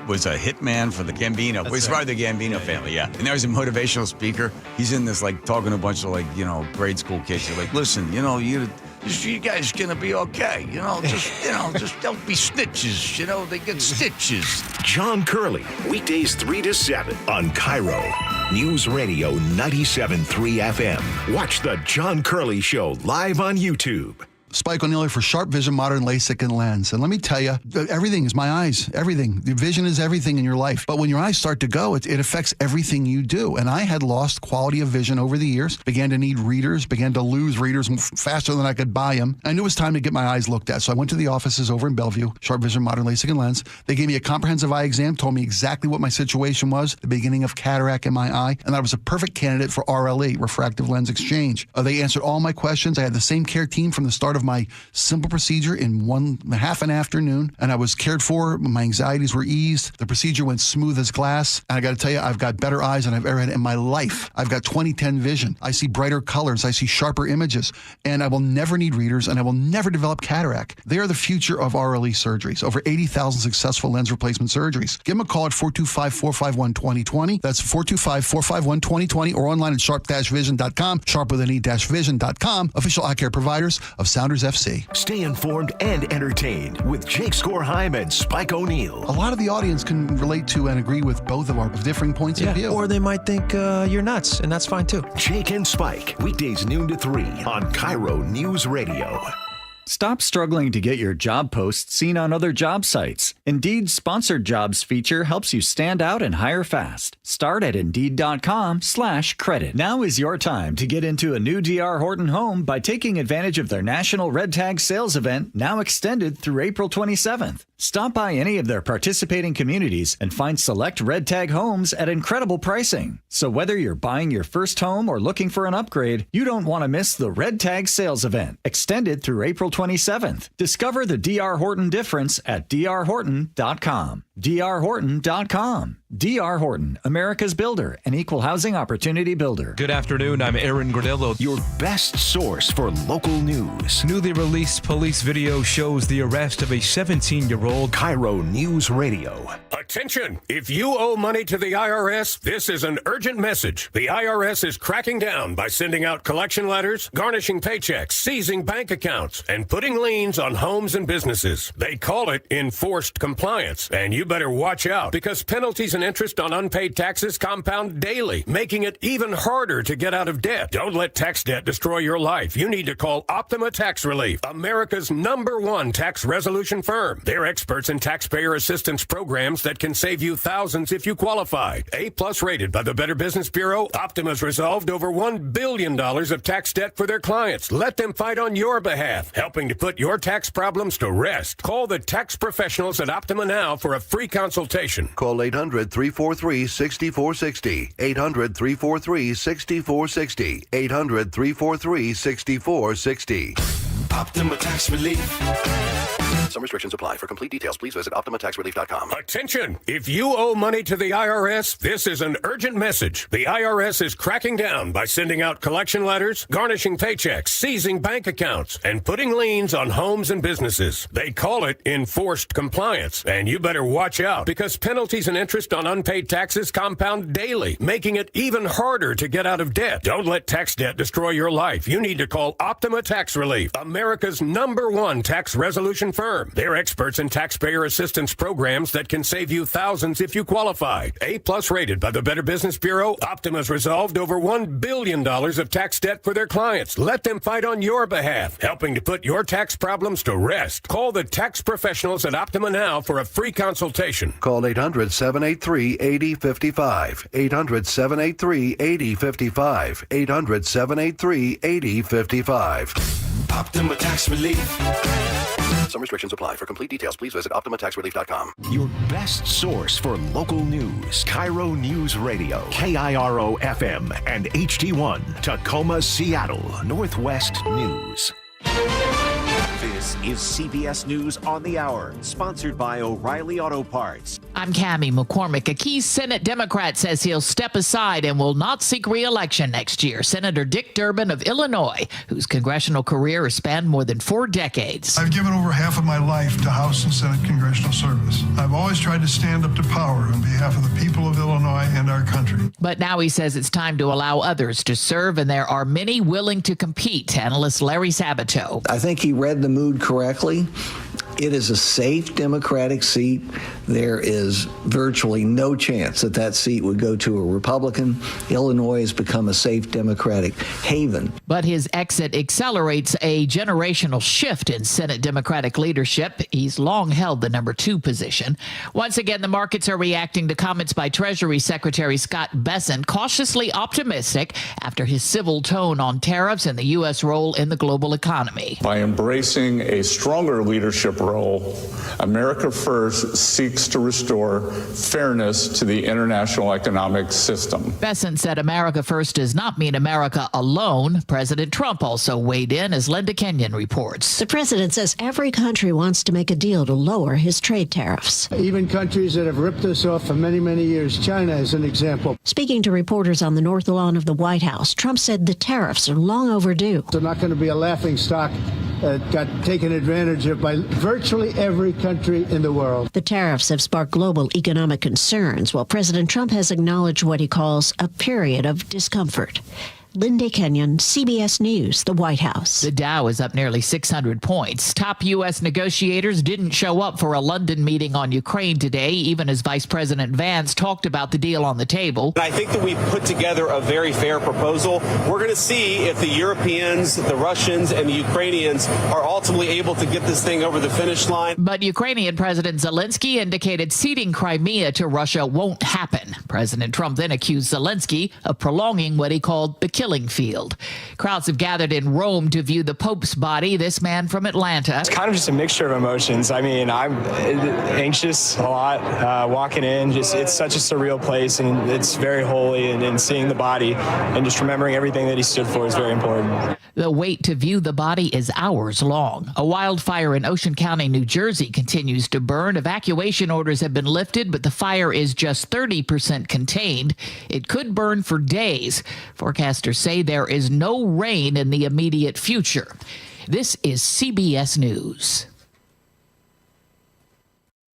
was a hitman for the Gambino. He's part of the Gambino family, yeah. And now he's a motivational speaker. He's in this, talking to a bunch of, grade school kids. You're like, listen, you guys gonna be okay. Just don't be snitches. They get stitches. John Curley, weekdays 3 to 7 on KIRO News Radio 97.3 FM. Watch the John Curley Show live on YouTube. Spike O'Neil for Sharp Vision, Modern LASIK and Lens. And let me tell you, everything is my eyes, everything. The vision is everything in your life. But when your eyes start to go, it affects everything you do. And I had lost quality of vision over the years, began to need readers, began to lose readers faster than I could buy them. I knew it was time to get my eyes looked at. So I went to the offices over in Bellevue, Sharp Vision, Modern LASIK and Lens. They gave me a comprehensive eye exam, told me exactly what my situation was, the beginning of cataract in my eye, and I was a perfect candidate for RLE, refractive lens exchange. They answered all my questions. I had the same care team from the start of my simple procedure in half an afternoon, and I was cared for. My anxieties were eased. The procedure went smooth as glass. And I got to tell you, I've got better eyes than I've ever had in my life. I've got 20/10 vision. I see brighter colors. I see sharper images. And I will never need readers, and I will never develop cataract. They are the future of RLE surgeries. Over 80,000 successful lens replacement surgeries. Give them a call at 425-451-2020. That's 425-451-2020, or online at sharp-vision.com, sharp with an e-vision.com, official eye care providers of Sounders FC. Stay informed and entertained with Jake Skorheim and Spike O'Neill. A lot of the audience can relate to and agree with both of our differing points of view. Or they might think you're nuts, and that's fine too. Jake and Spike, weekdays noon to 3 on KIRO News Radio. Stop struggling to get your job posts seen on other job sites. Indeed's Sponsored Jobs feature helps you stand out and hire fast. Start at Indeed.com/credit. Now is your time to get into a new D.R. Horton home by taking advantage of their National Red Tag Sales event, now extended through April 27th. Stop by any of their participating communities and find select Red Tag homes at incredible pricing. So whether you're buying your first home or looking for an upgrade, you don't want to miss the Red Tag Sales event, extended through April 27th. Discover the D.R. Horton difference at drhorton.com. drhorton.com. D.R. Horton, America's builder and equal housing opportunity builder. Good afternoon, I'm Aaron Granillo. Your best source for local news. Newly released police video shows the arrest of a 17-year-old. KIRO News Radio. Attention! If you owe money to the IRS, this is an urgent message. The IRS is cracking down by sending out collection letters, garnishing paychecks, seizing bank accounts, and putting liens on homes and businesses. They call it enforced compliance, and you better watch out because penalties and interest on unpaid taxes compound daily, making it even harder to get out of debt. Don't let tax debt destroy your life. You need to call Optima Tax Relief, America's #1 tax resolution firm. They're experts in taxpayer assistance programs that can save you thousands if you qualify. A+ rated by the Better Business Bureau, Optima's resolved over $1 billion of tax debt for their clients. Let them fight on your behalf, helping to put your tax problems to rest. Call the tax professionals at Optima now for a free consultation. Call 800-343-6460. 800-343-6460. 800-343-6460. Optima Tax Relief. Some restrictions apply. For complete details, please visit OptimaTaxRelief.com. Attention! If you owe money to the IRS, this is an urgent message. The IRS is cracking down by sending out collection letters, garnishing paychecks, seizing bank accounts, and putting liens on homes and businesses. They call it enforced compliance, and you better watch out because penalties and interest on unpaid taxes compound daily, making it even harder to get out of debt. Don't let tax debt destroy your life. You need to call Optima Tax Relief, America's #1 tax resolution firm. They're experts in taxpayer assistance programs that can save you thousands if you qualify. A+ rated by the Better Business Bureau, Optima's resolved over $1 billion of tax debt for their clients. Let them fight on your behalf, helping to put your tax problems to rest. Call the tax professionals at Optima now for a free consultation. Call 800-783-8055. 800-783-8055. 800-783-8055. Optima Tax Relief. Some restrictions apply. For complete details, please visit OptimaTaxRelief.com. Your best source for local news. KIRO News Radio. KIRO FM and HD1. Tacoma, Seattle. Northwest News. This is CBS News on the Hour, sponsored by O'Reilly Auto Parts. I'm Cammie McCormick. A key Senate Democrat says he'll step aside and will not seek re-election next year. Senator Dick Durbin of Illinois, whose congressional career has spanned more than 4 decades. I've given over half of my life to House and Senate congressional service. I've always tried to stand up to power on behalf of the people of Illinois and our country. But now he says it's time to allow others to serve, and there are many willing to compete. Analyst Larry Sabato. I think he read the mood correctly. It is a safe Democratic seat. There is virtually no chance that that seat would go to a Republican. Illinois has become a safe Democratic haven. But his exit accelerates a generational shift in Senate Democratic leadership. He's long held the number 2 position. Once again, the markets are reacting to comments by Treasury Secretary Scott Bessent, cautiously optimistic after his civil tone on tariffs and the U.S. role in the global economy. By embracing a stronger leadership role, America First seeks seeks to restore fairness to the international economic system. Bessent said America First does not mean America alone. President Trump also weighed in, as Linda Kenyon reports. The president says every country wants to make a deal to lower his trade tariffs. Even countries that have ripped us off for many, many years, China is an example. Speaking to reporters on the north lawn of the White House, Trump said the tariffs are long overdue. They're not going to be a laughingstock that got taken advantage of by virtually every country in the world. The tariffs have sparked global economic concerns, while President Trump has acknowledged what he calls a period of discomfort. Linda Kenyon, CBS News, the White House. The Dow is up nearly 600 points. Top U.S. negotiators didn't show up for a London meeting on Ukraine today, even as Vice President Vance talked about the deal on the table. I think that we've put together a very fair proposal. We're going to see if the Europeans, the Russians, and the Ukrainians are ultimately able to get this thing over the finish line. But Ukrainian President Zelensky indicated ceding Crimea to Russia won't happen. President Trump then accused Zelensky of prolonging what he called the killing field. Crowds have gathered in Rome to view the Pope's body. This man from Atlanta. It's kind of just a mixture of emotions. I mean, I'm anxious a lot walking in. It's such a surreal place, and it's very holy, and seeing the body and just remembering everything that he stood for is very important. The wait to view the body is hours long. A wildfire in Ocean County, New Jersey continues to burn. Evacuation orders have been lifted, but the fire is just 30% contained. It could burn for days. Forecasters say there is no rain in the immediate future. This is CBS News.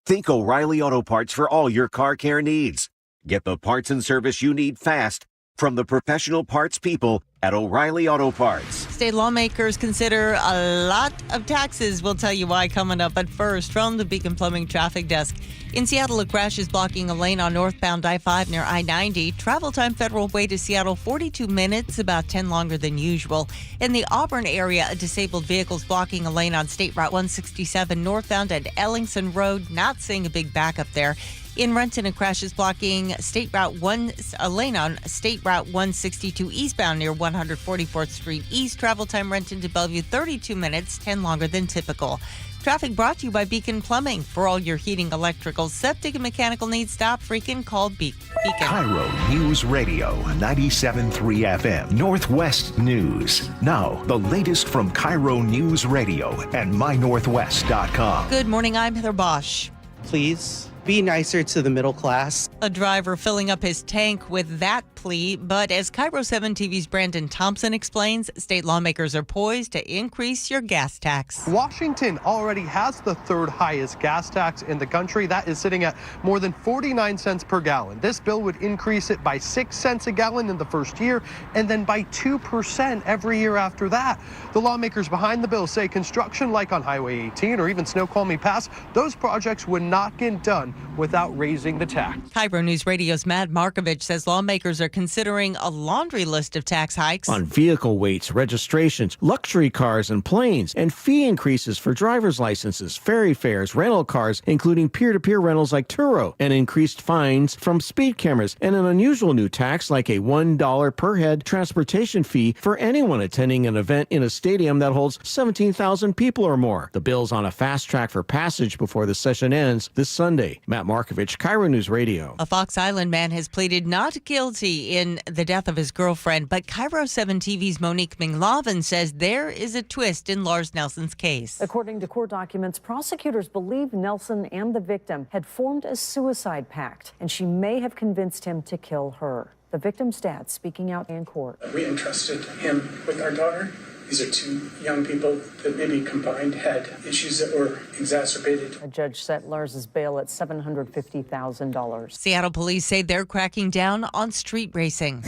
Think O'Reilly Auto Parts for all your car care needs. Get the parts and service you need fast from the professional parts people at O'Reilly Auto Parts. State lawmakers consider a lot of taxes. We'll tell you why coming up. But first, from the Beacon Plumbing Traffic Desk. In Seattle, a crash is blocking a lane on northbound I-5 near I-90. Travel time Federal Way to Seattle, 42 minutes, about 10 longer than usual. In the Auburn area, a disabled vehicle is blocking a lane on State Route 167 northbound at Ellingson Road. Not seeing a big backup there. In Renton, a crash is blocking a lane on State Route 162 eastbound near 144th Street East. Travel time Renton to Bellevue, 32 minutes, 10 longer than typical. Traffic brought to you by Beacon Plumbing. For all your heating, electrical, septic, and mechanical needs, stop freaking call Beacon. KIRO News Radio 97.3 FM Northwest News. Now, the latest from KIRO News Radio and mynorthwest.com. Good morning, I'm Heather Bosch. Please be nicer to the middle class. A driver filling up his tank with that plea, but as KIRO 7 TV's Brandon Thompson explains, state lawmakers are poised to increase your gas tax. Washington already has the third highest gas tax in the country. That is sitting at more than 49 cents per gallon. This bill would increase it by 6 cents a gallon in the first year and then by 2% every year after that. The lawmakers behind the bill say construction like on Highway 18 or even Snoqualmie Pass, those projects would not get done without raising the tax. KIRO News Radio's Matt Markovich says lawmakers are considering a laundry list of tax hikes on vehicle weights, registrations, luxury cars and planes, and fee increases for driver's licenses, ferry fares, rental cars, including peer-to-peer rentals like Turo, and increased fines from speed cameras, and an unusual new tax like a $1 per head transportation fee for anyone attending an event in a stadium that holds 17,000 people or more. The bill's on a fast track for passage before the session ends this Sunday. Matt Markovich, KIRO News Radio. A Fox Island man has pleaded not guilty in the death of his girlfriend, but KIRO 7 TV's Monique Minglavin says there is a twist in Lars Nelson's case. According to court documents, prosecutors believe Nelson and the victim had formed a suicide pact, and she may have convinced him to kill her. The victim's dad speaking out in court. We entrusted him with our daughter. These are two young people that maybe combined had issues that were exacerbated. A judge set Lars's bail at $750,000. Seattle police say they're cracking down on street racing.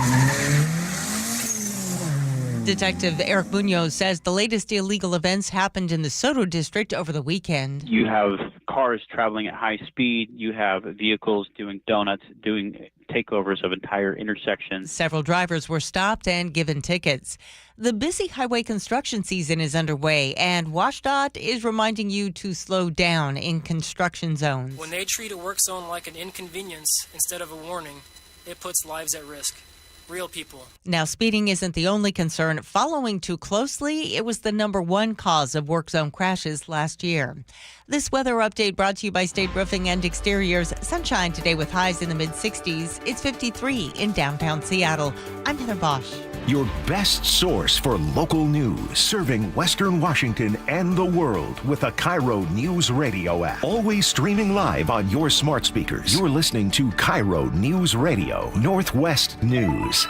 Detective Eric Munoz says the latest illegal events happened in the Soto district over the weekend. You have cars traveling at high speed. You have vehicles doing donuts, doing takeovers of entire intersections. Several drivers were stopped and given tickets. The busy highway construction season is underway, and WashDOT is reminding you to slow down in construction zones. When they treat a work zone like an inconvenience instead of a warning, it puts lives at risk. real people. Now, speeding isn't the only concern. Following too closely, it was the #1 cause of work zone crashes last year. This weather update brought to you by State Roofing and Exteriors. Sunshine today with highs in the mid-60s. It's 53 in downtown Seattle. I'm Heather Bosch. Your best source for local news, serving Western Washington and the world with a KIRO Newsradio app. Always streaming live on your smart speakers. You're listening to KIRO Newsradio, Northwest News.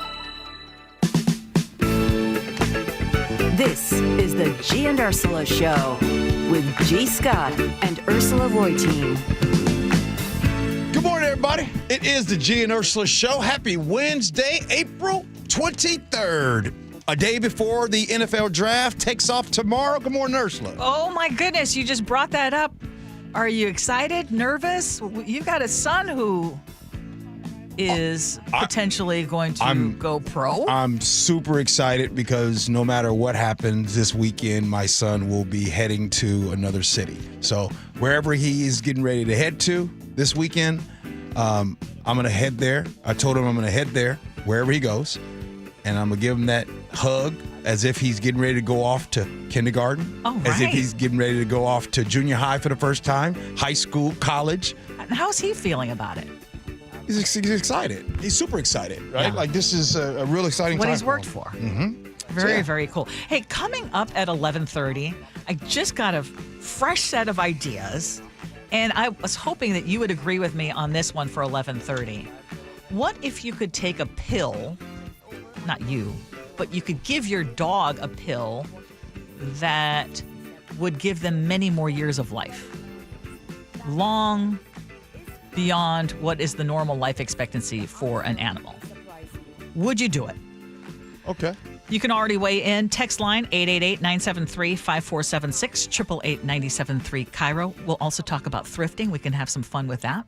This is the Gee and Ursula Show with G. Scott and Ursula Reutin. Good morning, everybody. It is the Gee and Ursula Show. Happy Wednesday, April 23rd. A day before the NFL draft takes off tomorrow. Good morning, Ursula. Oh, my goodness. You just brought that up. Are you excited? Nervous? You've got a son who is potentially going to go pro. I'm super excited because no matter what happens this weekend, my son will be heading to another city. So wherever he is getting ready to head to this weekend, I'm going to head there. I told him I'm going to head there wherever he goes, and I'm going to give him that hug as if he's getting ready to go off to kindergarten, as if he's getting ready to go off to junior high for the first time, high school, college. And how's he feeling about it? He's excited. He's super excited, right? Yeah. Like, this is a real exciting what time he's worked for. Mm-hmm. Very cool. Hey, coming up at 11:30, I just got a fresh set of ideas, and I was hoping that you would agree with me on this one for 11:30. What if you could take a pill, not you, but you could give your dog a pill that would give them many more years of life? Long beyond what is the normal life expectancy for an animal. Would you do it? Okay. You can already weigh in. Text line 888-973-5476, 888-973 KIRO. We'll also talk about thrifting. We can have some fun with that.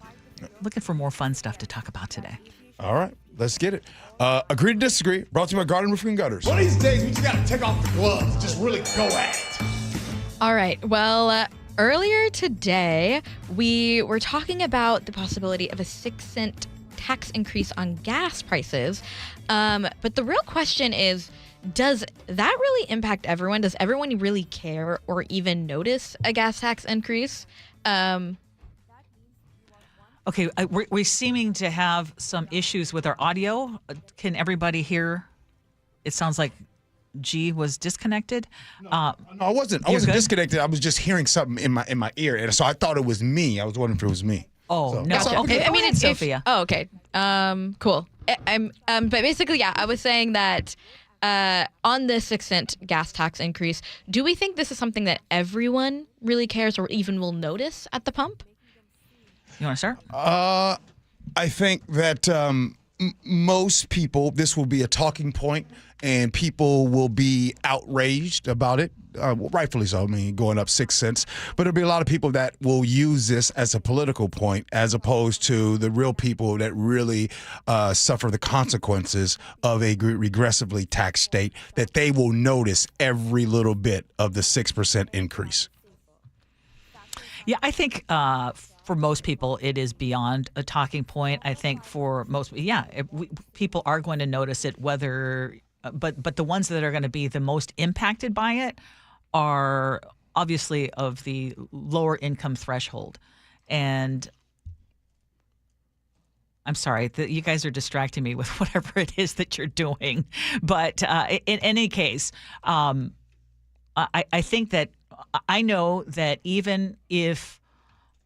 Looking for more fun stuff to talk about today. All right, let's get it. Agree to disagree. Brought to you by Garden Roofing and Gutters. One of these days, we just got to take off the gloves. Just really go at it. All right. Well, earlier today, we were talking about the possibility of a 6-cent tax increase on gas prices. But the real question is, does that really impact everyone? Does everyone really care or even notice a gas tax increase? Okay, we're seeming to have some issues with our audio. Can everybody hear? It sounds like G was disconnected. No, I wasn't. I wasn't disconnected. I was just hearing something in my ear, and so I thought it was me. I was wondering if it was me. Oh, no. Okay. I mean, it's Sophia. Okay. Cool. But basically, yeah, I was saying that on the 6-cent gas tax increase, do we think this is something that everyone really cares or even will notice at the pump? You want to start? I think that most people, this will be a talking point, and people will be outraged about it. Rightfully so. I mean, going up 6 cents. But there'll be a lot of people that will use this as a political point, as opposed to the real people that really suffer the consequences of a regressively taxed state, that they will notice every little bit of the 6% increase. Yeah, I think for most people, it is beyond a talking point. I think for most, people are going to notice it, whether, but the ones that are going to be the most impacted by it are obviously of the lower income threshold. And I'm sorry that you guys are distracting me with whatever it is that you're doing. But in any case, I think that I know that even if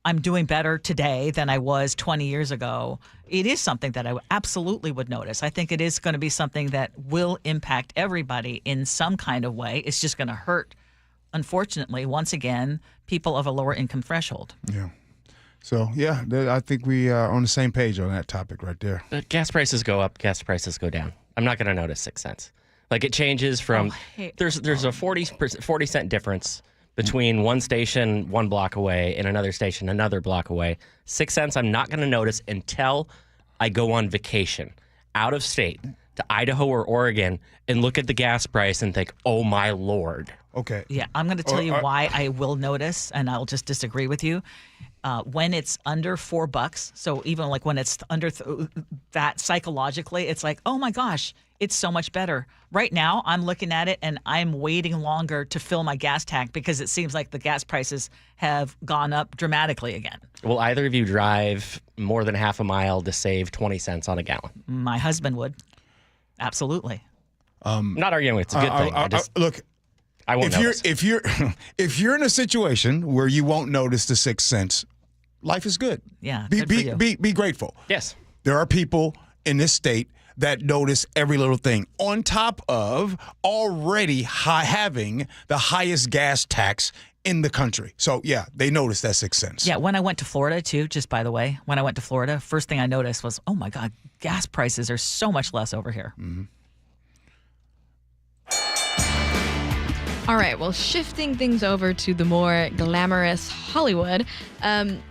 I'm doing better today than I was 20 years ago, it is something that I absolutely would notice. I think it is going to be something that will impact everybody in some kind of way. It's just going to hurt, unfortunately, once again, people of a lower income threshold. Yeah. So, yeah, I think we are on the same page on that topic right there. But gas prices go up, gas prices go down. I'm not going to notice 6 cents. Like, it changes from there's a 40 cent difference between one station 1 block away and another station another block away. 6 cents I'm not going to notice until I go on vacation out of state to Idaho or Oregon and look at the gas price and think, oh, my Lord. Okay. Yeah, I'm going to tell you why I will notice, and I'll just disagree with you. when it's under $4, so even like when it's under that psychologically, it's like, oh my gosh, it's so much better. Right now, I'm looking at it and I'm waiting longer to fill my gas tank because it seems like the gas prices have gone up dramatically again. Will either of you drive more than half a mile to save 20 cents on a gallon? My husband would. Absolutely. Not arguing, it's a good thing. Look, I won't notice. if you're in a situation where you won't notice the 6 cents, life is good. Yeah, be grateful. Yes. There are people in this state that notice every little thing, on top of already having the highest gas tax in the country. So, yeah, they noticed that 6 cents. Yeah, when I went to Florida, too, just by the way, when I went to Florida, first thing I noticed was, oh, my God, gas prices are so much less over here. Mm-hmm. All right, well, shifting things over to the more glamorous Hollywood,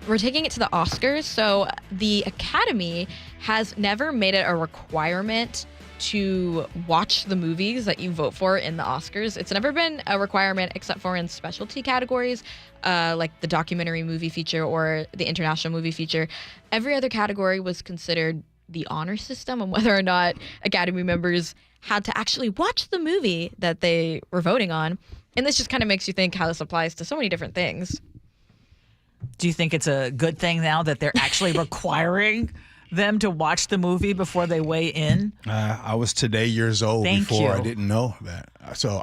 we're taking it to the Oscars. So the Academy has never made it a requirement to watch the movies that you vote for in the Oscars. It's never been a requirement except for in specialty categories, like the documentary movie feature or the international movie feature. Every other category was considered the honor system and whether or not Academy members had to actually watch the movie that they were voting on. And this just kind of makes you think how this applies to so many different things. Do you think it's a good thing now that they're actually requiring them to watch the movie before they weigh in? I was today years old Thank before you. I didn't know that. So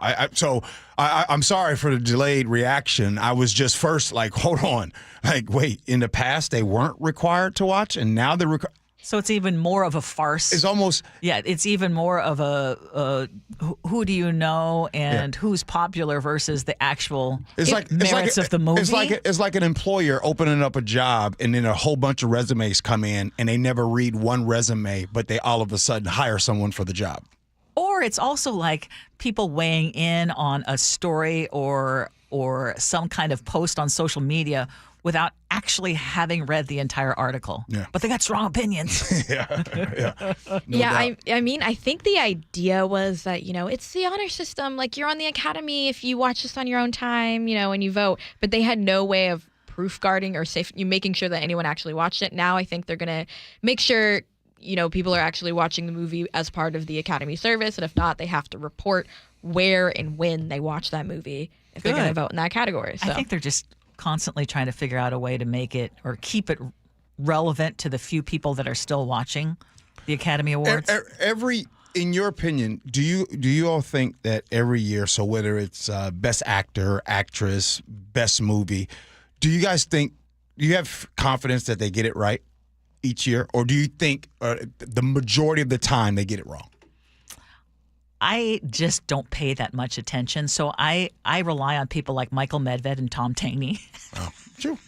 I'm sorry for the delayed reaction. I was just first like, hold on. Like, wait, in the past they weren't required to watch and now they're required. So it's even more of a farce. It's almost... Yeah, it's even more of a who do you know and who's popular versus the actual merits of the movie. It's like an employer opening up a job and then a whole bunch of resumes come in and they never read one resume, but they all of a sudden hire someone for the job. Or it's also like people weighing in on a story or some kind of post on social media without actually having read the entire article. Yeah. But they got strong opinions. I mean, I think the idea was that, it's the honor system. Like, you're on the Academy if you watch this on your own time, and you vote. But they had no way of proof guarding or making sure that anyone actually watched it. Now I think they're going to make sure, people are actually watching the movie as part of the Academy service. And if not, they have to report where and when they watch that movie if they're going to vote in that category. So. I think they're just constantly trying to figure out a way to make it or keep it relevant to the few people that are still watching the Academy Awards. In your opinion, do you all think that every year, so whether it's best actor, actress, best movie, do you have confidence that they get it right each year, or do you think the majority of the time they get it wrong? I just don't pay that much attention, so I rely on people like Michael Medved and Tom Taney. Oh, true.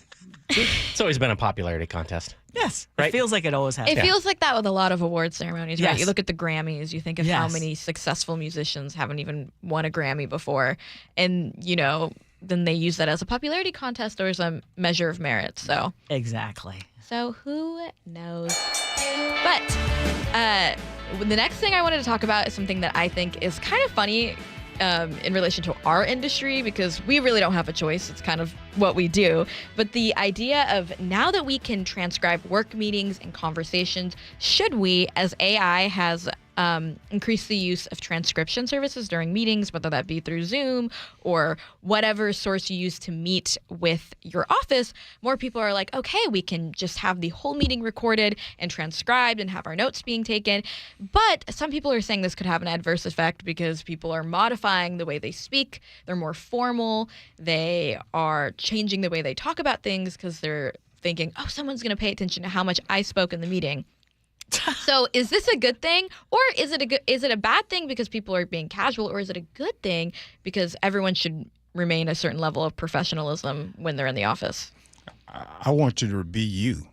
It's always been a popularity contest. Yes, right? It feels like it always has. It feels like that with a lot of award ceremonies, right? Yes. You look at the Grammys, you think of how many successful musicians haven't even won a Grammy before, and then they use that as a popularity contest or as a measure of merit. So exactly. So who knows? But the next thing I wanted to talk about is something that I think is kind of funny in relation to our industry because we really don't have a choice. It's kind of what we do. But the idea of now that we can transcribe work meetings and conversations, should we, as AI has increase the use of transcription services during meetings, whether that be through Zoom or whatever source you use to meet with your office, more people are like, okay, we can just have the whole meeting recorded and transcribed and have our notes being taken. But some people are saying this could have an adverse effect because people are modifying the way they speak. They're more formal. They are changing the way they talk about things because they're thinking, oh, someone's going to pay attention to how much I spoke in the meeting. So is this a good thing, or is it a bad thing because people are being casual, or is it a good thing because everyone should remain a certain level of professionalism when they're in the office? I want you to be you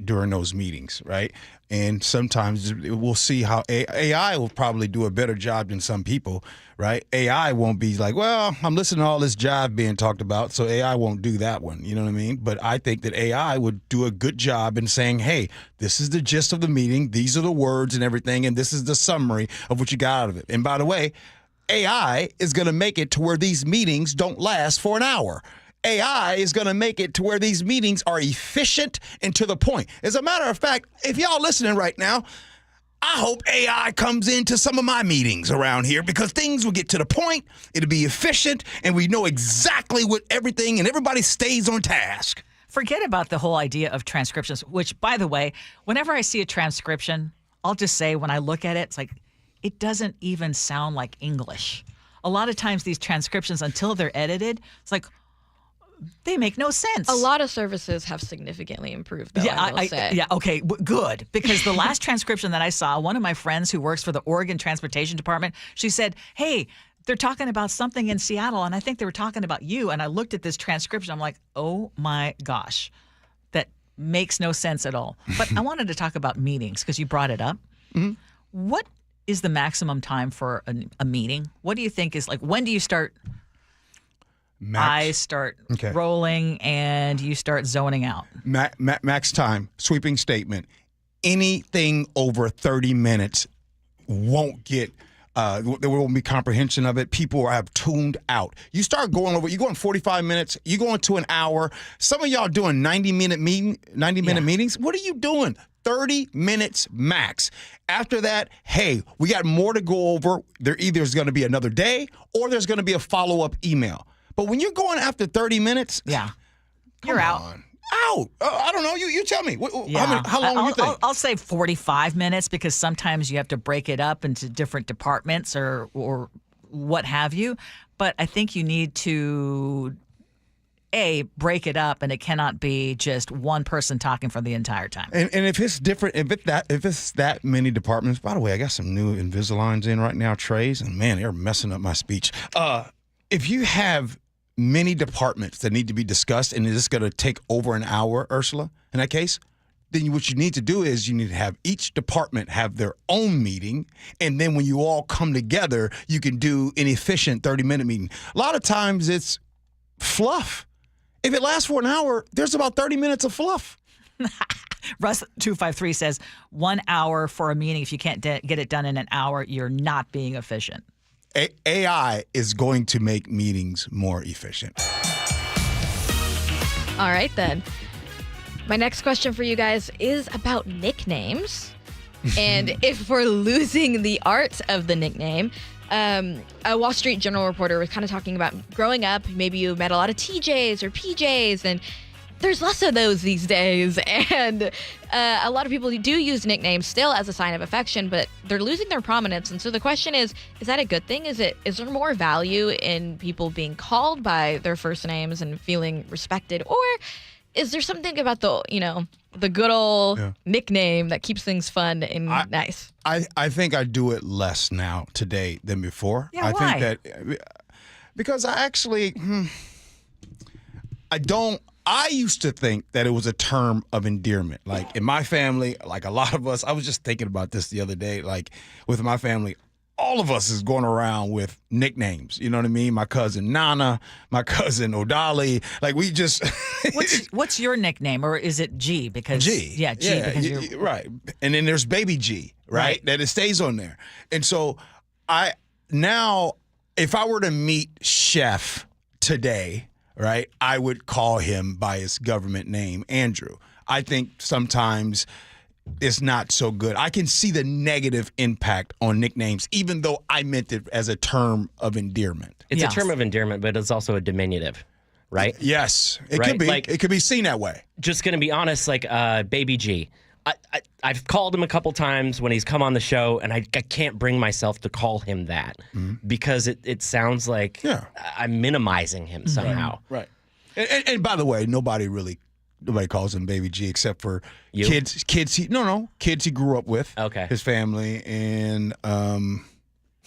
during those meetings, right? And sometimes we'll see how AI will probably do a better job than some people, right? AI won't be like, well, I'm listening to all this jive being talked about, so AI won't do that one. You know what I mean? But I think that AI would do a good job in saying, hey, this is the gist of the meeting. These are the words and everything, and this is the summary of what you got out of it. And by the way, AI is going to make it to where these meetings don't last for an hour. AI is going to make it to where these meetings are efficient and to the point. As a matter of fact, if y'all listening right now, I hope AI comes into some of my meetings around here because things will get to the point, it'll be efficient, and we know exactly what everything, and everybody stays on task. Forget about the whole idea of transcriptions, which, by the way, whenever I see a transcription, I'll just say when I look at it, it's like, it doesn't even sound like English. A lot of times these transcriptions, until they're edited, it's like, they make no sense. A lot of services have significantly improved, though, yeah, I will say. Yeah, okay, good. Because the last transcription that I saw, one of my friends who works for the Oregon Transportation Department, she said, hey, they're talking about something in Seattle, and I think they were talking about you. And I looked at this transcription. I'm like, oh, my gosh, that makes no sense at all. But I wanted to talk about meetings because you brought it up. Mm-hmm. What is the maximum time for a meeting? What do you think is like, when do you start... I start rolling and you start zoning out. Max time, sweeping statement. Anything over 30 minutes won't get, there won't be comprehension of it. People have tuned out. You start going over, you're going 45 minutes, you're going to an hour. Some of y'all doing 90-minute meetings. What are you doing? 30 minutes max. After that, hey, we got more to go over. There either is going to be another day or there's going to be a follow-up email. But when you're going after 30 minutes, you're out. Out. I don't know. You tell me. How long do you think? I'll say 45 minutes because sometimes you have to break it up into different departments or what have you. But I think you need to, break it up, and it cannot be just one person talking for the entire time. And if it's different, if it's that many departments, by the way, I got some new Invisaligns in right now, trays, and man, they're messing up my speech. If you have many departments that need to be discussed and it's going to take over an hour, Ursula, in that case, then what you need to do is you need to have each department have their own meeting, and then when you all come together, you can do an efficient 30-minute meeting. A lot of times it's fluff. If it lasts for an hour, there's about 30 minutes of fluff. Russ253 says 1 hour for a meeting. If you can't get it done in an hour, you're not being efficient. AI is going to make meetings more efficient. All right, then. My next question for you guys is about nicknames. And if we're losing the art of the nickname, a Wall Street Journal reporter was kind of talking about growing up, maybe you met a lot of TJs or PJs, and there's less of those these days. And a lot of people do use nicknames still as a sign of affection, but they're losing their prominence. And so the question is that a good thing? Is there more value in people being called by their first names and feeling respected? Or is there something about the good old nickname that keeps things fun and nice? I think I do it less now today than before. Yeah, why? Think that because I actually I used to think that it was a term of endearment. Like in my family, like a lot of us, I was just thinking about this the other day, like with my family, all of us is going around with nicknames. You know what I mean? My cousin Nana, my cousin Odali, like we just. What's your nickname, or is it G? Because G. Yeah, G. Yeah, because you're right. And then there's Baby G, right? That it stays on there. And so if I were to meet Chef today, right, I would call him by his government name, Andrew. I think sometimes it's not so good. I can see the negative impact on nicknames, even though I meant it as a term of endearment. It's a term of endearment, but it's also a diminutive, right? Yes, it could be. Like, it could be seen that way. Just going to be honest, like Baby G. I've called him a couple times when he's come on the show, and I can't bring myself to call him that because it sounds like I'm minimizing him somehow. Right. And by the way, nobody calls him Baby G except for kids he grew up with. Okay. His family and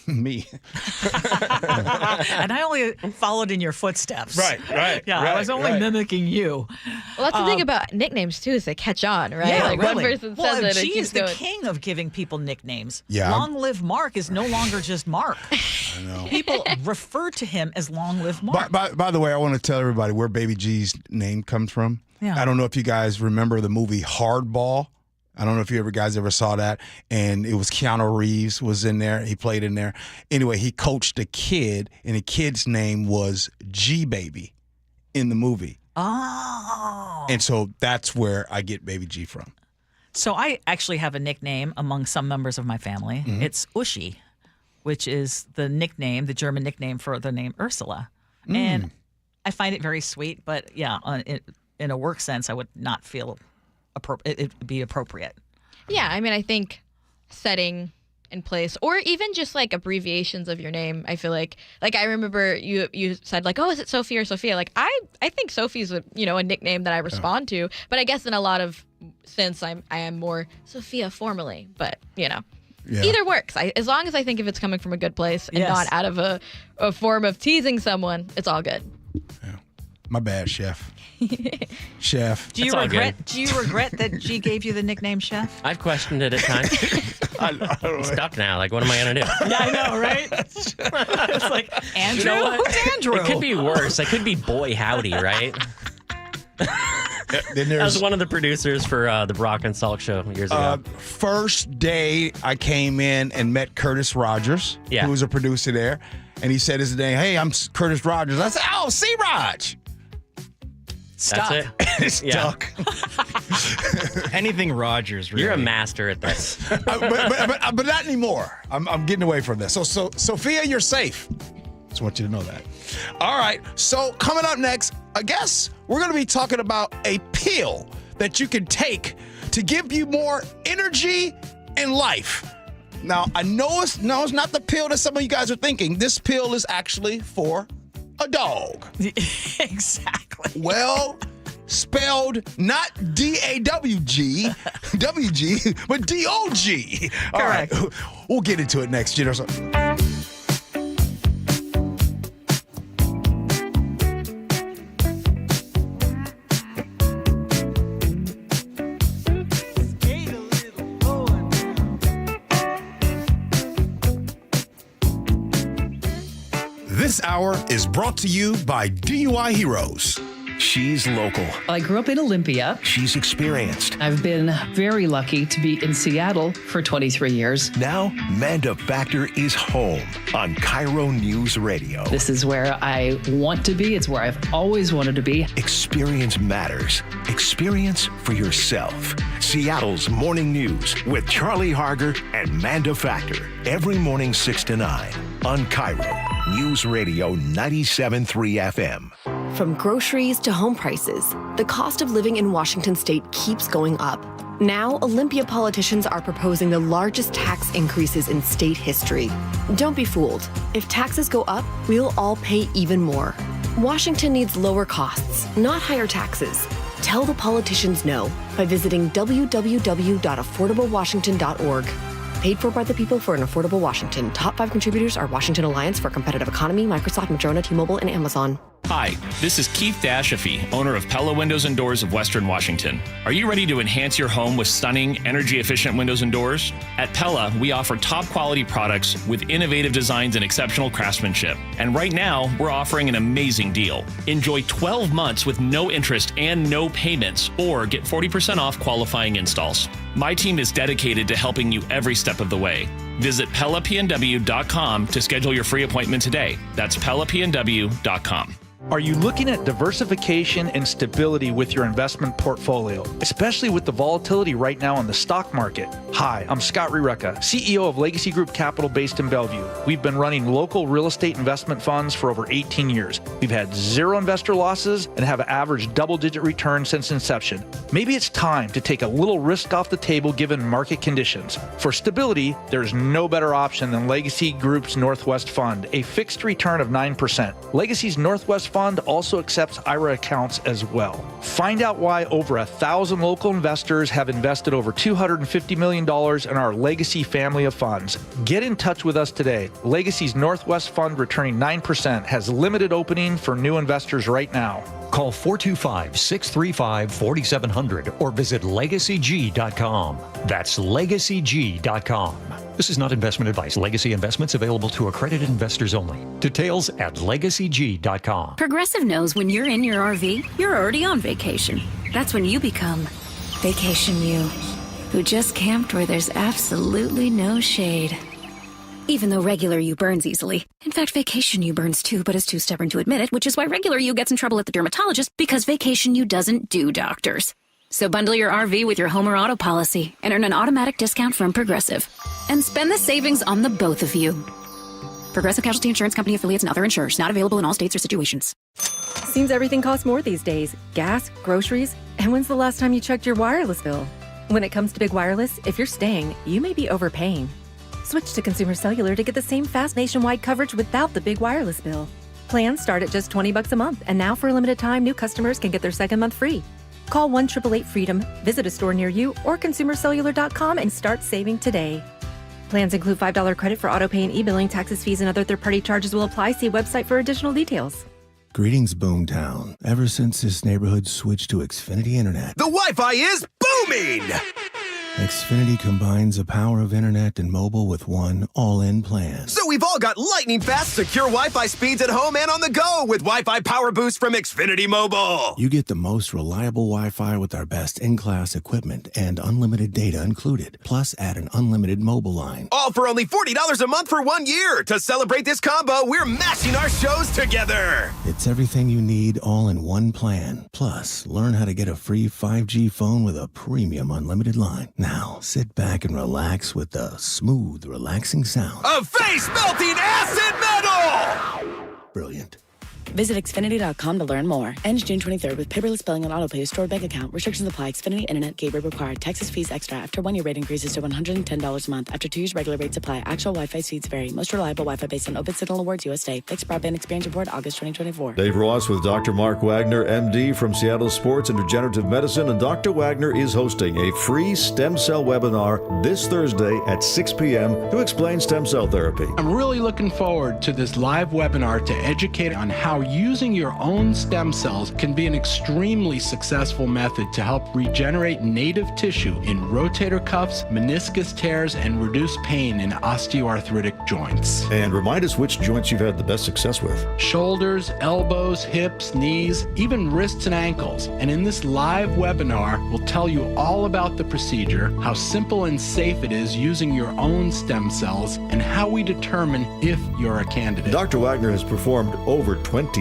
me. And I only followed in your footsteps. Right. Yeah, I was only mimicking you. Well, that's the thing about nicknames, too, is they catch on, right? Yeah, like really. One person says it. G is the king of giving people nicknames. Yeah. Long Live Mark is no longer just Mark. I know. People refer to him as Long Live Mark. By the way, I want to tell everybody where Baby G's name comes from. Yeah. I don't know if you guys remember the movie Hardball. I don't know if you guys ever saw that. And it was Keanu Reeves was in there. He played in there. Anyway, he coached a kid, and the kid's name was G Baby. in the movie. Oh. And so that's where I get Baby G from. So I actually have a nickname among some members of my family. Mhm. It's Uschi, which is the nickname, the German nickname for the name Ursula. And I find it very sweet, but yeah, in a work sense, I would not feel it would be appropriate. Yeah, I mean, I think setting in place, or even just like abbreviations of your name, I feel like I remember you said like, oh, is it Sophie or Sophia? Like I think Sophie's a nickname that I respond to, but I guess in a lot of sense I am more Sophia formally, but either works. As long as I think if it's coming from a good place and not out of a form of teasing someone, it's all good. Yeah. My bad, Chef. Chef. Do you regret that G gave you the nickname Chef? I've questioned it at times. I'm stuck now. Like, what am I going to do? Yeah, I know, right? It's like, Andrew? You know what? Who's Andrew? It could be worse. It could be Boy Howdy, right? Then I was one of the producers for the Brock and Salk show years ago. First day I came in and met Curtis Rogers, who was a producer there, and he said his name, hey, I'm Curtis Rogers. I said, oh, C-Raj. Stuck. That's it. Stuck. Anything Rogers, really. You're a master at this. but not anymore. I'm getting away from this. So Sophia, you're safe. Just want you to know that. All right. So coming up next, I guess we're going to be talking about a pill that you can take to give you more energy in life. Now, I know it's not the pill that some of you guys are thinking. This pill is actually for a dog. Exactly. Well, spelled not D-A-W-G, W-G, but D-O-G. All right. We'll get into it next. This hour is brought to you by DUI Heroes. She's local. I grew up in Olympia. She's experienced. I've been very lucky to be in Seattle for 23 years. Now, Manda Factor is home on KIRO Newsradio. This is where I want to be. It's where I've always wanted to be. Experience matters. Experience for yourself. Seattle's Morning News with Charlie Harger and Manda Factor. Every morning 6 to 9 on KIRO Newsradio 97.3 FM. From groceries to home prices, the cost of living in Washington state keeps going up. Now, Olympia politicians are proposing the largest tax increases in state history. Don't be fooled. If taxes go up, we'll all pay even more. Washington needs lower costs, not higher taxes. Tell the politicians no by visiting www.affordablewashington.org. Paid for by the people for an affordable Washington. Top 5 contributors are Washington Alliance for a Competitive Economy, Microsoft, Madrona, T-Mobile, and Amazon. Hi, this is Keith Dashafee, owner of Pella Windows and Doors of Western Washington. Are you ready to enhance your home with stunning, energy-efficient windows and doors? At Pella, we offer top-quality products with innovative designs and exceptional craftsmanship. And right now, we're offering an amazing deal. Enjoy 12 months with no interest and no payments, or get 40% off qualifying installs. My team is dedicated to helping you every step of the way. Visit PellaPNW.com to schedule your free appointment today. That's PellaPNW.com. Are you looking at diversification and stability with your investment portfolio, especially with the volatility right now in the stock market? Hi, I'm Scott Riereka, CEO of Legacy Group Capital based in Bellevue. We've been running local real estate investment funds for over 18 years. We've had 0 investor losses and have averaged double-digit returns since inception. Maybe it's time to take a little risk off the table given market conditions. For stability, there's no better option than Legacy Group's Northwest Fund, a fixed return of 9%. Legacy's Northwest Fund also accepts IRA accounts as well. Find out why over 1,000 local investors have invested over $250 million in our Legacy family of funds. Get in touch with us today. Legacy's Northwest Fund returning 9% has limited opening for new investors right now. Call 425-635-4700 or visit LegacyG.com. That's LegacyG.com. This is not investment advice. Legacy investments available to accredited investors only. Details at LegacyG.com. Progressive knows when you're in your RV, you're already on vacation. That's when you become Vacation You, who just camped where there's absolutely no shade. Even though regular you burns easily. In fact, vacation you burns too, but is too stubborn to admit it, which is why regular you gets in trouble at the dermatologist because vacation you doesn't do doctors. So bundle your RV with your home or auto policy and earn an automatic discount from Progressive. And spend the savings on the both of you. Progressive Casualty Insurance Company affiliates and other insurers. Not available in all states or situations. Seems everything costs more these days. Gas, groceries, and when's the last time you checked your wireless bill? When it comes to big wireless, if you're staying, you may be overpaying. Switch to Consumer Cellular to get the same fast nationwide coverage without the big wireless bill. Plans start at just $20 a month, and now for a limited time, new customers can get their second month free. Call 1-888-FREEDOM, visit a store near you, or consumercellular.com and start saving today. Plans include $5 credit for auto pay and e-billing. Taxes, fees, and other third-party charges will apply. See website for additional details. Greetings, Boomtown. Ever since this neighborhood switched to Xfinity Internet, the Wi-Fi is booming! Xfinity combines the power of internet and mobile with one all-in plan. So we've all got lightning-fast, secure Wi-Fi speeds at home and on the go with Wi-Fi Power Boost from Xfinity Mobile. You get the most reliable Wi-Fi with our best in-class equipment and unlimited data included. Plus, add an unlimited mobile line. All for only $40 a month for 1 year. To celebrate this combo, we're mashing our shows together. It's everything you need all in one plan. Plus, learn how to get a free 5G phone with a premium unlimited line. Now, sit back and relax with the smooth, relaxing sound of face-melting acid metal! Brilliant. Visit Xfinity.com to learn more. Ends June 23rd with paperless billing and autopay stored bank account. Restrictions apply. Xfinity Internet gateway required. Taxes, fees extra. After 1 year rate increases to $110 a month. After 2 years, regular rates apply. Actual Wi-Fi speeds vary. Most reliable Wi-Fi based on Open Signal Awards USA. Fixed Broadband Experience Report, August 2024. Dave Ross with Dr. Mark Wagner, MD from Seattle Sports and Regenerative Medicine. And Dr. Wagner is hosting a free stem cell webinar this Thursday at 6 p.m. to explain stem cell therapy. I'm really looking forward to this live webinar to educate on how using your own stem cells can be an extremely successful method to help regenerate native tissue in rotator cuffs, meniscus tears, and reduce pain in osteoarthritic joints. And remind us which joints you've had the best success with. Shoulders, elbows, hips, knees, even wrists and ankles. And in this live webinar, we'll tell you all about the procedure, how simple and safe it is using your own stem cells, and how we determine if you're a candidate. Dr. Wagner has performed over 20,000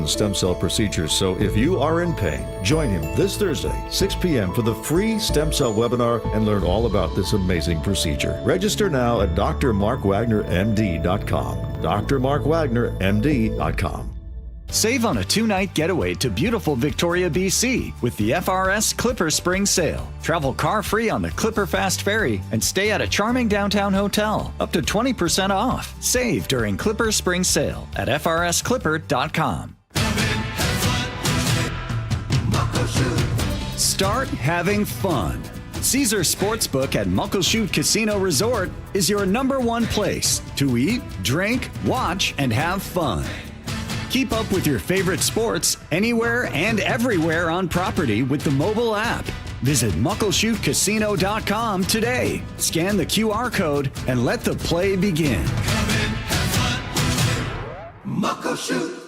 stem cell procedures, so if you are in pain, join him this Thursday, 6 p.m. for the free stem cell webinar and learn all about this amazing procedure. Register now at drmarkwagnermd.com. drmarkwagnermd.com. Save on a 2-night getaway to beautiful Victoria, BC with the FRS Clipper Spring Sale. Travel car-free on the Clipper Fast Ferry and stay at a charming downtown hotel. Up to 20% off. Save during Clipper Spring Sale at frsclipper.com. Start having fun. Caesar Sportsbook at Muckleshoot Casino Resort is your #1 place to eat, drink, watch, and have fun. Keep up with your favorite sports anywhere and everywhere on property with the mobile app. Visit muckleshootcasino.com today. Scan the QR code and let the play begin. Muckleshoot.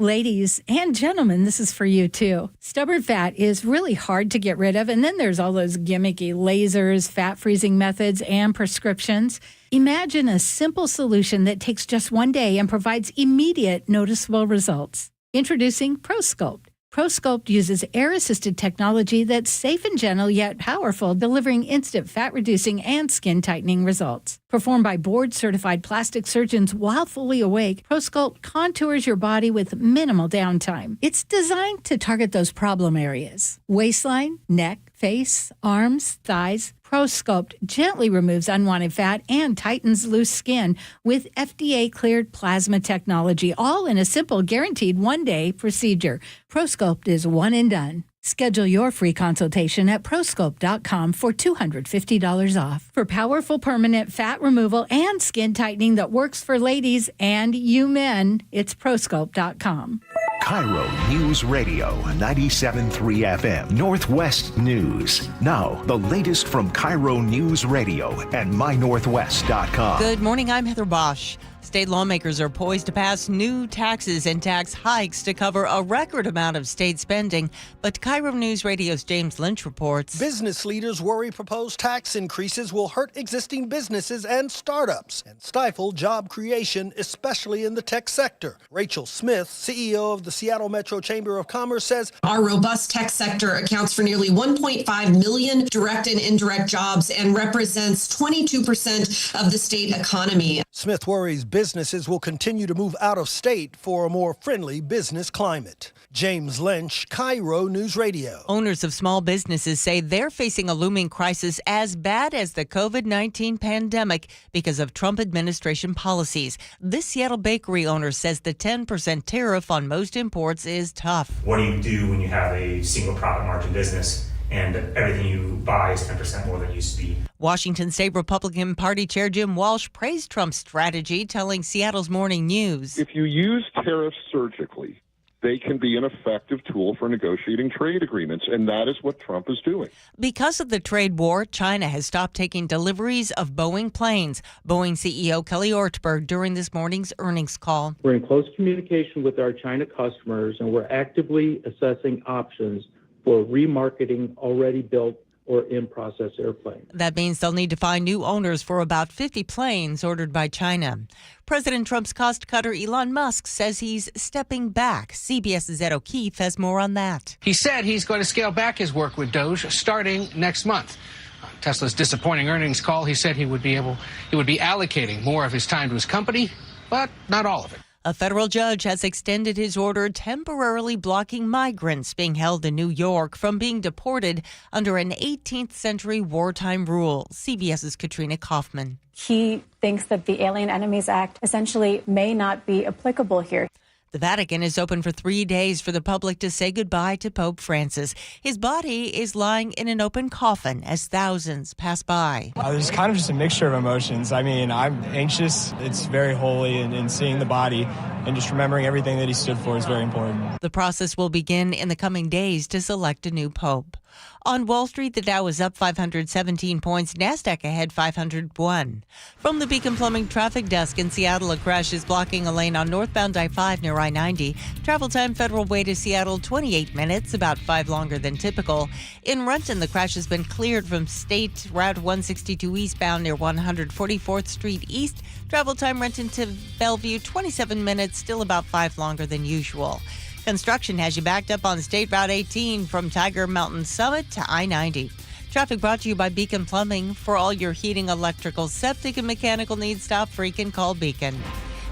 Ladies and gentlemen, this is for you too. Stubborn fat is really hard to get rid of, and then there's all those gimmicky lasers, fat freezing methods, and prescriptions. Imagine a simple solution that takes just 1 day and provides immediate noticeable results. Introducing ProSculpt. ProSculpt uses air-assisted technology that's safe and gentle yet powerful, delivering instant fat-reducing and skin-tightening results. Performed by board-certified plastic surgeons while fully awake, ProSculpt contours your body with minimal downtime. It's designed to target those problem areas: waistline, neck, face, arms, thighs. ProSculpt gently removes unwanted fat and tightens loose skin with FDA-cleared plasma technology, all in a simple, guaranteed 1-day procedure. ProSculpt is one and done. Schedule your free consultation at prosculpt.com for $250 off. For powerful permanent fat removal and skin tightening that works for ladies and you men, it's prosculpt.com. KIRO Newsradio 97.3 FM Northwest News. Now, the latest from KIRO Newsradio and mynorthwest.com. Good morning, I'm Heather Bosch. State lawmakers are poised to pass new taxes and tax hikes to cover a record amount of state spending. But KIRO News Radio's James Lynch reports. Business leaders worry proposed tax increases will hurt existing businesses and startups and stifle job creation, especially in the tech sector. Rachel Smith, CEO of the Seattle Metro Chamber of Commerce, says our robust tech sector accounts for nearly 1.5 million direct and indirect jobs and represents 22% of the state economy. Smith worries businesses will continue to move out of state for a more friendly business climate. James Lynch, KIRO News Radio. Owners of small businesses say they're facing a looming crisis as bad as the COVID-19 pandemic because of Trump administration policies. This Seattle bakery owner says the 10% tariff on most imports is tough. What do you do when you have a single profit margin business and everything you buy is 10% more than it used to be? Washington State Republican Party Chair Jim Walsh praised Trump's strategy, telling Seattle's Morning News. If you use tariffs surgically, they can be an effective tool for negotiating trade agreements, and that is what Trump is doing. Because of the trade war, China has stopped taking deliveries of Boeing planes. Boeing CEO Kelly Ortberg during this morning's earnings call. We're in close communication with our China customers, and we're actively assessing options for remarketing already built or in-process airplanes. That means they'll need to find new owners for about 50 planes ordered by China. President Trump's cost cutter Elon Musk says he's stepping back. CBS's Ed O'Keefe has more on that. He said he's going to scale back his work with Doge starting next month. On Tesla's disappointing earnings call, he said he would be allocating more of his time to his company, but not all of it. A federal judge has extended his order temporarily blocking migrants being held in New York from being deported under an 18th century wartime rule. CBS's Katrina Kaufman. He thinks that the Alien Enemies Act essentially may not be applicable here. The Vatican is open for 3 days for the public to say goodbye to Pope Francis. His body is lying in an open coffin as thousands pass by. There's kind of just a mixture of emotions. I mean, I'm anxious. It's very holy, and seeing the body and just remembering everything that he stood for is very important. The process will begin in the coming days to select a new pope. On Wall Street, the Dow is up 517 points, NASDAQ ahead 501. From the Beacon Plumbing Traffic Desk in Seattle, a crash is blocking a lane on northbound I-5 near I-90. Travel time Federal Way to Seattle, 28 minutes, about 5 longer than typical. In Renton, the crash has been cleared from State Route 162 eastbound near 144th Street East. Travel time Renton to Bellevue, 27 minutes, still about 5 longer than usual. Construction has you backed up on State Route 18 from Tiger Mountain Summit to I-90. Traffic brought to you by Beacon Plumbing. For all your heating, electrical, septic, and mechanical needs, stop freaking call Beacon.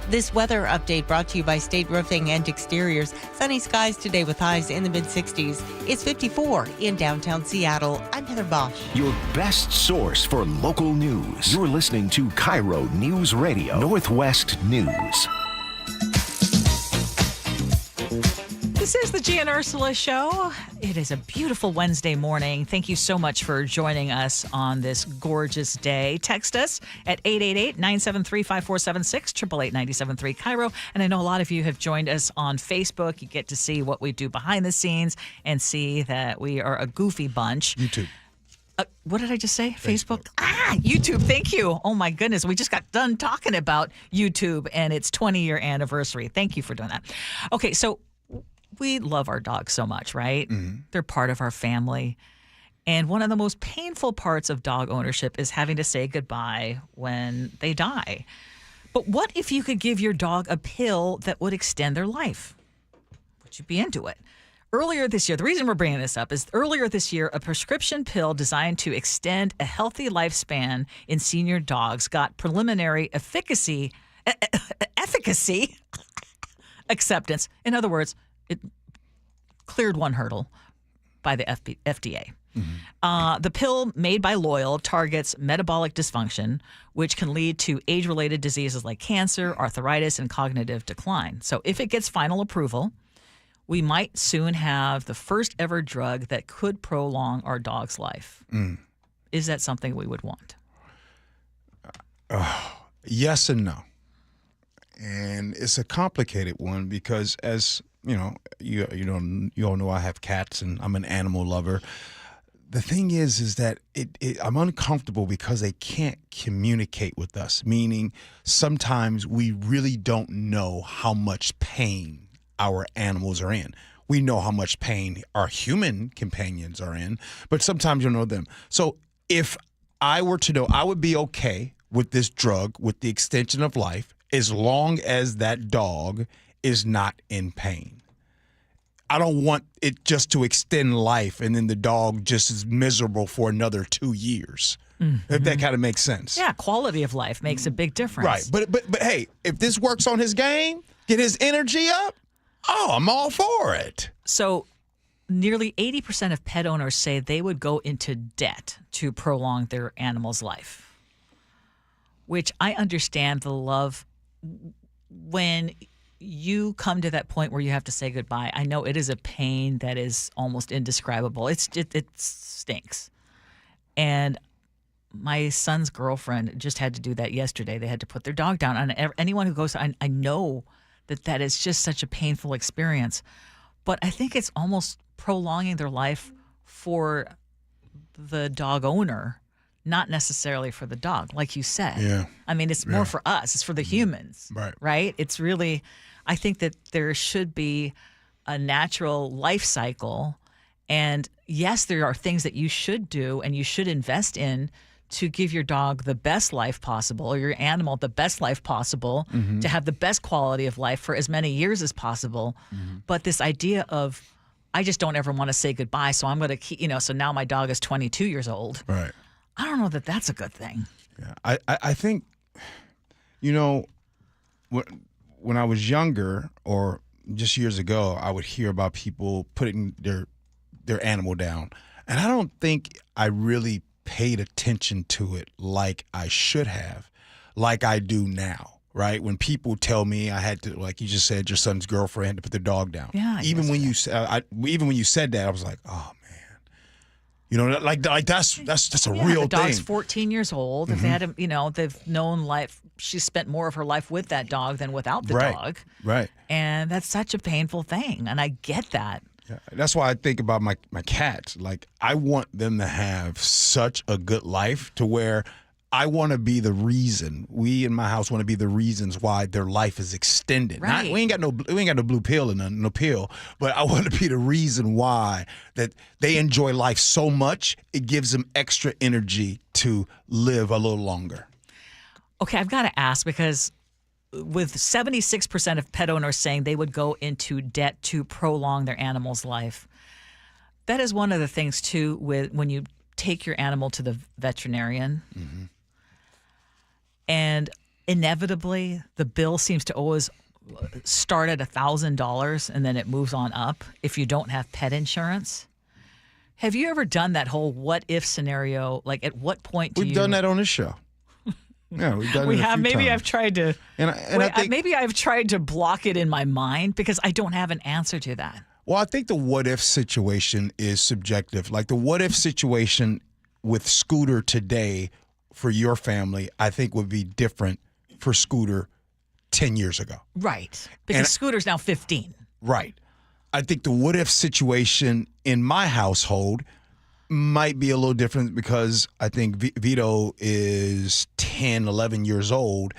This weather update brought to you by State Roofing and Exteriors. Sunny skies today with highs in the mid-60s. It's 54 in downtown Seattle. I'm Heather Bosch. Your best source for local news. You're listening to KIRO News Radio, Northwest News. This is the Gee and Ursula Show. It is a beautiful Wednesday morning. Thank you so much for joining us on this gorgeous day. Text us at 888-973-5476, 888-973 KIRO. And I know a lot of you have joined us on Facebook. You get to see what we do behind the scenes and see that we are a goofy bunch. YouTube. What did I just say? Facebook? YouTube. Thank you. Oh, my goodness. We just got done talking about YouTube and its 20-year anniversary. Thank you for doing that. Okay, so we love our dogs so much, right? Mm-hmm. They're part of our family. And one of the most painful parts of dog ownership is having to say goodbye when they die. But what if you could give your dog a pill that would extend their life? Would you be into it? Earlier this year, the reason we're bringing this up is earlier this year, a prescription pill designed to extend a healthy lifespan in senior dogs got preliminary efficacy acceptance. In other words, it cleared one hurdle by the FDA. Mm-hmm. The pill made by Loyal targets metabolic dysfunction, which can lead to age-related diseases like cancer, arthritis, and cognitive decline. So if it gets final approval, we might soon have the first ever drug that could prolong our dog's life. Mm. Is that something we would want? Yes and no. And it's a complicated one because, as you know, you all know I have cats and I'm an animal lover. the thing is that I'm uncomfortable because they can't communicate with us, meaning sometimes we really don't know how much pain our animals are in. We know how much pain our human companions are in, but sometimes you don't know them. So if I were to know, I would be okay with this drug, with the extension of life, as long as that dog is not in pain. I don't want it just to extend life and then the dog just is miserable for another 2 years. If that kind of makes sense. Yeah, quality of life makes a big difference. Right. But hey, if this works on his game, get his energy up, I'm all for it. So nearly 80% of pet owners say they would go into debt to prolong their animal's life, which I understand the love when you come to that point where you have to say goodbye. I know it is a pain that is almost indescribable. It stinks. And my son's girlfriend just had to do that yesterday. They had to put their dog down. And anyone who goes, I know that is just such a painful experience. But I think it's almost prolonging their life for the dog owner, not necessarily for the dog, like you said. Yeah. I mean, it's more for us. It's for the humans. Right? It's really, I think that there should be a natural life cycle. And yes, there are things that you should do and you should invest in to give your dog the best life possible, or your animal the best life possible, to have the best quality of life for as many years as possible. But this idea of, I just don't ever want to say goodbye, so I'm going to keep, so now my dog is 22 years old. Right. I don't know that that's a good thing. Yeah. I think, when I was younger or just years ago, I would hear about people putting their animal down. And I don't think I really paid attention to it like I should have, like I do now, right? When people tell me I had to, like you just said, your son's girlfriend had to put the dog down. Yeah. Even when you said that, I was like, oh man, like that's a real thing. The dog's 14 years old. If they had they've known life. She spent more of her life with that dog than without the dog. Right. And that's such a painful thing, and I get that. Yeah, that's why I think about my cats. Like, I want them to have such a good life to where I want to be the reason. We in my house want to be the reasons why their life is extended. Right. We ain't got no blue pill and no pill, but I want to be the reason why that they enjoy life so much it gives them extra energy to live a little longer. Okay, I've got to ask, because with 76% of pet owners saying they would go into debt to prolong their animal's life, that is one of the things, too, with when you take your animal to the veterinarian, and inevitably the bill seems to always start at $1,000 and then it moves on up if you don't have pet insurance. Have you ever done that whole what-if scenario? Like, at what point do We've done that on this show. Yeah, we've done it a few maybe times. I've tried to. I think, maybe I've tried to block it in my mind because I don't have an answer to that. Well, I think the what if situation is subjective. Like the what if situation with Scooter today for your family, I think would be different for Scooter 10 years ago. Right. Because Scooter's now 15. Right. I think the what if situation in my household might be a little different because I think Vito is 10, 11 years old.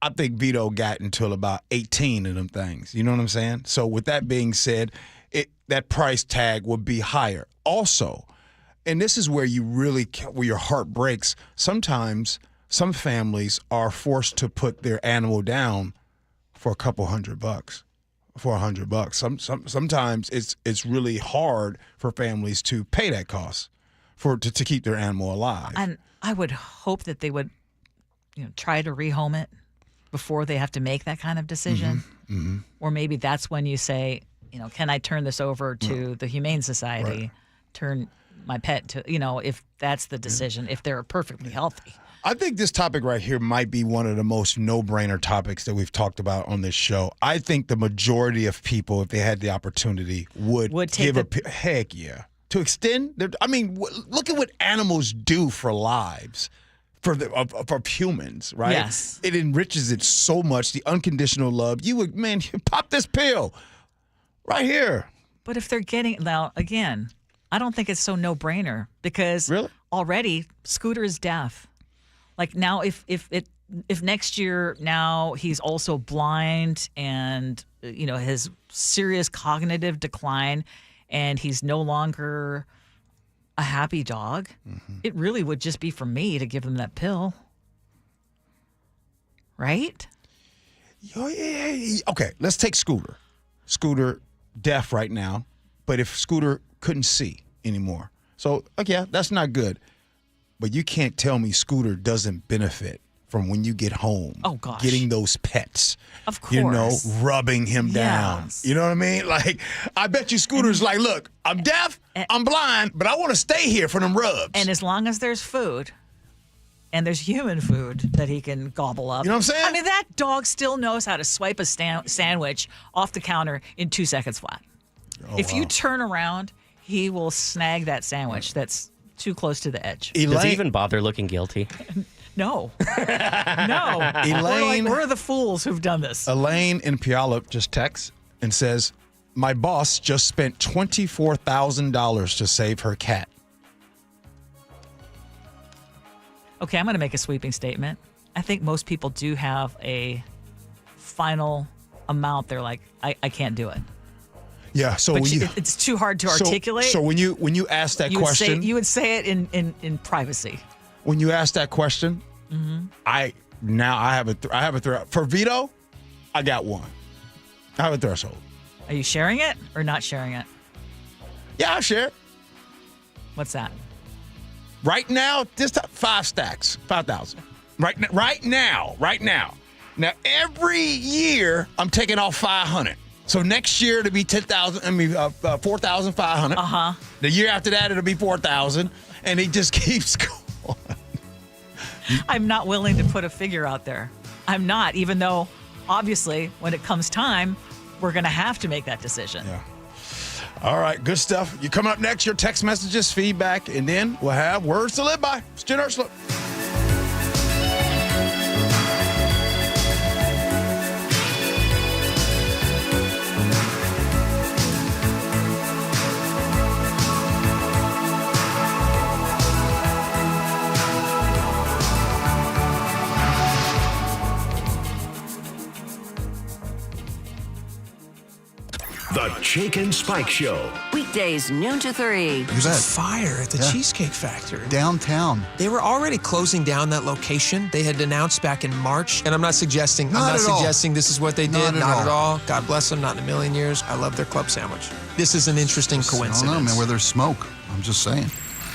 I think Vito got until about 18 of them things. You know what I'm saying? So with that being said, that price tag would be higher. Also, and this is where where your heart breaks, sometimes some families are forced to put their animal down for a couple $100. For $100. Sometimes it's really hard for families to pay that cost to keep their animal alive. And I would hope that they would try to rehome it before they have to make that kind of decision. Or maybe that's when you say, can I turn this over to the Humane Society? Right. Turn my pet to, if that's the decision, if they're perfectly healthy. I think this topic right here might be one of the most no-brainer topics that we've talked about on this show. I think the majority of people, if they had the opportunity, would give heck yeah. To extend look at what animals do for lives, for humans, right? Yes. It enriches it so much, the unconditional love. You pop this pill right here. But if they're getting, now, again, I don't think it's so no-brainer because already Scooter is deaf. Like now, if next year now he's also blind and his serious cognitive decline, and he's no longer a happy dog, it really would just be for me to give him that pill, right? Okay, let's take Scooter. Scooter deaf right now, but if Scooter couldn't see anymore, so okay, that's not good. But you can't tell me Scooter doesn't benefit from when you get home. Oh, gosh. Getting those pets. Of course. Rubbing him down. You know what I mean? Like, I bet you Scooter's like, look, I'm deaf, I'm blind, but I want to stay here for them rubs. And as long as there's food, and there's human food that he can gobble up. You know what I'm saying? I mean, that dog still knows how to swipe a sandwich off the counter in 2 seconds flat. If you turn around, he will snag that sandwich that's too close to the edge. Does he even bother looking guilty? No. No. Elaine, we're the fools who've done this. Elaine in Puyallup just texts and says, my boss just spent $24,000 to save her cat. Okay, I'm going to make a sweeping statement. I think most people do have a final amount. They're like, I can't do it. Yeah, so but when it's too hard to articulate. So when you ask that question, you would say it in privacy. When you ask that question, I have a threshold. For veto, I got one. I have a threshold. Are you sharing it or not sharing it? Yeah, I share it. What's that? Right now, this time, 5 stacks, 5,000. Right now. Now every year I'm taking off 500. So next year it'll be 10,000. I mean 4,500. The year after that it'll be 4,000, and it just keeps going. I'm not willing to put a figure out there. I'm not, even though obviously when it comes time, we're going to have to make that decision. Yeah. All right, good stuff. You coming up next, your text messages, feedback, and then we'll have words to live by. It's Gee and Ursula. The Jake and Spike Show. Weekdays, noon to 3. There's a fire at the Cheesecake Factory. Downtown. They were already closing down that location. They had announced back in March. And I'm not suggesting this is what they did. Not at all. God bless them. Not in a million years. I love their club sandwich. This is an interesting coincidence. I don't know, man, where there's smoke. I'm just saying.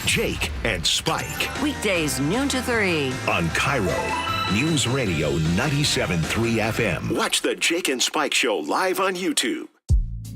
Jake and Spike. Weekdays, noon to 3. On KIRO News Radio 97.3 FM. Watch the Jake and Spike Show live on YouTube.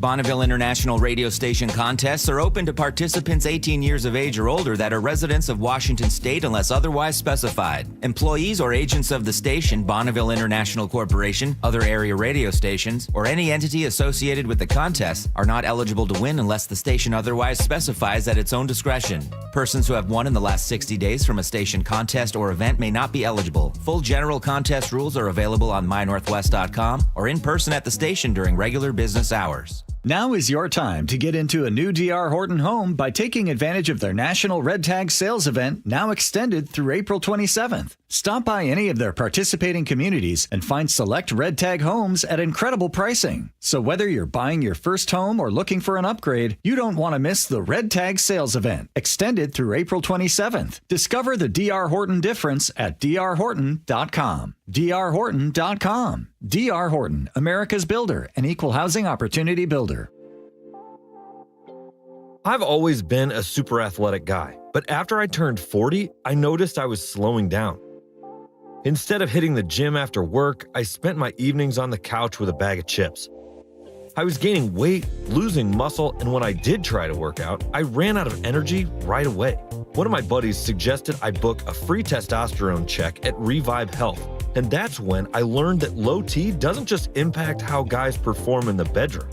Bonneville International radio station contests are open to participants 18 years of age or older that are residents of Washington State unless otherwise specified. Employees or agents of the station, Bonneville International Corporation, other area radio stations, or any entity associated with the contest are not eligible to win unless the station otherwise specifies at its own discretion. Persons who have won in the last 60 days from a station contest or event may not be eligible. Full general contest rules are available on mynorthwest.com or in person at the station during regular business hours. Now is your time to get into a new D.R. Horton home by taking advantage of their National Red Tag Sales event, now extended through April 27th. Stop by any of their participating communities and find select Red Tag homes at incredible pricing. So whether you're buying your first home or looking for an upgrade, you don't want to miss the Red Tag Sales event, extended through April 27th. Discover the D.R. Horton difference at drhorton.com. drhorton.com. D.R. Horton, America's builder and equal housing opportunity builder. I've always been a super athletic guy, but after I turned 40, I noticed I was slowing down. Instead of hitting the gym after work, I spent my evenings on the couch with a bag of chips. I was gaining weight, losing muscle, and when I did try to work out, I ran out of energy right away. One of my buddies suggested I book a free testosterone check at Revive Health, and that's when I learned that low T doesn't just impact how guys perform in the bedroom.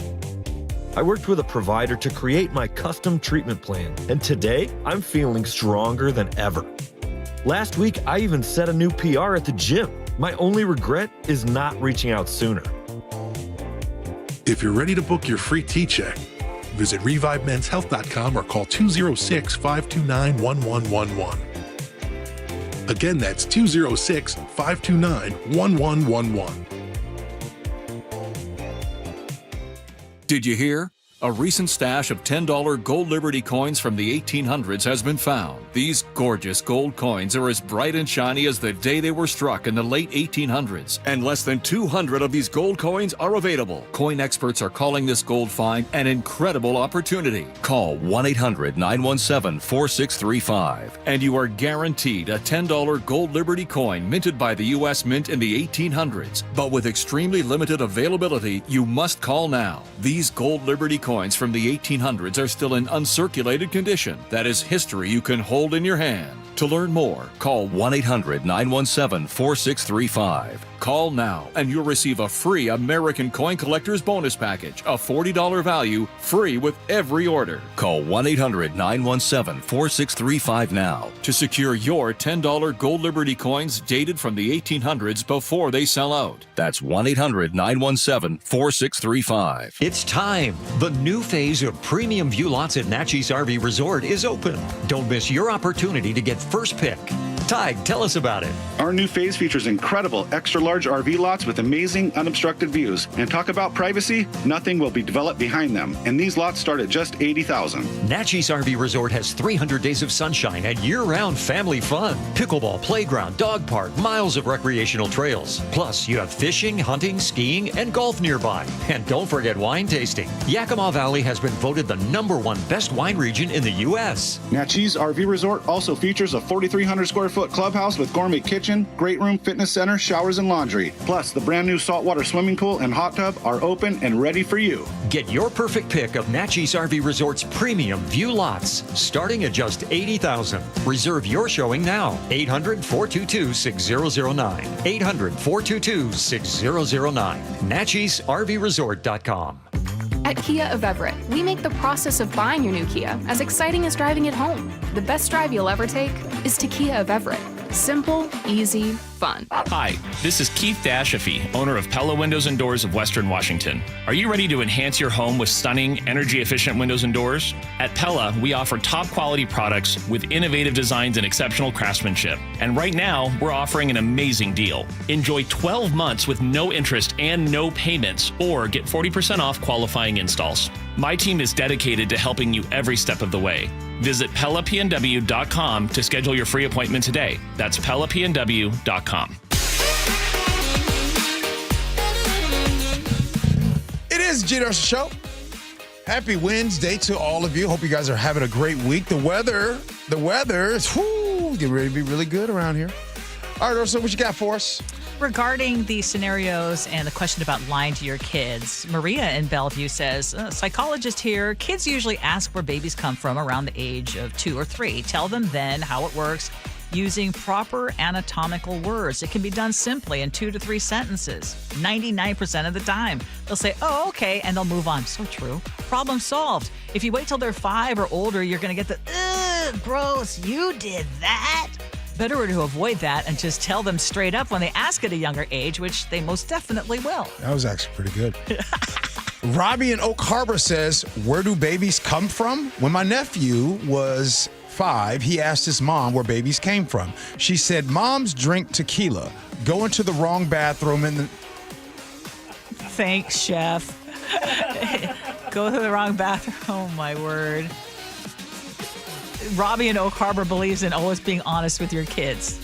I worked with a provider to create my custom treatment plan, and today I'm feeling stronger than ever. Last week, I even set a new PR at the gym. My only regret is not reaching out sooner. If you're ready to book your free T-check, Visit ReviveMen'sHealth.com or call 206-529-1111. Again, that's 206-529-1111. Did you hear? A recent stash of $10 gold Liberty coins from the 1800s has been found. These gorgeous gold coins are as bright and shiny as the day they were struck in the late 1800s, and less than 200 of these gold coins are available. Coin experts are calling this gold find an incredible opportunity. Call 1-800-917-4635, and you are guaranteed a $10 gold Liberty coin minted by the U.S. Mint in the 1800s. But with extremely limited availability, you must call now. These gold Liberty coins from the 1800s are still in uncirculated condition. That is history you can hold in your hand. To learn more, call 1-800-917-4635. Call now and you'll receive a free American Coin Collector's Bonus Package, a $40 value, free with every order. Call 1-800-917-4635 now to secure your $10 gold Liberty coins dated from the 1800s before they sell out. That's 1-800-917-4635. It's time. The new phase of premium view lots at Natchez RV Resort is open. Don't miss your opportunity to get first pick. Tig, tell us about it. Our new phase features incredible extra-large RV lots with amazing unobstructed views. And talk about privacy, nothing will be developed behind them. And these lots start at just $80,000. Natchez RV Resort has 300 days of sunshine and year-round family fun. Pickleball, playground, dog park, miles of recreational trails. Plus, you have fishing, hunting, skiing, and golf nearby. And don't forget wine tasting. Yakima Valley has been voted the #1 best wine region in the U.S. Natchez RV Resort also features a 4,300 square foot clubhouse with gourmet kitchen, great room, fitness center, showers, and laundry. Plus, the brand new saltwater swimming pool and hot tub are open and ready for you. Get your perfect pick of Natchez RV Resort's premium view lots, starting at just $80,000. Reserve your showing now. 800-422-6009. 800-422-6009. NatchezRVResort.com. At Kia of Everett, we make the process of buying your new Kia as exciting as driving it home. The best drive you'll ever take is to Kia of Everett. Simple, easy, fun. Hi, this is Keith Dashafi, owner of Pella Windows and Doors of Western Washington. Are you ready to enhance your home with stunning, energy-efficient windows and doors? At Pella, we offer top-quality products with innovative designs and exceptional craftsmanship. And right now, we're offering an amazing deal. Enjoy 12 months with no interest and no payments, or get 40% off qualifying installs. My team is dedicated to helping you every step of the way. Visit PellaPNW.com to schedule your free appointment today. That's PellaPNW.com. It is Gee Ursula Show. Happy Wednesday to all of you. Hope you guys are having a great week. The weather is getting ready to be really good around here. All right, Ursula, what you got for us? Regarding the scenarios and the question about lying to your kids, Maria in Bellevue says, psychologist here, kids usually ask where babies come from around the age of 2 or 3. Tell them then how it works using proper anatomical words. It can be done simply in 2 to 3 sentences. 99% of the time, they'll say, oh, okay, and they'll move on. So true. Problem solved. If you wait till they're 5 or older, you're going to get the, ugh, gross, you did that. Better to avoid that and just tell them straight up when they ask at a younger age, which they most definitely will. That was actually pretty good. Robbie in Oak Harbor says, where do babies come from? When my nephew was 5, he asked his mom where babies came from. She said, moms drink tequila, go into the wrong bathroom and Thanks, chef. Go to the wrong bathroom. Oh, my word. Robbie in Oak Harbor believes in always being honest with your kids.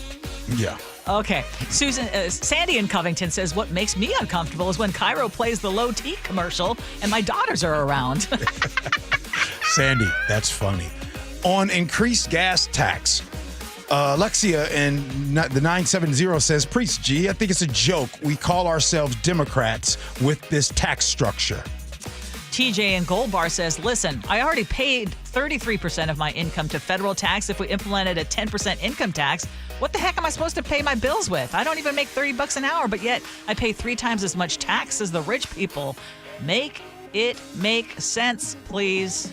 Yeah. Okay. Sandy in Covington says, what makes me uncomfortable is when KIRO plays the low T commercial and my daughters are around. Sandy, that's funny. On increased gas tax, Alexia in the 970 says, preach, G, I think it's a joke. We call ourselves Democrats with this tax structure. TJ in Gold Bar says, listen, I already paid 33% of my income to federal tax. If we implemented a 10% income tax, what the heck am I supposed to pay my bills with? I don't even make $30 an hour, but yet I pay 3 times as much tax as the rich people. Make it make sense, please.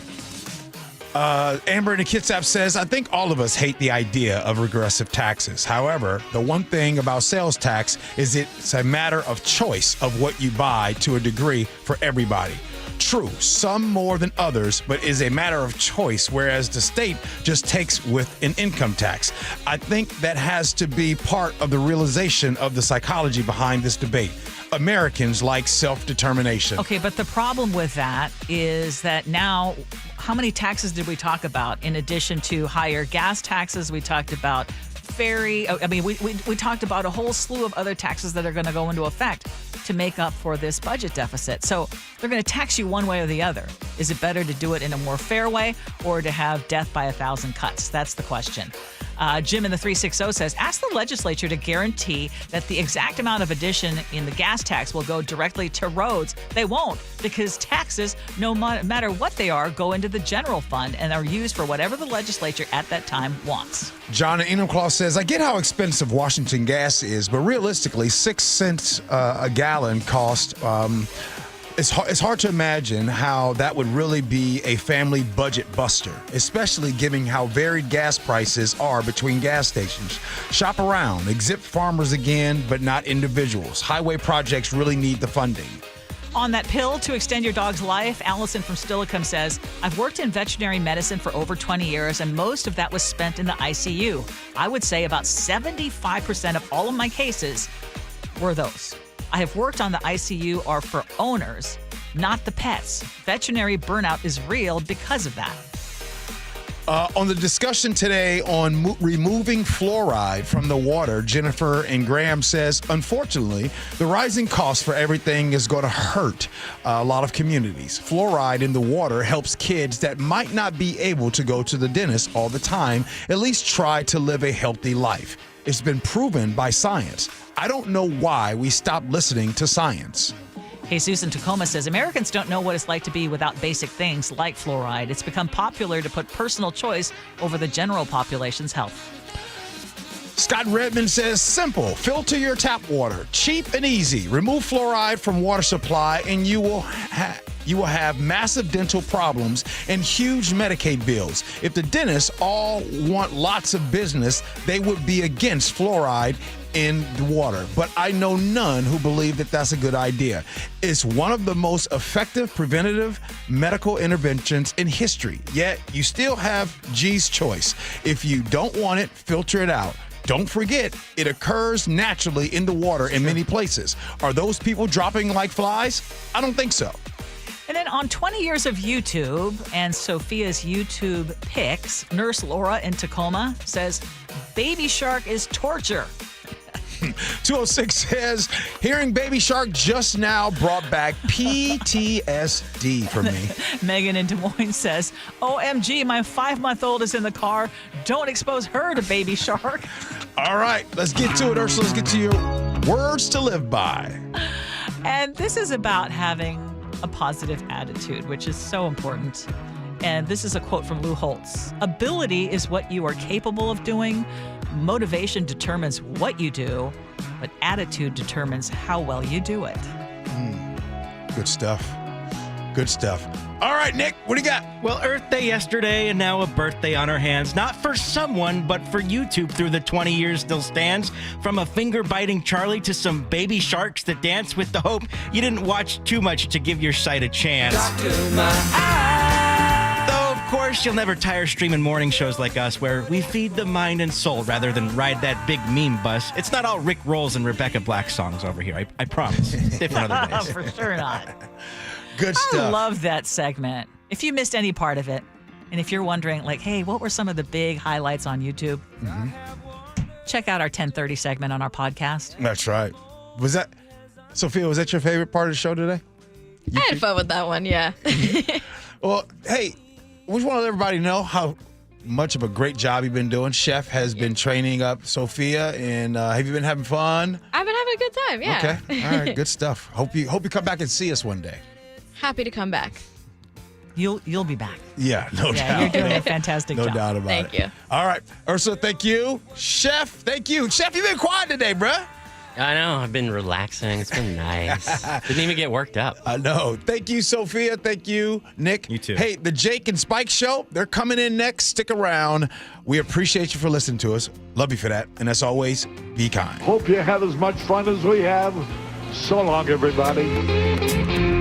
Amber in the Kitsap says, I think all of us hate the idea of regressive taxes. However, the one thing about sales tax is it's a matter of choice of what you buy to a degree for everybody. True, some more than others, but is a matter of choice, whereas the state just takes with an income tax. I think that has to be part of the realization of the psychology behind this debate. Americans like self-determination. Okay, but the problem with that is that now, how many taxes did we talk about? In addition to higher gas taxes, we talked about we talked about a whole slew of other taxes that are going to go into effect to make up for this budget deficit. So they're going to tax you one way or the other. Is it better to do it in a more fair way or to have death by 1,000 cuts? That's the question. Jim in the 360 says, ask the legislature to guarantee that the exact amount of addition in the gas tax will go directly to roads. They won't, because taxes, no matter what they are, go into the general fund and are used for whatever the legislature at that time wants. John in Enumclaw says, I get how expensive Washington gas is, but realistically, 6 cents a gallon cost. It's hard to imagine how that would really be a family budget buster, especially given how varied gas prices are between gas stations. Shop around, exempt farmers again, but not individuals. Highway projects really need the funding. On that pill to extend your dog's life, Allison from Stillicum says, I've worked in veterinary medicine for over 20 years, and most of that was spent in the ICU. I would say about 75% of all of my cases were those. I have worked on the ICU are for owners, not the pets. Veterinary burnout is real because of that. On the discussion today on removing fluoride from the water, Jennifer and Graham says, unfortunately, the rising cost for everything is going to hurt a lot of communities. Fluoride in the water helps kids that might not be able to go to the dentist all the time at least try to live a healthy life. It's been proven by science. I don't know why we stopped listening to science. Jesus in Tacoma says, Americans don't know what it's like to be without basic things like fluoride. It's become popular to put personal choice over the general population's health. Scott Redmond says, simple, filter your tap water, cheap and easy. Remove fluoride from water supply and you will have massive dental problems and huge Medicaid bills. If the dentists all want lots of business, they would be against fluoride in the water. But I know none who believe that that's a good idea. It's one of the most effective preventative medical interventions in history. Yet you still have G's choice. If you don't want it, filter it out. Don't forget, it occurs naturally in the water in many places. Are those people dropping like flies? I don't think so. And then on 20 years of YouTube and Sophia's YouTube picks, Nurse Laura in Tacoma says, Baby Shark is torture. 206 says, hearing Baby Shark just now brought back PTSD for me. Megan in Des Moines says, OMG, my 5-month-old is in the car. Don't expose her to Baby Shark. All right, let's get to it, Ursula. Let's get to your words to live by. And this is about having a positive attitude, which is so important. And this is a quote from Lou Holtz. Ability is what you are capable of doing. Motivation determines what you do, but attitude determines how well you do it. Good stuff. Good stuff. All right, Nick, what do you got? Well, Earth Day yesterday and now a birthday on our hands. Not for someone, but for YouTube through the 20 years still stands. From a finger-biting Charlie to some baby sharks that dance with the hope you didn't watch too much to give your sight a chance. Though, of course, you'll never tire streaming morning shows like us where we feed the mind and soul rather than ride that big meme bus. It's not all Rick Rolls and Rebecca Black songs over here. I promise. Different other days. For sure not. Good stuff. I love that segment. If you missed any part of it, and if you're wondering, like, hey, what were some of the big highlights on YouTube? Check out our 10:30 segment on our podcast. That's right. Sophia, was that your favorite part of the show today? I had fun with that one, yeah. Well, hey, we just want to let everybody know how much of a great job you've been doing. Chef has been training up Sophia, and have you been having fun? I've been having a good time, yeah. Okay. All right, good stuff. Hope you come back and see us one day. Happy to come back. You'll be back. Yeah, no doubt. You're doing a fantastic job. No doubt about it. Thank you. All right, Ursula, thank you. Chef, thank you. Chef, you've been quiet today, bruh. I know. I've been relaxing. It's been nice. Didn't even get worked up. I know. Thank you, Sophia. Thank you, Nick. You too. Hey, the Jake and Spike Show, they're coming in next. Stick around. We appreciate you for listening to us. Love you for that. And as always, be kind. Hope you have as much fun as we have. So long, everybody.